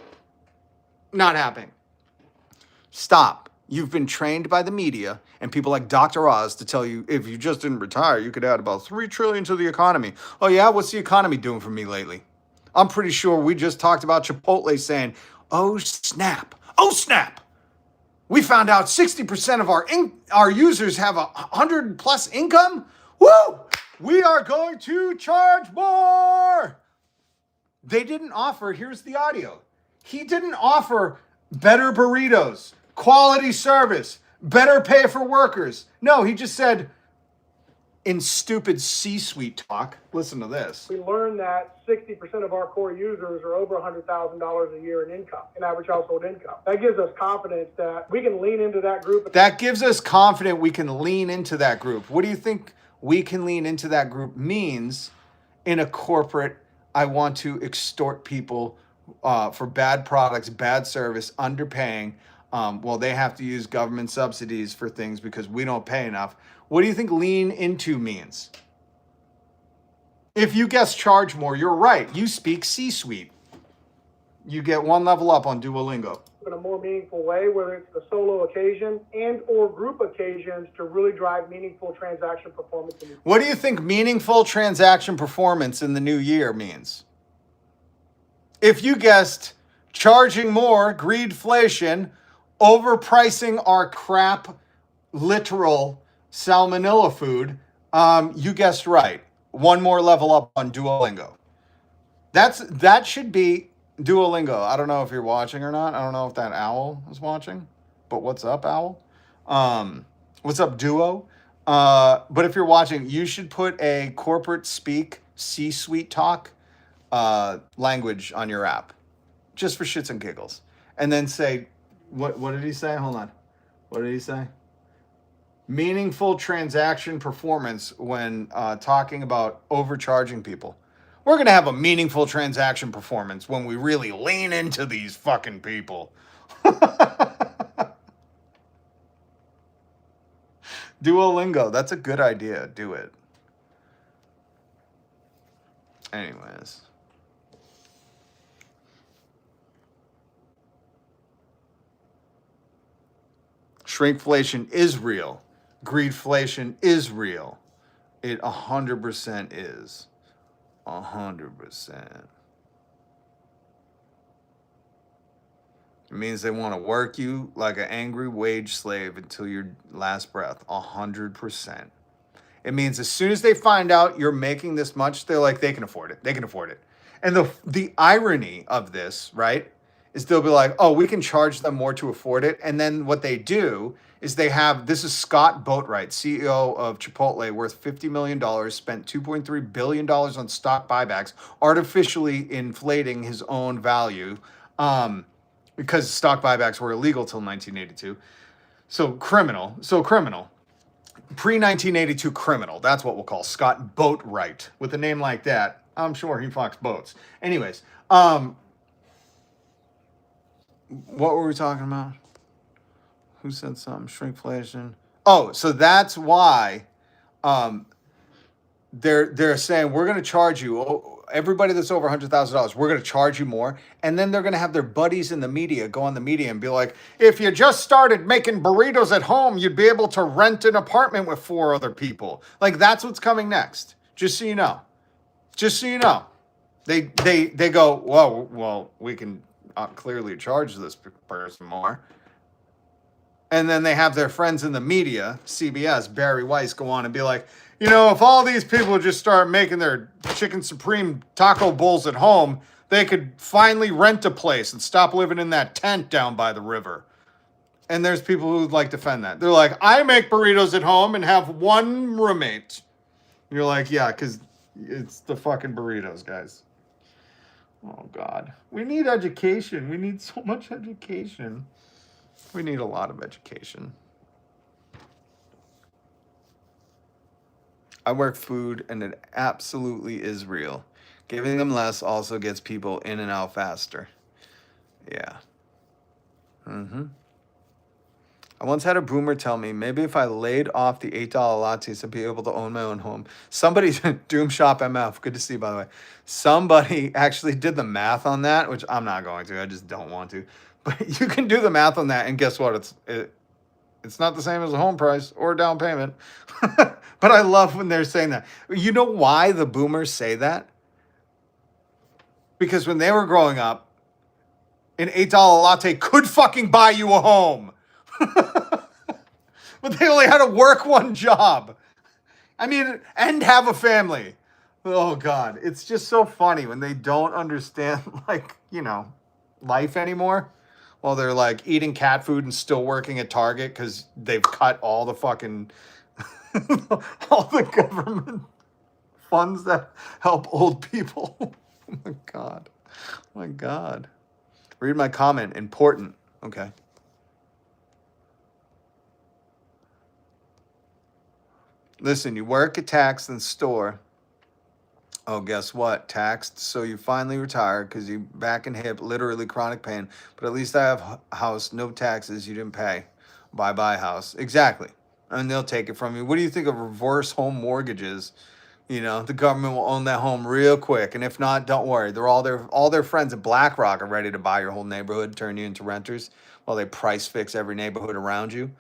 Not happening. Stop. You've been trained by the media and people like Dr. Oz to tell you if you just didn't retire, you could add about $3 trillion to the economy. Oh yeah? What's the economy doing for me lately? I'm pretty sure we just talked about Chipotle saying, oh snap. Oh snap. We found out 60% of our users have 100 plus income. Woo! We are going to charge more. They didn't offer, here's the audio. He didn't offer better burritos, quality service, better pay for workers. No, he just said, in stupid C-suite talk, listen to this. We learned that 60% of our core users are over $100,000 a year in income, in average household income. That gives us confidence that we can lean into that group. That gives us confidence we can lean into that group. What do you think we can lean into that group means in a corporate, I want to extort people for bad products, bad service, underpaying. Well, they have to use government subsidies for things because we don't pay enough. What do you think lean into means? If you guess charge more, you're right. You speak C-suite. You get one level up on Duolingo. In a more meaningful way, whether it's the solo occasion and or group occasions to really drive meaningful transaction performance. What do you think meaningful transaction performance in the new year means? If you guessed charging more, greedflation, overpricing our crap, literal salmonella food, you guessed right. One more level up on Duolingo. That should be Duolingo. I don't know if you're watching or not. I don't know if that owl is watching, but what's up, owl? What's up, Duo? But if you're watching, you should put a corporate speak C-suite talk language on your app, just for shits and giggles, and then say, what did he say? Hold on. What did he say? Meaningful transaction performance when talking about overcharging people. We're going to have a meaningful transaction performance when we really lean into these fucking people. Duolingo, that's a good idea. Do it. Anyways. Shrinkflation is real. Greedflation is real. It 100% is. 100%. It means they want to work you like an angry wage slave until your last breath. 100%. It means as soon as they find out you're making this much, they're like, they can afford it. They can afford it. And the irony of this, right, is they'll be like, oh, we can charge them more to afford it. And then what they do is this is Scott Boatwright, CEO of Chipotle, worth $50 million, spent $2.3 billion on stock buybacks, artificially inflating his own value because stock buybacks were illegal till 1982. So criminal. Pre-1982 criminal. That's what we'll call Scott Boatwright. With a name like that, I'm sure he fucks boats. Anyways, what were we talking about? Who said something? Shrinkflation. Oh, so that's why they're saying we're going to charge you, everybody that's over $100,000, we're going to charge you more. And then they're going to have their buddies in the media go on the media and be like, if you just started making burritos at home, you'd be able to rent an apartment with 4 other people. Like, that's what's coming next. Just so you know. Just so you know. They go, well, we can clearly charge this person more. And then they have their friends in the media, CBS, Barry Weiss, go on and be like, you know, if all these people just start making their chicken supreme taco bowls at home, they could finally rent a place and stop living in that tent down by the river. And there's people who like defend that. They're like, I make burritos at home and have one roommate. And you're like, yeah, because it's the fucking burritos, guys. Oh, God. We need education. We need so much education. We need a lot of education. I work food, and it absolutely is real. Giving them less also gets people in and out faster. Yeah. I once had a boomer tell me, maybe if I laid off the $8 lattes, I'd be able to own my own home. Somebody, Doom Shop MF, good to see you, by the way. Somebody actually did the math on that, which I'm not going to. I just don't want to. But you can do the math on that, and guess what? It's not the same as a home price or down payment. But I love when they're saying that. You know why the boomers say that? Because when they were growing up, an $8 latte could fucking buy you a home. But they only had to work one job. I mean, and have a family. Oh God, it's just so funny when they don't understand, like, life anymore. While they're like eating cat food and still working at Target because they've cut all the fucking all the government funds that help old people. Oh my God. Oh my God. Read my comment. Important. Okay. Listen, you work at tax and store. Oh, guess what? Taxed, so you finally retire because you back and hip, literally chronic pain. But at least I have a house, no taxes, you didn't pay. Bye house. Exactly. And they'll take it from you. What do you think of reverse home mortgages? The government will own that home real quick. And if not, don't worry. All their friends at BlackRock are ready to buy your whole neighborhood, turn you into renters while they price fix every neighborhood around you.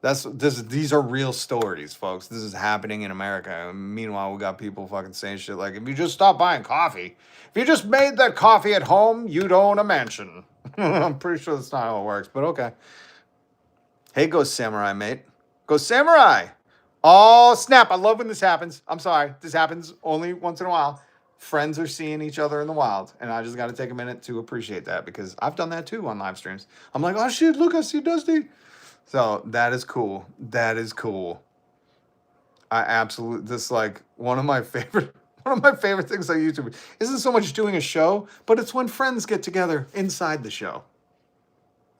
These are real stories, folks. This is happening in America. Meanwhile, we got people fucking saying shit like, if you just stop buying coffee, if you just made that coffee at home, you'd own a mansion. I'm pretty sure that's not how it works, but okay. Hey, Go Samurai, mate. Go Samurai. Oh, snap. I love when this happens. I'm sorry. This happens only once in a while. Friends are seeing each other in the wild, and I just got to take a minute to appreciate that because I've done that too on live streams. I'm like, oh shit, look, I see Dusty. So that is cool. That is cool. I absolutely, this like one of my favorite things on YouTube isn't so much doing a show, but it's when friends get together inside the show.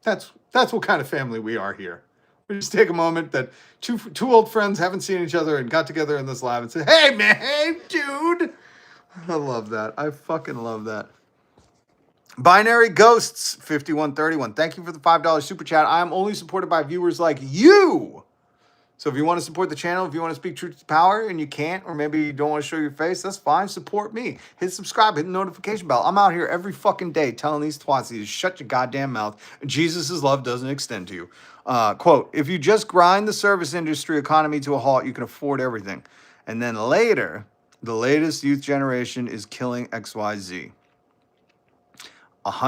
That's what kind of family we are here. We just take a moment that two old friends haven't seen each other and got together in this live and say, hey man, hey dude. I love that. I fucking love that. Binary Ghosts 5131. Thank you for the $5 super chat. I am only supported by viewers like you. So if you want to support the channel, if you want to speak truth to power and you can't, or maybe you don't want to show your face, that's fine. Support me. Hit subscribe, hit the notification bell. I'm out here every fucking day telling these twats to shut your goddamn mouth. Jesus' love doesn't extend to you. Quote, if you just grind the service industry economy to a halt, you can afford everything. And then later, the latest youth generation is killing XYZ.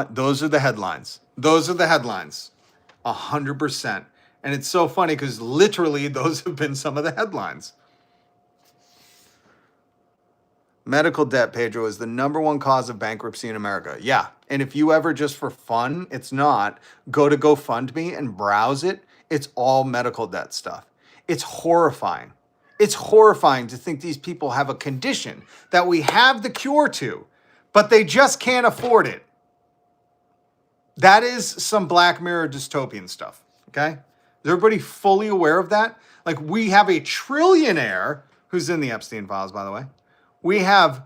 Those are the headlines. 100%. And it's so funny because literally those have been some of the headlines. Medical debt, Pedro, is the #1 cause of bankruptcy in America. Yeah. And if you ever just for fun, it's not, go to GoFundMe and browse it. It's all medical debt stuff. It's horrifying. It's horrifying to think these people have a condition that we have the cure to, but they just can't afford it. That is some Black Mirror dystopian stuff, okay? Is everybody fully aware of that? Like, we have a trillionaire who's in the Epstein files, by the way. We have,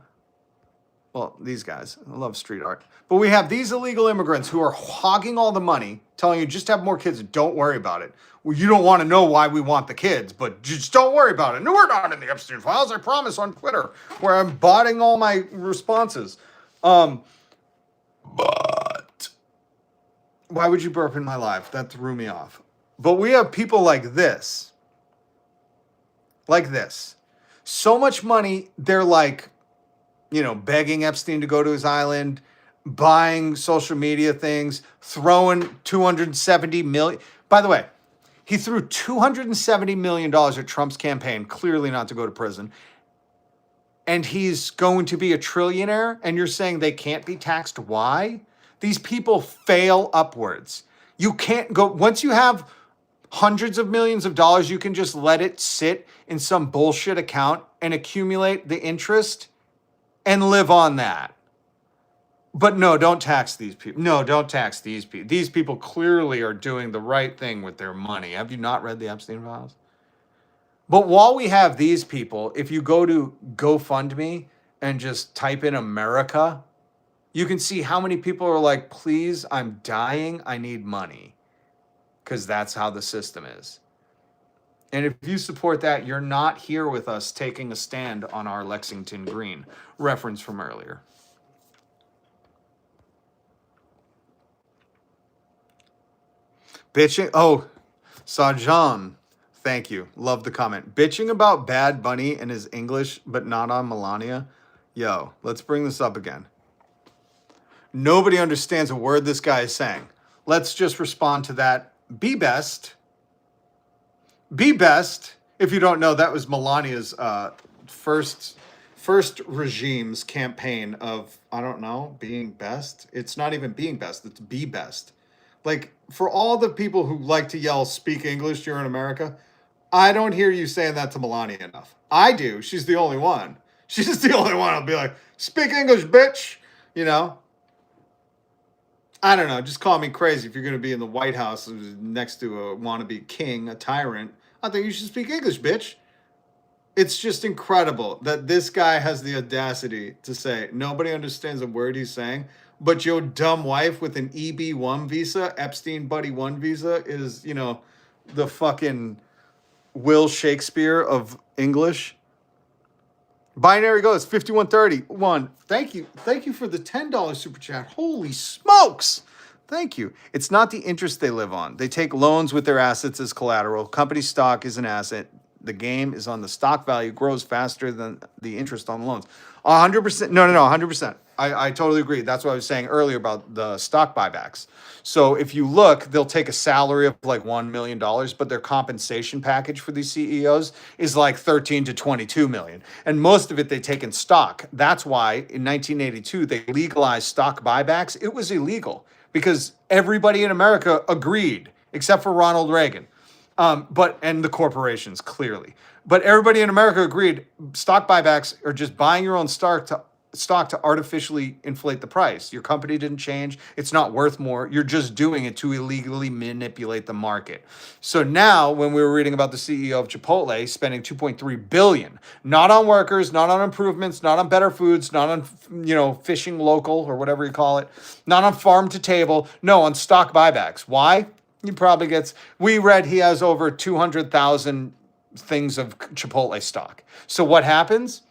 well, these guys. I love street art. But we have these illegal immigrants who are hogging all the money, telling you just have more kids and don't worry about it. Well, you don't want to know why we want the kids, but just don't worry about it. No, we're not in the Epstein files, I promise, on Twitter, where I'm botting all my responses. But why would you burp in my life? That threw me off. But we have people like this. Like this. So much money, they're like, begging Epstein to go to his island, buying social media things, throwing $270 million. By the way, he threw $270 million at Trump's campaign, clearly not to go to prison. And he's going to be a trillionaire, and you're saying they can't be taxed. Why? These people fail upwards. You can't go, once you have hundreds of millions of dollars, you can just let it sit in some bullshit account and accumulate the interest and live on that. But no, don't tax these people. No, don't tax these people. These people clearly are doing the right thing with their money. Have you not read the Epstein files? But while we have these people, if you go to GoFundMe and just type in America, you can see how many people are like, please, I'm dying, I need money. Because that's how the system is. And if you support that, you're not here with us taking a stand on our Lexington Green. Reference from earlier. Bitching. Oh, Sajan. Thank you. Love the comment. Bitching about Bad Bunny and his English, but not on Melania. Yo, let's bring this up again. Nobody understands a word this guy is saying. Let's just respond to that. Be best. Be Best. If you don't know, that was Melania's first regime's campaign of, I don't know, being best. It's not even being best. It's be best. Like, for all the people who like to yell, speak English here in America, I don't hear you saying that to Melania enough. I do. She's the only one. She's the only one. I'll be like, speak English, bitch. You know? I don't know. Just call me crazy if you're going to be in the White House next to a wannabe king, a tyrant. I think you should speak English, bitch. It's just incredible that this guy has the audacity to say nobody understands a word he's saying, but your dumb wife with an EB1 visa, Epstein Buddy 1 visa, is, you know, the fucking Will Shakespeare of English. Binary goes 5131. Thank you. Thank you for the $10 super chat. Holy smokes. Thank you. It's not the interest they live on. They take loans with their assets as collateral. Company stock is an asset. The game is on the stock value grows faster than the interest on the loans. 100%. No, 100%. I totally agree. That's what I was saying earlier about the stock buybacks. So if you look, they'll take a salary of like $1 million, but their compensation package for these CEOs is like 13 to 22 million. And most of it they take in stock. That's why in 1982, they legalized stock buybacks. It was illegal because everybody in America agreed, except for Ronald Reagan. And the corporations, clearly. But everybody in America agreed stock buybacks are just buying your own stock to artificially inflate the price. Your company didn't change. It's not worth more. You're just doing it to illegally manipulate the market. So now when we were reading about the CEO of Chipotle spending $2.3 billion, not on workers, not on improvements, not on better foods, not on, you know, fishing local or whatever you call it, not on farm to table, no, on stock buybacks. Why? He probably gets, we read he has over 200,000 things of Chipotle stock. So what happens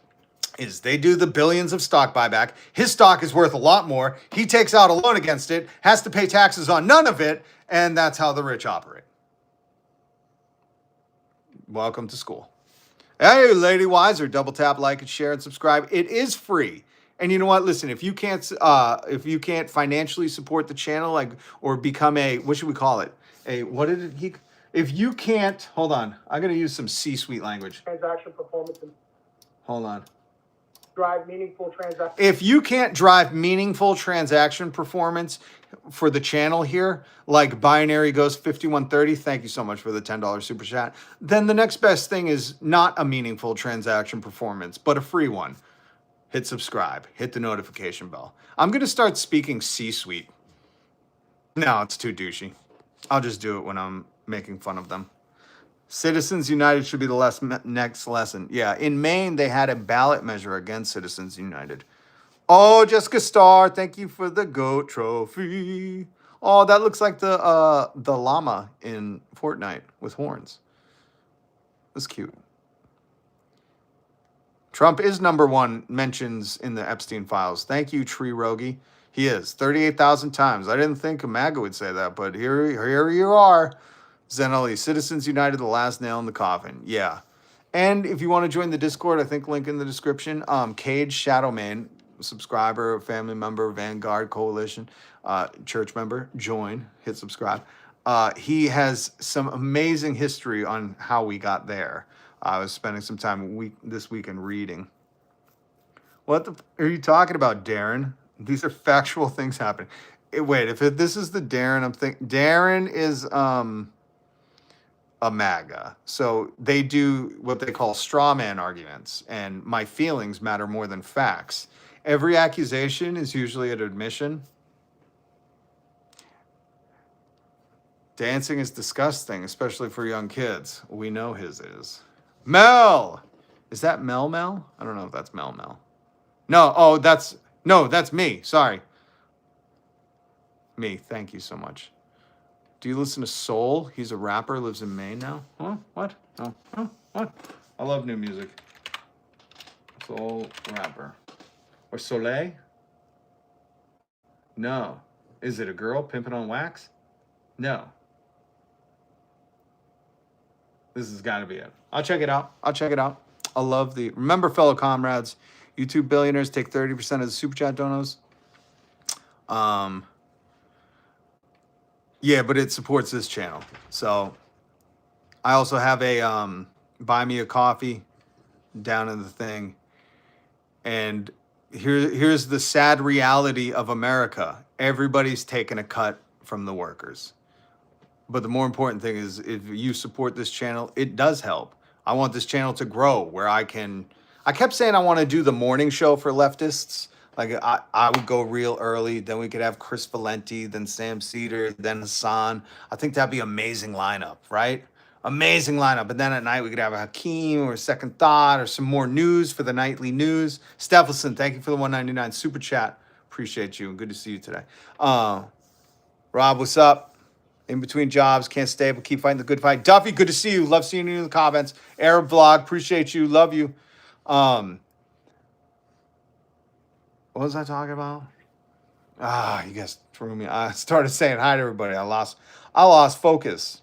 is they do the billions of stock buyback. His stock is worth a lot more. He takes out a loan against it, has to pay taxes on none of it, and that's how the rich operate. Welcome to school. Hey, Lady Wiser, double tap, like, and share, and subscribe. It is free. And you know what? Listen, if you can't financially support the channel, like, or become a, what should we call it? If you can't, hold on, I'm going to use some C-suite language. Transaction performance and Hold on. drive meaningful transaction. If you can't drive meaningful transaction performance for the channel here, like Binary Goes 5130, thank you so much for the $10 super chat, then the next best thing is not a meaningful transaction performance, but a free one. Hit subscribe, hit the notification bell. I'm going to start speaking C-suite. No, it's too douchey. I'll just do it when I'm making fun of them. Citizens United should be the next lesson. Yeah, in Maine, they had a ballot measure against Citizens United. Oh, Jessica Starr, thank you for the GOAT trophy. Oh, that looks like the llama in Fortnite with horns. That's cute. Trump is #1 mentions in the Epstein files. Thank you, Tree Rogie. He is 38,000 times. I didn't think MAGA would say that, but here you are. Zenelli, Citizens United, the last nail in the coffin. Yeah. And if you want to join the Discord, I think link in the description. Cage Shadowman, subscriber, family member, Vanguard Coalition, church member, join, hit subscribe. He has some amazing history on how we got there. I was spending some time this weekend reading. What are you talking about, Darren? These are factual things happening. Wait, if this is the Darren, I'm thinking Darren is a MAGA. So they do what they call straw man arguments, and my feelings matter more than facts. Every accusation is usually an admission. Dancing is disgusting, especially for young kids. We know his is. Mel! Is that Mel? I don't know if that's Mel. No, that's me. Sorry. Me, thank you so much. Do you listen to Soul? He's a rapper, lives in Maine now. Huh? What? Oh, what? I love new music. Soul rapper. Or Soleil? No. Is it a girl pimping on wax? No. This has got to be it. I'll check it out. I love remember, fellow comrades, YouTube billionaires take 30% of the super chat donos. Yeah, but it supports this channel. So I also have a buy me a coffee down in the thing. And here's the sad reality of America. Everybody's taking a cut from the workers. But the more important thing is if you support this channel, it does help. I want this channel to grow where I kept saying I want to do the morning show for leftists. Like I would go real early, then we could have Chris Valenti, then Sam Cedar, then Hassan. I think that'd be amazing lineup, right? Amazing lineup. But then at night we could have a Hakeem or a Second Thought or some more news for the nightly news. Stephenson, thank you for the 199 super chat. Appreciate you and good to see you today. Rob, what's up? In between jobs, can't stay, but keep fighting the good fight. Duffy, good to see you. Love seeing you in the comments. Arab vlog, appreciate you. Love you. What was I talking about? You guys threw me. I started saying hi to everybody. I lost focus.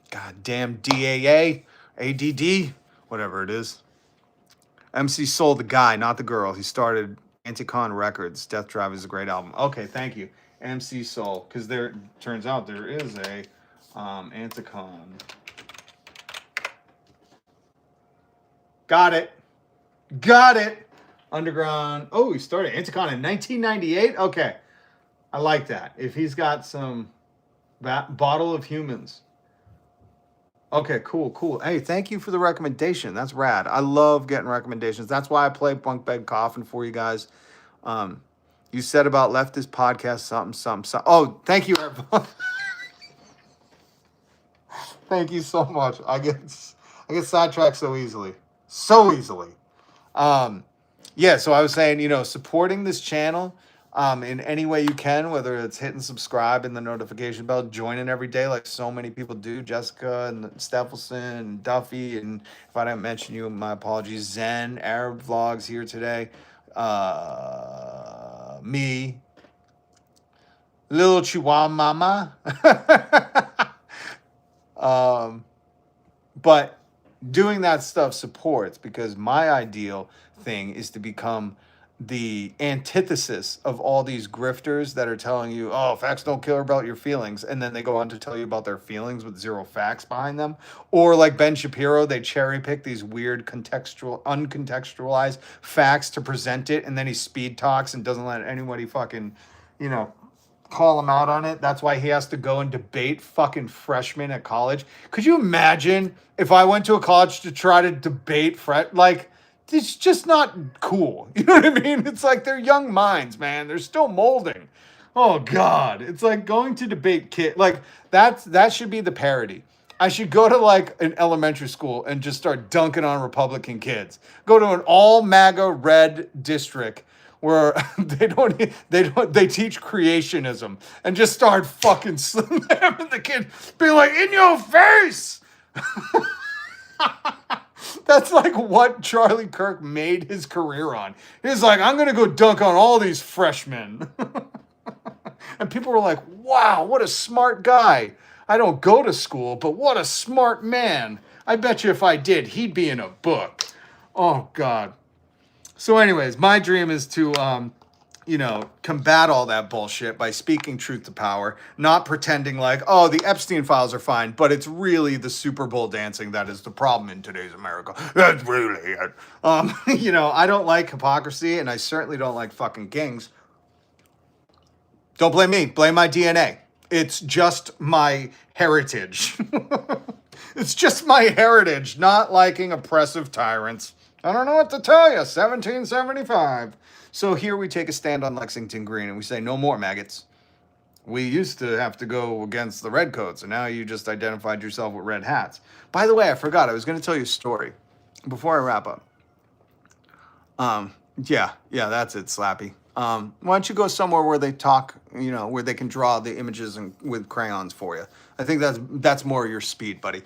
Goddamn DAA, ADD, whatever it is. MC Soul, the guy, not the girl. He started Anticon Records. Death Drive is a great album. Okay, thank you. MC Soul, because there turns out there is a Anticon. Got it. Underground. Oh, he started Anticon in 1998. Okay, I like that. If he's got some bottle of humans. Okay, cool. Hey, thank you for the recommendation. That's rad. I love getting recommendations. That's why I play Bunk Bed Coffin for you guys. You said about leftist podcast something. Oh, thank you, everyone. Thank you so much. I get sidetracked so easily. Yeah, so I was saying, supporting this channel in any way you can, whether it's hitting subscribe and the notification bell, joining every day like so many people do, Jessica and Stephenson and Duffy, and if I didn't mention you, my apologies, Zen, Arab Vlogs here today, me, little Chihuahua Mama. But doing that stuff supports, because my ideal thing is to become the antithesis of all these grifters that are telling you, oh, facts don't care about your feelings, and then they go on to tell you about their feelings with zero facts behind them. Or like Ben Shapiro, they cherry pick these weird uncontextualized facts to present it, and then he speed talks and doesn't let anybody fucking, call him out on it. That's why he has to go and debate fucking freshmen at college. Could you imagine if I went to a college to try to debate it's just not cool. You know what I mean? It's like they're young minds, man. They're still molding. Oh God. It's like going to debate that should be the parody. I should go to like an elementary school and just start dunking on Republican kids. Go to an all MAGA red district where they teach creationism and just start fucking slamming the kid, be like, in your face. That's like what Charlie Kirk made his career on. He's like, I'm going to go dunk on all these freshmen. And people were like, wow, what a smart guy. I don't go to school, but what a smart man. I bet you if I did, he'd be in a book. Oh, God. So anyways, my dream is to, combat all that bullshit by speaking truth to power, not pretending like, oh, the Epstein files are fine, but it's really the Super Bowl dancing that is the problem in today's America. That's really it. I don't like hypocrisy, and I certainly don't like fucking kings. Don't blame me. Blame my DNA. It's just my heritage. It's just my heritage, not liking oppressive tyrants. I don't know what to tell you. 1775. So here we take a stand on Lexington Green and we say, no more maggots. We used to have to go against the redcoats, and now you just identified yourself with red hats. By the way, I forgot. I was going to tell you a story before I wrap up. Yeah, that's it, Slappy. Why don't you go somewhere where they talk, where they can draw the images with crayons for you? I think that's more your speed, buddy.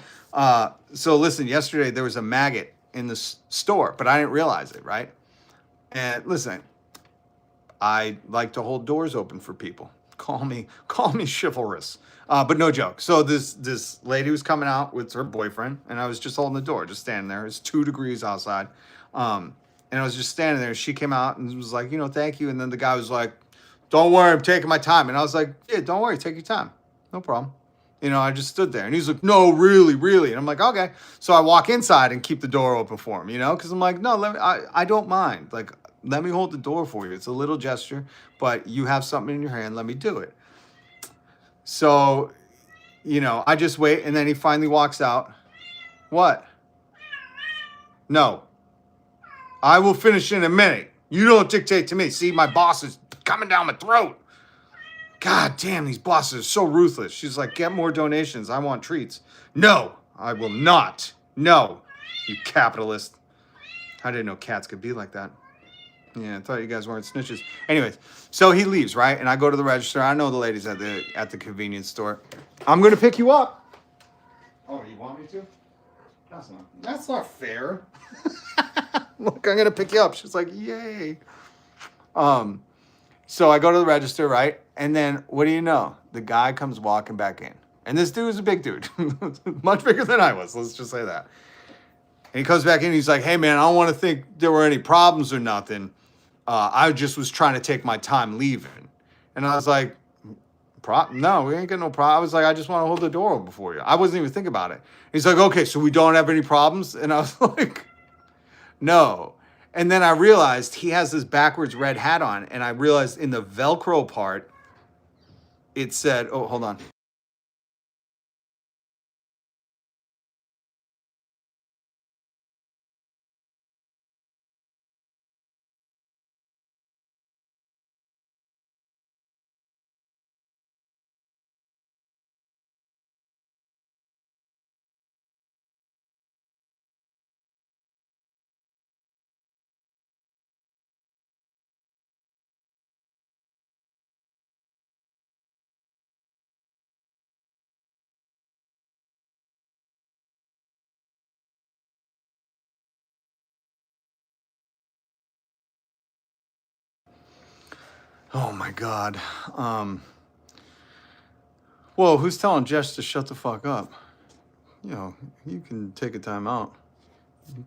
So listen, yesterday there was a maggot in the store, but I didn't realize it, right? And listen, I like to hold doors open for people. Call me chivalrous. But no joke. So this lady was coming out with her boyfriend, and I was just holding the door, just standing there. It's 2 degrees outside. And I was just standing there. She came out and was like, thank you. And then the guy was like, don't worry, I'm taking my time. And I was like, yeah, don't worry, take your time. No problem. You know, I just stood there. And he's like, no, really, really. And I'm like, okay. So I walk inside and keep the door open for him, you know, because I'm like, no, I don't mind. Like, let me hold the door for you. It's a little gesture, but you have something in your hand. Let me do it. So, you know, I just wait. And then he finally walks out. What? No. I will finish in a minute. You don't dictate to me. See, my boss is coming down my throat. God damn, these bosses are so ruthless. She's like, get more donations. I want treats. No, I will not. No, you capitalist. I didn't know cats could be like that. Yeah, I thought you guys weren't snitches. Anyways, so he leaves, right? And I go to the register. I know the ladies at the convenience store. I'm gonna pick you up. Oh, you want me to? That's not fair. Look, I'm gonna pick you up. She's like, yay. So I go to the register, right? And then what do you know? The guy comes walking back in. And this dude is a big dude. Much bigger than I was, let's just say that. And he comes back in and he's like, hey man, I don't want to think there were any problems or nothing. I just was trying to take my time leaving. And I was like, no, we ain't got no problem. I was like, I just want to hold the door open for you. I wasn't even thinking about it. He's like, okay, so we don't have any problems? And I was like, no. And then I realized he has this backwards red hat on. And I realized in the Velcro part, it said, oh, hold on. Oh my God. Whoa, who's telling Jess to shut the fuck up? You know, you can take a time out.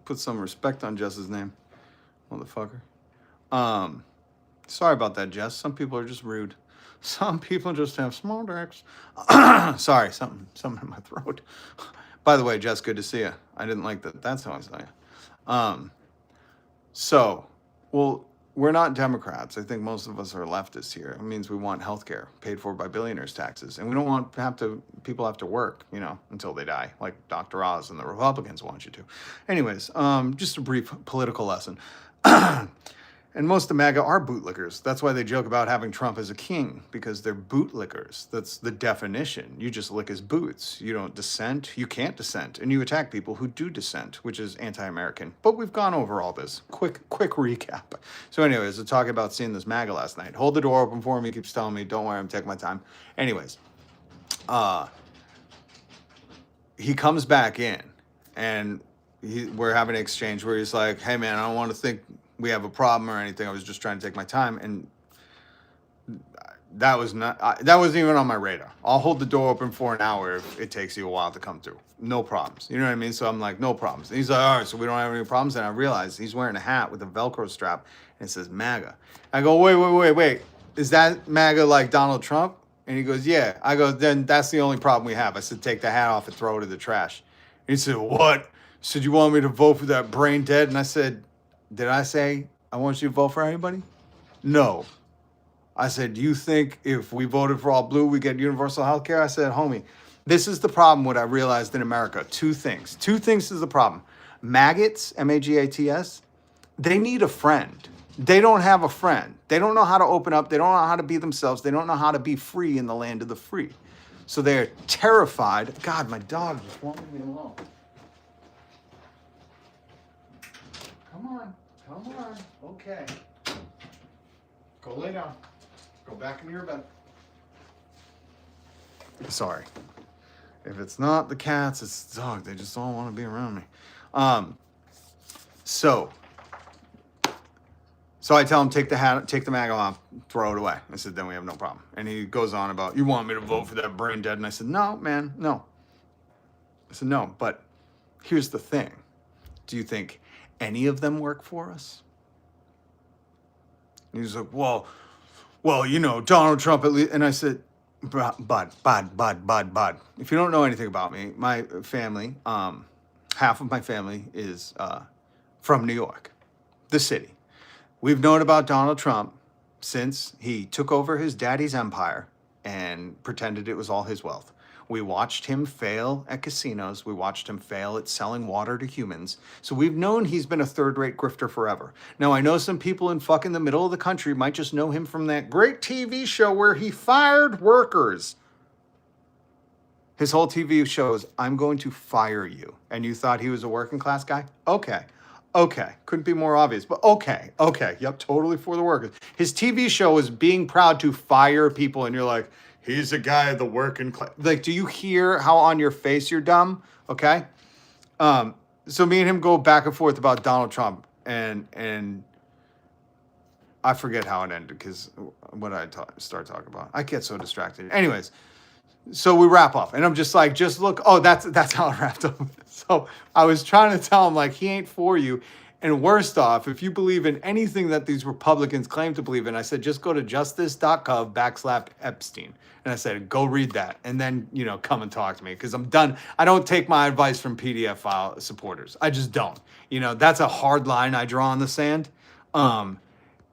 Put some respect on Jess's name, motherfucker. Sorry about that, Jess. Some people are just rude. Some people just have small dicks. Sorry, something in my throat. By the way, Jess, good to see you. I didn't like that. That's how I saw you. Well, we're not Democrats. I think most of us are leftists here. It means we want healthcare paid for by billionaires' taxes, and we don't want people have to work, you know, until they die, like Dr. Oz and the Republicans want you to. Anyways, just a brief political lesson. And most of MAGA are bootlickers. That's why they joke about having Trump as a king, because they're bootlickers. That's the definition. You just lick his boots. You don't dissent. You can't dissent. And you attack people who do dissent, which is anti-American. But we've gone over all this. Quick recap. So anyways, we're talking about seeing this MAGA last night. Hold the door open for me. He keeps telling me, don't worry, I'm taking my time. Anyways, he comes back in, and we're having an exchange where he's like, hey man, I don't want to think we have a problem or anything. I was just trying to take my time. And that wasn't even on my radar. I'll hold the door open for an hour if it takes you a while to come through. No problems. You know what I mean? So I'm like, no problems. And he's like, all right, so we don't have any problems. And I realize he's wearing a hat with a Velcro strap and it says MAGA. I go, wait. Is that MAGA like Donald Trump? And he goes, yeah. I go, then that's the only problem we have. I said, take the hat off and throw it in the trash. And he said, what? He said, you want me to vote for that brain dead? And I said, did I say I want you to vote for anybody? No. I said, do you think if we voted for all blue, we get universal health care? I said, homie, this is the problem what I realized in America. Two things is the problem. Maggots, M-A-G-A-T-S, they need a friend. They don't have a friend. They don't know how to open up. They don't know how to be themselves. They don't know how to be free in the land of the free. So they're terrified. God, my dog just won't leave me alone. Come on. Okay. Go lay down. Go back into your bed. Sorry. If it's not the cats, it's the dog. They just don't want to be around me. So I tell him, take the hat, take the MAGA off, throw it away. I said, then we have no problem. And he goes on about, you want me to vote for that brain dead? And I said, no, man, no. I said, no, but here's the thing. Do you think any of them work for us? And he's like, well, you know, Donald Trump at least. And I said, Bud. If you don't know anything about me, my family, half of my family is from New York, the city. We've known about Donald Trump since he took over his daddy's empire and pretended it was all his wealth. We watched him fail at casinos. We watched him fail at selling water to humans. So we've known he's been a third-rate grifter forever. Now, I know some people in fucking the middle of the country might just know him from that great TV show where he fired workers. His whole TV show is, I'm going to fire you. And you thought he was a working class guy? Okay. Couldn't be more obvious, but okay. Yep, totally for the workers. His TV show is being proud to fire people, and you're like, he's a guy of the working class. Like, do you hear how on your face you're dumb? Okay. So me and him go back and forth about Donald Trump, and I forget how it ended because what did I start talking about? I get so distracted. Anyways. So we wrap up, and I'm just like, just look. Oh, that's how it wrapped up. So I was trying to tell him, like, he ain't for you. And worst off, if you believe in anything that these Republicans claim to believe in, I said, just go to justice.gov/Epstein. And I said, go read that, and then, come and talk to me, because I'm done. I don't take my advice from PDF file supporters. I just don't. That's a hard line I draw in the sand.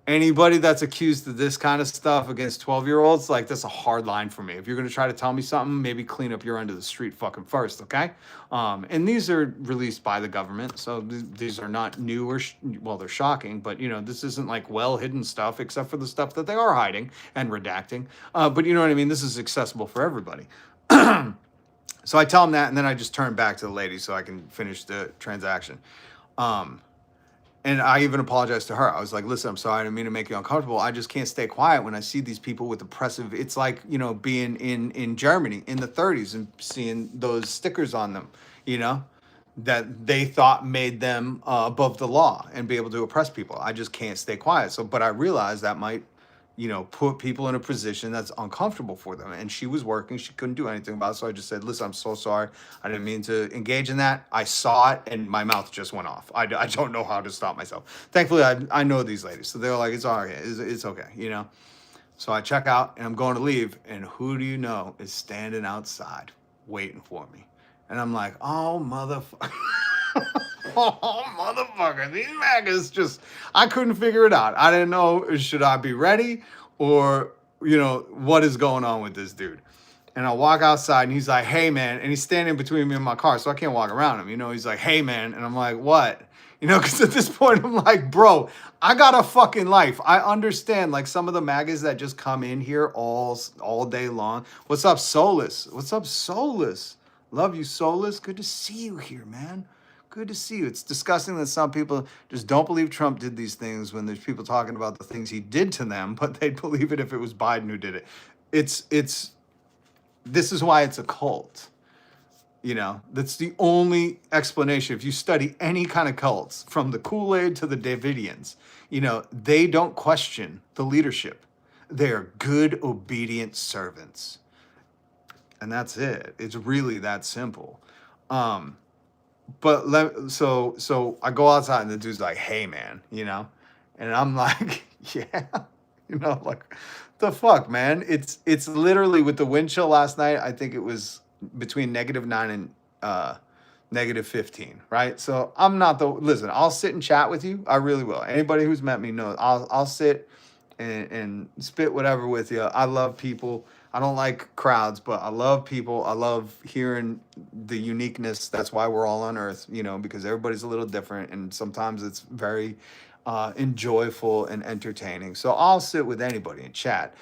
Anybody that's accused of this kind of stuff against 12-year-olds, like, that's a hard line for me. If you're going to try to tell me something, maybe clean up your end of the street fucking first, okay? And these are released by the government, so these are not new or, well, they're shocking, but, this isn't like well-hidden stuff, except for the stuff that they are hiding and redacting. But you know what I mean? This is accessible for everybody. So I tell them that, and then I just turn back to the lady so I can finish the transaction. And I even apologized to her. I was like, listen, I'm sorry. I didn't mean to make you uncomfortable. I just can't stay quiet when I see these people with oppressive. It's like, being in Germany in the 30s and seeing those stickers on them, that they thought made them above the law and be able to oppress people. I just can't stay quiet. So, but I realized that might, put people in a position that's uncomfortable for them. And she was working. She couldn't do anything about it. So I just said, listen, I'm so sorry. I didn't mean to engage in that. I saw it and my mouth just went off. I don't know how to stop myself. Thankfully, I know these ladies. So they're like, it's all right. It's okay, So I check out and I'm going to leave. And who do you know is standing outside waiting for me? And I'm like, oh, motherfucker. Oh, motherfucker. These MAGAs just, I couldn't figure it out. I didn't know, should I be ready or, what is going on with this dude? And I walk outside and he's like, hey, man. And he's standing between me and my car, so I can't walk around him. He's like, hey, man. And I'm like, what? Because at this point, I'm like, bro, I got a fucking life. I understand, like, some of the MAGAs that just come in here all day long. What's up, Solus? Love you, Solus. Good to see you here, man. Good to see you. It's disgusting that some people just don't believe Trump did these things when there's people talking about the things he did to them, but they'd believe it if it was Biden who did it. This is why it's a cult. That's the only explanation. If you study any kind of cults, from the Kool-Aid to the Davidians, they don't question the leadership. They are good, obedient servants. And that's it. It's really that simple. But so I go outside and the dude's like, hey, man, and I'm like, yeah, like, the fuck, man. It's literally, with the wind chill last night, I think it was between -9 and -15, right? So I'm not listen, I'll sit and chat with you. I really will. Anybody who's met me knows I'll sit and spit whatever with you. I love people. I don't like crowds, but I love people. I love hearing the uniqueness. That's why we're all on Earth, because everybody's a little different, and sometimes it's very enjoyable and entertaining. So I'll sit with anybody and chat.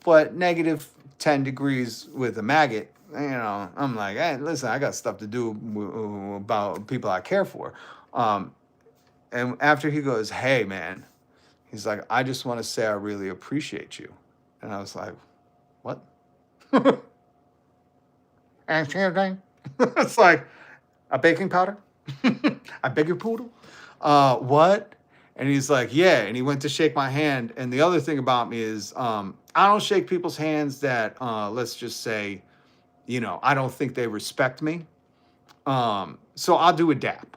But -10 degrees with a maggot, I'm like, hey, listen, I got stuff to do about people I care for. And after he goes, hey, man, he's like, I just want to say I really appreciate you. And I was like, what? Anything? It's like, a baking powder? I beg your poodle? What? And he's like, yeah. And he went to shake my hand. And the other thing about me is, I don't shake people's hands that, let's just say, I don't think they respect me. So I'll do a dap.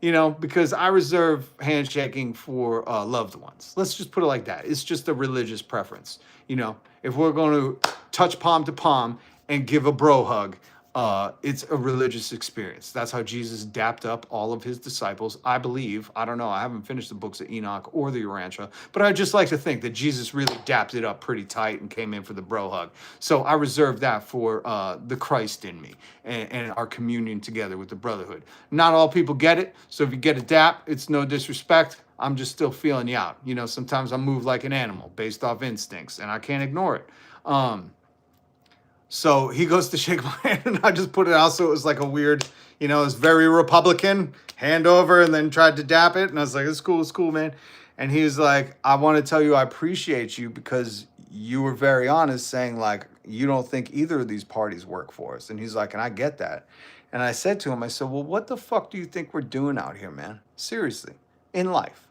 You know, because I reserve handshaking for loved ones. Let's just put it like that. It's just a religious preference. You know, if we're going to touch palm to palm and give a bro hug, it's a religious experience. That's how Jesus dapped up all of his disciples. I believe, I don't know, I haven't finished the books of Enoch or the Urantia, but I just like to think that Jesus really dapped it up pretty tight and came in for the bro hug. So I reserve that for the Christ in me and our communion together with the brotherhood. Not all people get it, so if you get a dap, it's no disrespect. I'm just still feeling you out. You know, sometimes I move like an animal based off instincts, and I can't ignore it. So he goes to shake my hand, and I just put it out so it was like a weird, you know, it's very Republican, hand over, and then tried to dap it. And I was like, it's cool, man. And he was like, I want to tell you I appreciate you because you were very honest saying, like, you don't think either of these parties work for us. And he's like, and I get that. And I said to him, I said, well, what the fuck do you think we're doing out here, man? Seriously, in life.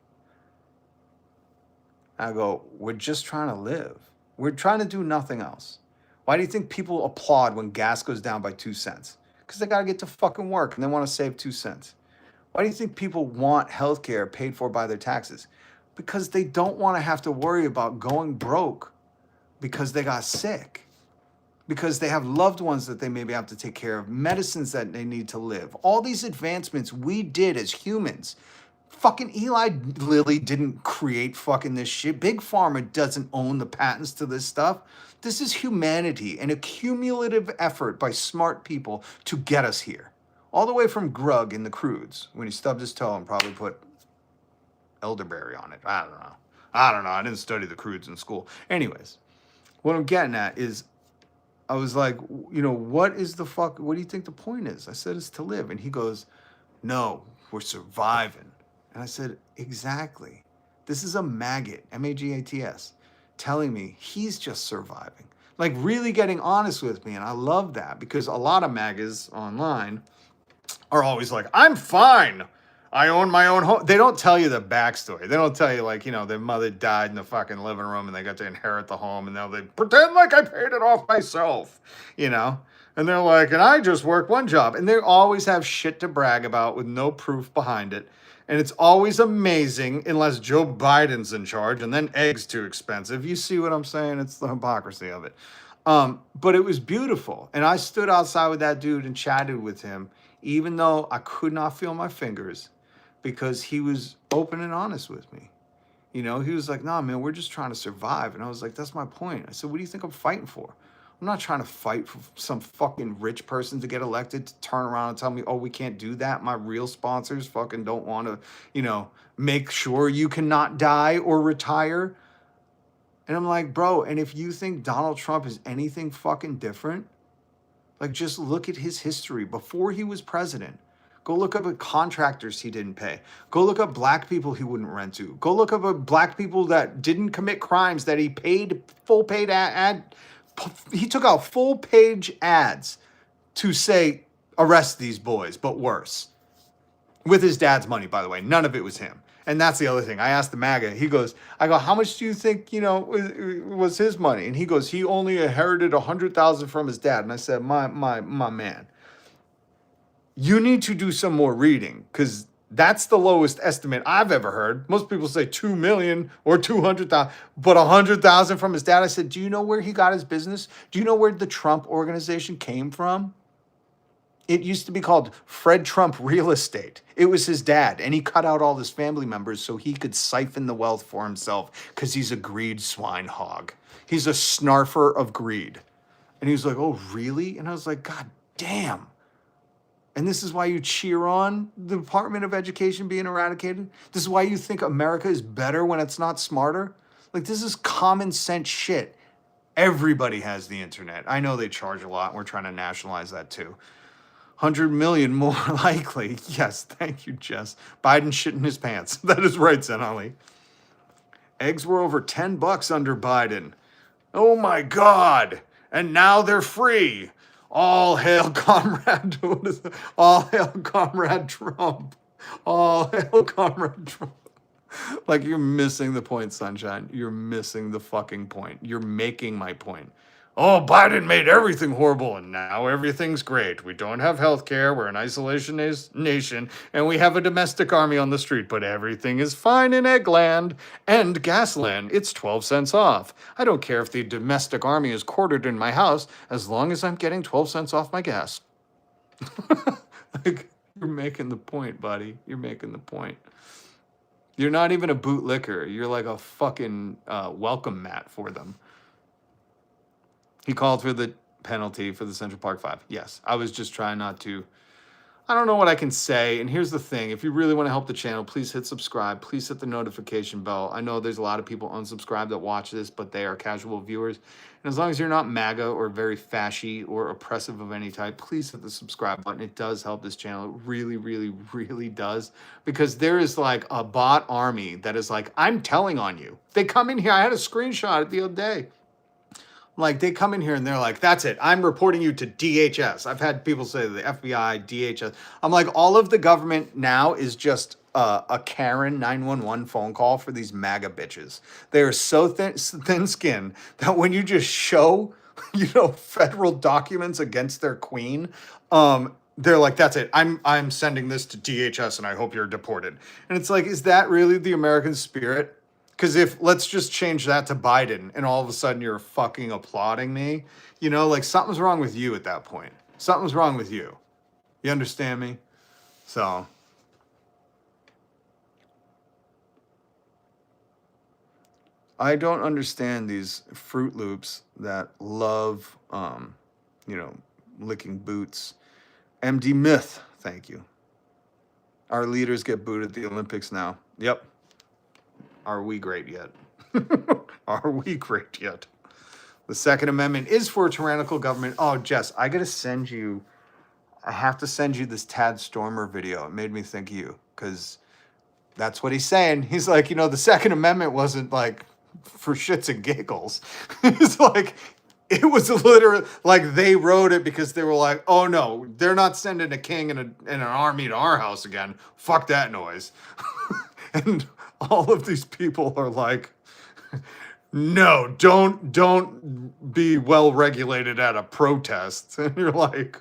I go, we're just trying to live. We're trying to do nothing else. Why do you think people applaud when gas goes down by 2 cents? Because they got to get to fucking work and they want to save 2 cents. Why do you think people want healthcare paid for by their taxes? Because they don't want to have to worry about going broke because they got sick. Because they have loved ones that they maybe have to take care of, medicines that they need to live. All these advancements we did as humans. Fucking Eli Lilly didn't create fucking this shit. Big Pharma doesn't own the patents to this stuff. This is humanity and a cumulative effort by smart people to get us here. All the way from Grug in the Crudes, when he stubbed his toe and probably put elderberry on it. I don't know. I didn't study the Crudes in school. Anyways, what I'm getting at is I was like, you know, what do you think the point is? I said, it's to live. And he goes, no, we're surviving. And I said, exactly. This is a maggot, M-A-G-A-T-S, telling me he's just surviving. Like really getting honest with me. And I love that because a lot of maggots online are always like, I'm fine. I own my own home. They don't tell you the backstory. They don't tell you, like, you know, their mother died in the fucking living room and they got to inherit the home and now they pretend like I paid it off myself, you know? And they're like, and I just work one job. And they always have shit to brag about with no proof behind it. And it's always amazing unless Joe Biden's in charge and then eggs too expensive. You see what I'm saying? It's the hypocrisy of it. But it was beautiful. And I stood outside with that dude and chatted with him, even though I could not feel my fingers because he was open and honest with me. You know, he was like, nah, man, we're just trying to survive. And I was like, that's my point. I said, what do you think I'm fighting for? I'm not trying to fight for some fucking rich person to get elected to turn around and tell me, oh, we can't do that. My real sponsors fucking don't want to, you know, make sure you cannot die or retire. And I'm like, bro, and if you think Donald Trump is anything fucking different, like just look at his history before he was president. Go look up at contractors he didn't pay. Go look up black people he wouldn't rent to. Go look up at black people that didn't commit crimes that he paid full paid ad. He took out full page ads to say, arrest these boys, but worse. With his dad's money, by the way. None of it was him. And that's the other thing. I asked the MAGA. He goes, I go, how much do you think, you know, was his money? And he goes, he only inherited $100,000 from his dad. And I said, my man, you need to do some more reading because that's the lowest estimate I've ever heard. Most people say 2 million or 200,000, but 100,000 from his dad. I said, do you know where he got his business? Do you know where the Trump organization came from? It used to be called Fred Trump Real Estate. It was his dad, and he cut out all his family members so he could siphon the wealth for himself because he's a greed swine hog. He's a snarfer of greed. And he was like, oh, really? And I was like, God damn. And this is why you cheer on the Department of Education being eradicated? This is why you think America is better when it's not smarter? Like, this is common sense shit. Everybody has the internet. I know they charge a lot. We're trying to nationalize that too. 100 million more likely. Yes, thank you, Jess. Biden shitting his pants. That is right, Zen Ali. Eggs were over $10 under Biden. Oh my God. And now they're free. All hail Comrade. All hail Comrade Trump. All hail Comrade Trump. Like, you're missing the point, Sunshine. You're missing the fucking point. You're making my point. Oh, Biden made everything horrible and now everything's great. We don't have health care. We're an isolation nation and we have a domestic army on the street, but everything is fine in Eggland and Gasland. It's 12 cents off. I don't care if the domestic army is quartered in my house as long as I'm getting 12 cents off my gas. Like, you're making the point, buddy. You're making the point. You're not even a bootlicker. You're like a fucking welcome mat for them. He called for the penalty for the Central Park Five. Yes, I was just trying not to. I don't know what I can say. And here's the thing. If you really want to help the channel, please hit subscribe. Please hit the notification bell. I know there's a lot of people unsubscribed that watch this, but they are casual viewers. And as long as you're not MAGA or very fashy or oppressive of any type, please hit the subscribe button. It does help this channel. It really, really, really does. Because there is like a bot army that is like, I'm telling on you. They come in here. I had a screenshot it the other day. Like, they come in here and they're like, that's it. I'm reporting you to DHS. I've had people say the FBI, DHS. I'm like, all of the government now is just a Karen 911 phone call for these MAGA bitches. They are so thin-skinned that when you just show, federal documents against their queen, they're like, that's it. I'm sending this to DHS and I hope you're deported. And it's like, is that really the American spirit? Because if, let's just change that to Biden and all of a sudden you're fucking applauding me, like something's wrong with you at that point. Something's wrong with you. You understand me? So. I don't understand these Fruit Loops that love, licking boots. MD Myth, thank you. Our leaders get booed at the Olympics now. Yep. Are we great yet? Are we great yet? The Second Amendment is for a tyrannical government. Oh, Jess, I have to send you this Tad Stormer video. It made me think of you because that's what he's saying. He's like, the Second Amendment wasn't like for shits and giggles. It's like, it was literally like they wrote it because they were like, oh no, they're not sending a king and an army to our house again. Fuck that noise. And all of these people are like, no, don't be well regulated at a protest. And you're like,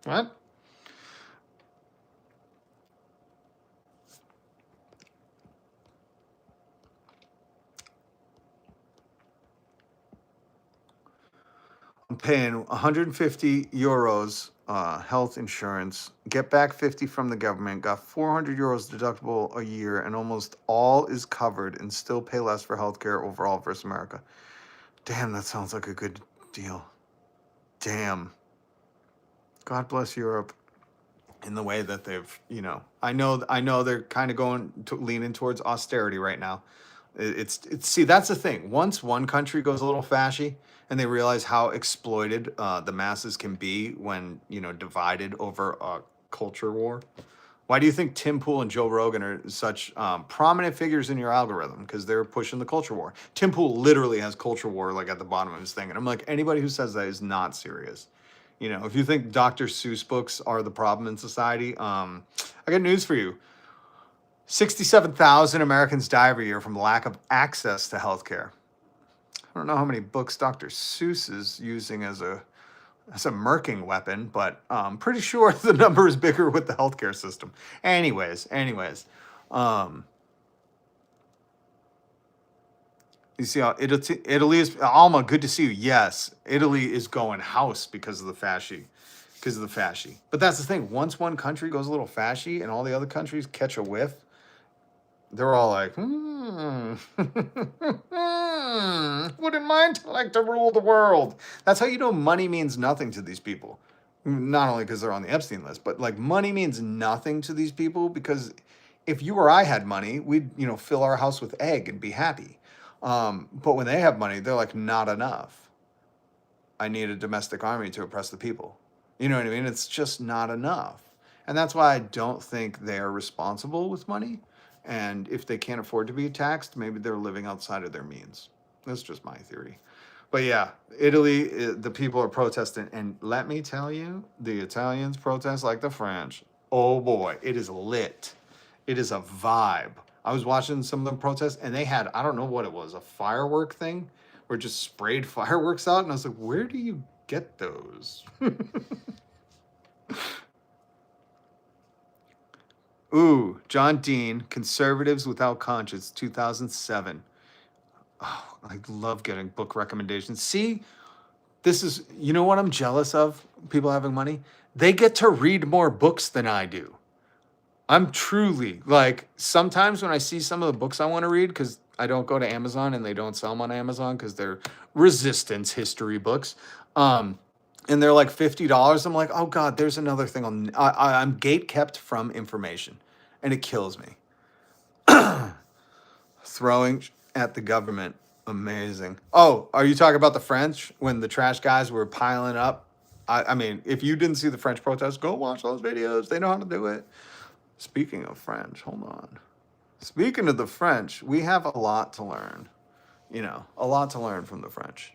what? I'm paying 150 euros health insurance, get back 50 from the government, got 400 euros deductible a year, and almost all is covered and still pay less for healthcare overall versus America. Damn, that sounds like a good deal. Damn. God bless Europe in the way that they've, I know they're kind of leaning towards austerity right now. See, that's the thing. Once one country goes a little fashy and they realize how exploited the masses can be when, divided over a culture war. Why do you think Tim Pool and Joe Rogan are such prominent figures in your algorithm? Because they're pushing the culture war. Tim Pool literally has culture war like at the bottom of his thing. And I'm like, anybody who says that is not serious. If you think Dr. Seuss books are the problem in society, I got news for you. 67,000 Americans die every year from lack of access to healthcare. I don't know how many books Dr. Seuss is using as a murking weapon, but I'm pretty sure the number is bigger with the healthcare system. Anyways. You see how Italy is, Alma, good to see you. Yes, Italy is going house because of the fasci. But that's the thing. Once one country goes a little fasci and all the other countries catch a whiff, they're all like, wouldn't my intellect to rule the world? That's how you know money means nothing to these people. Not only because they're on the Epstein list, but like money means nothing to these people because if you or I had money, we'd, fill our house with egg and be happy. But when they have money, they're like, not enough. I need a domestic army to oppress the people. You know what I mean? It's just not enough. And that's why I don't think they are responsible with money. And if they can't afford to be taxed, maybe they're living outside of their means. That's just my theory. But yeah, Italy, the people are protesting. And let me tell you, the Italians protest like the French. Oh boy, it is lit. It is a vibe. I was watching some of the protests, and they had, I don't know what it was, a firework thing, or just sprayed fireworks out, and I was like, where do you get those? Ooh, John Dean, Conservatives Without Conscience, 2007. Oh, I love getting book recommendations. See, this is, you know what I'm jealous of? People having money. They get to read more books than I do. I'm truly like, sometimes when I see some of the books I want to read, because I don't go to Amazon and they don't sell them on Amazon because they're resistance history books. And they're like $50. I'm like, oh God, there's another thing I'm gate kept from information, and it kills me. Throwing at the government, amazing. Oh, are you talking about the French when the trash guys were piling up? I mean, if you didn't see the French protests, go watch those videos. They know how to do it. Speaking of French, hold on. Speaking of the French, we have a lot to learn. You know, a lot to learn from the French.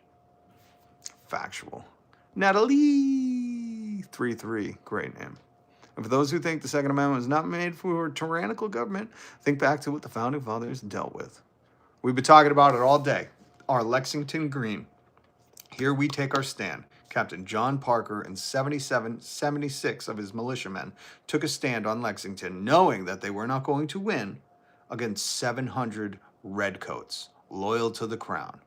Factual. Natalie 33, great name. And for those who think the Second Amendment was not made for a tyrannical government, think back to what the Founding Fathers dealt with. We've been talking about it all day. Our Lexington Green. Here we take our stand. Captain John Parker and 76 of his militiamen took a stand on Lexington, knowing that they were not going to win against 700 redcoats, loyal to the crown.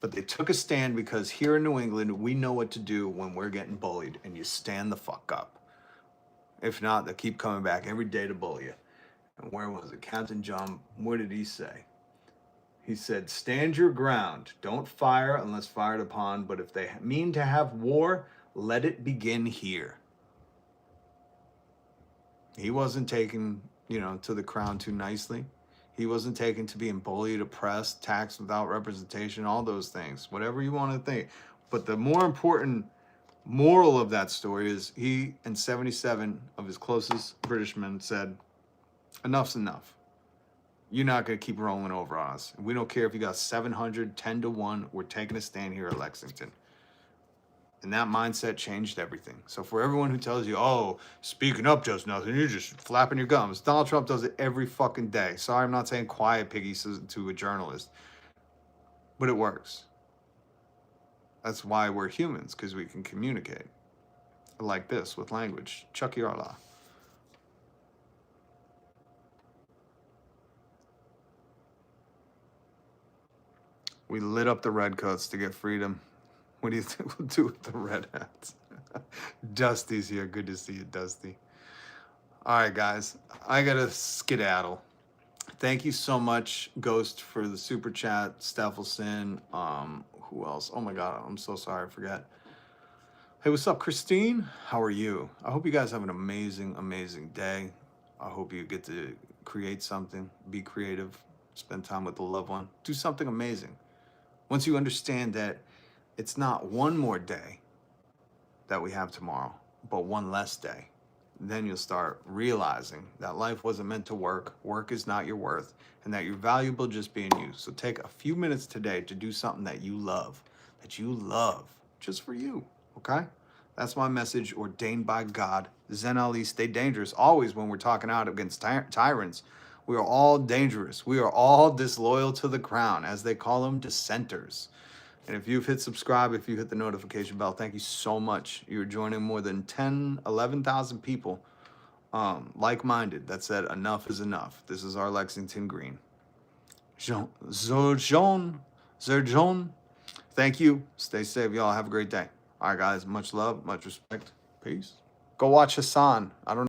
But they took a stand because here in New England, we know what to do when we're getting bullied, and you stand the fuck up. If not, they'll keep coming back every day to bully you. And where was it? Captain John, what did he say? He said, stand your ground. Don't fire unless fired upon. But if they mean to have war, let it begin here. He wasn't taken, to the crown too nicely. He wasn't taken to being bullied, oppressed, taxed without representation, all those things, whatever you want to think. But the more important moral of that story is he and 77 of his closest British men said, enough's enough. You're not going to keep rolling over on us. We don't care if you got 700, 10 to 1. We're taking a stand here at Lexington. And that mindset changed everything. So for everyone who tells you, oh, speaking up does nothing, you're just flapping your gums. Donald Trump does it every fucking day. Sorry, I'm not saying quiet piggy to a journalist. But it works. That's why we're humans, because we can communicate. Like this, with language. Chucky Arla. We lit up the redcoats to get freedom. What do you think we'll do with the red hats? Dusty's here. Good to see you, Dusty. All right, guys. I got to skedaddle. Thank you so much, Ghost, for the super chat. Steffelson. Who else? Oh, my God. I'm so sorry. I forgot. Hey, what's up, Christine? How are you? I hope you guys have an amazing, amazing day. I hope you get to create something, be creative, spend time with a loved one, do something amazing. Once you understand that it's not one more day that we have tomorrow, but one less day, then you'll start realizing that life wasn't meant to work. Work is not your worth, and that you're valuable just being you. So take a few minutes today to do something that you love just for you, okay? That's my message ordained by God. Zen Ali, stay dangerous. Always when we're talking out against tyrants, we are all dangerous. We are all disloyal to the crown, as they call them, dissenters. And if you've hit subscribe, if you hit the notification bell, thank you so much. You're joining more than 11,000 people like-minded that said enough is enough. This is our Lexington Green. Zerjon. Thank you. Stay safe, y'all. Have a great day. All right, guys. Much love, much respect. Peace. Go watch Hassan. I don't know.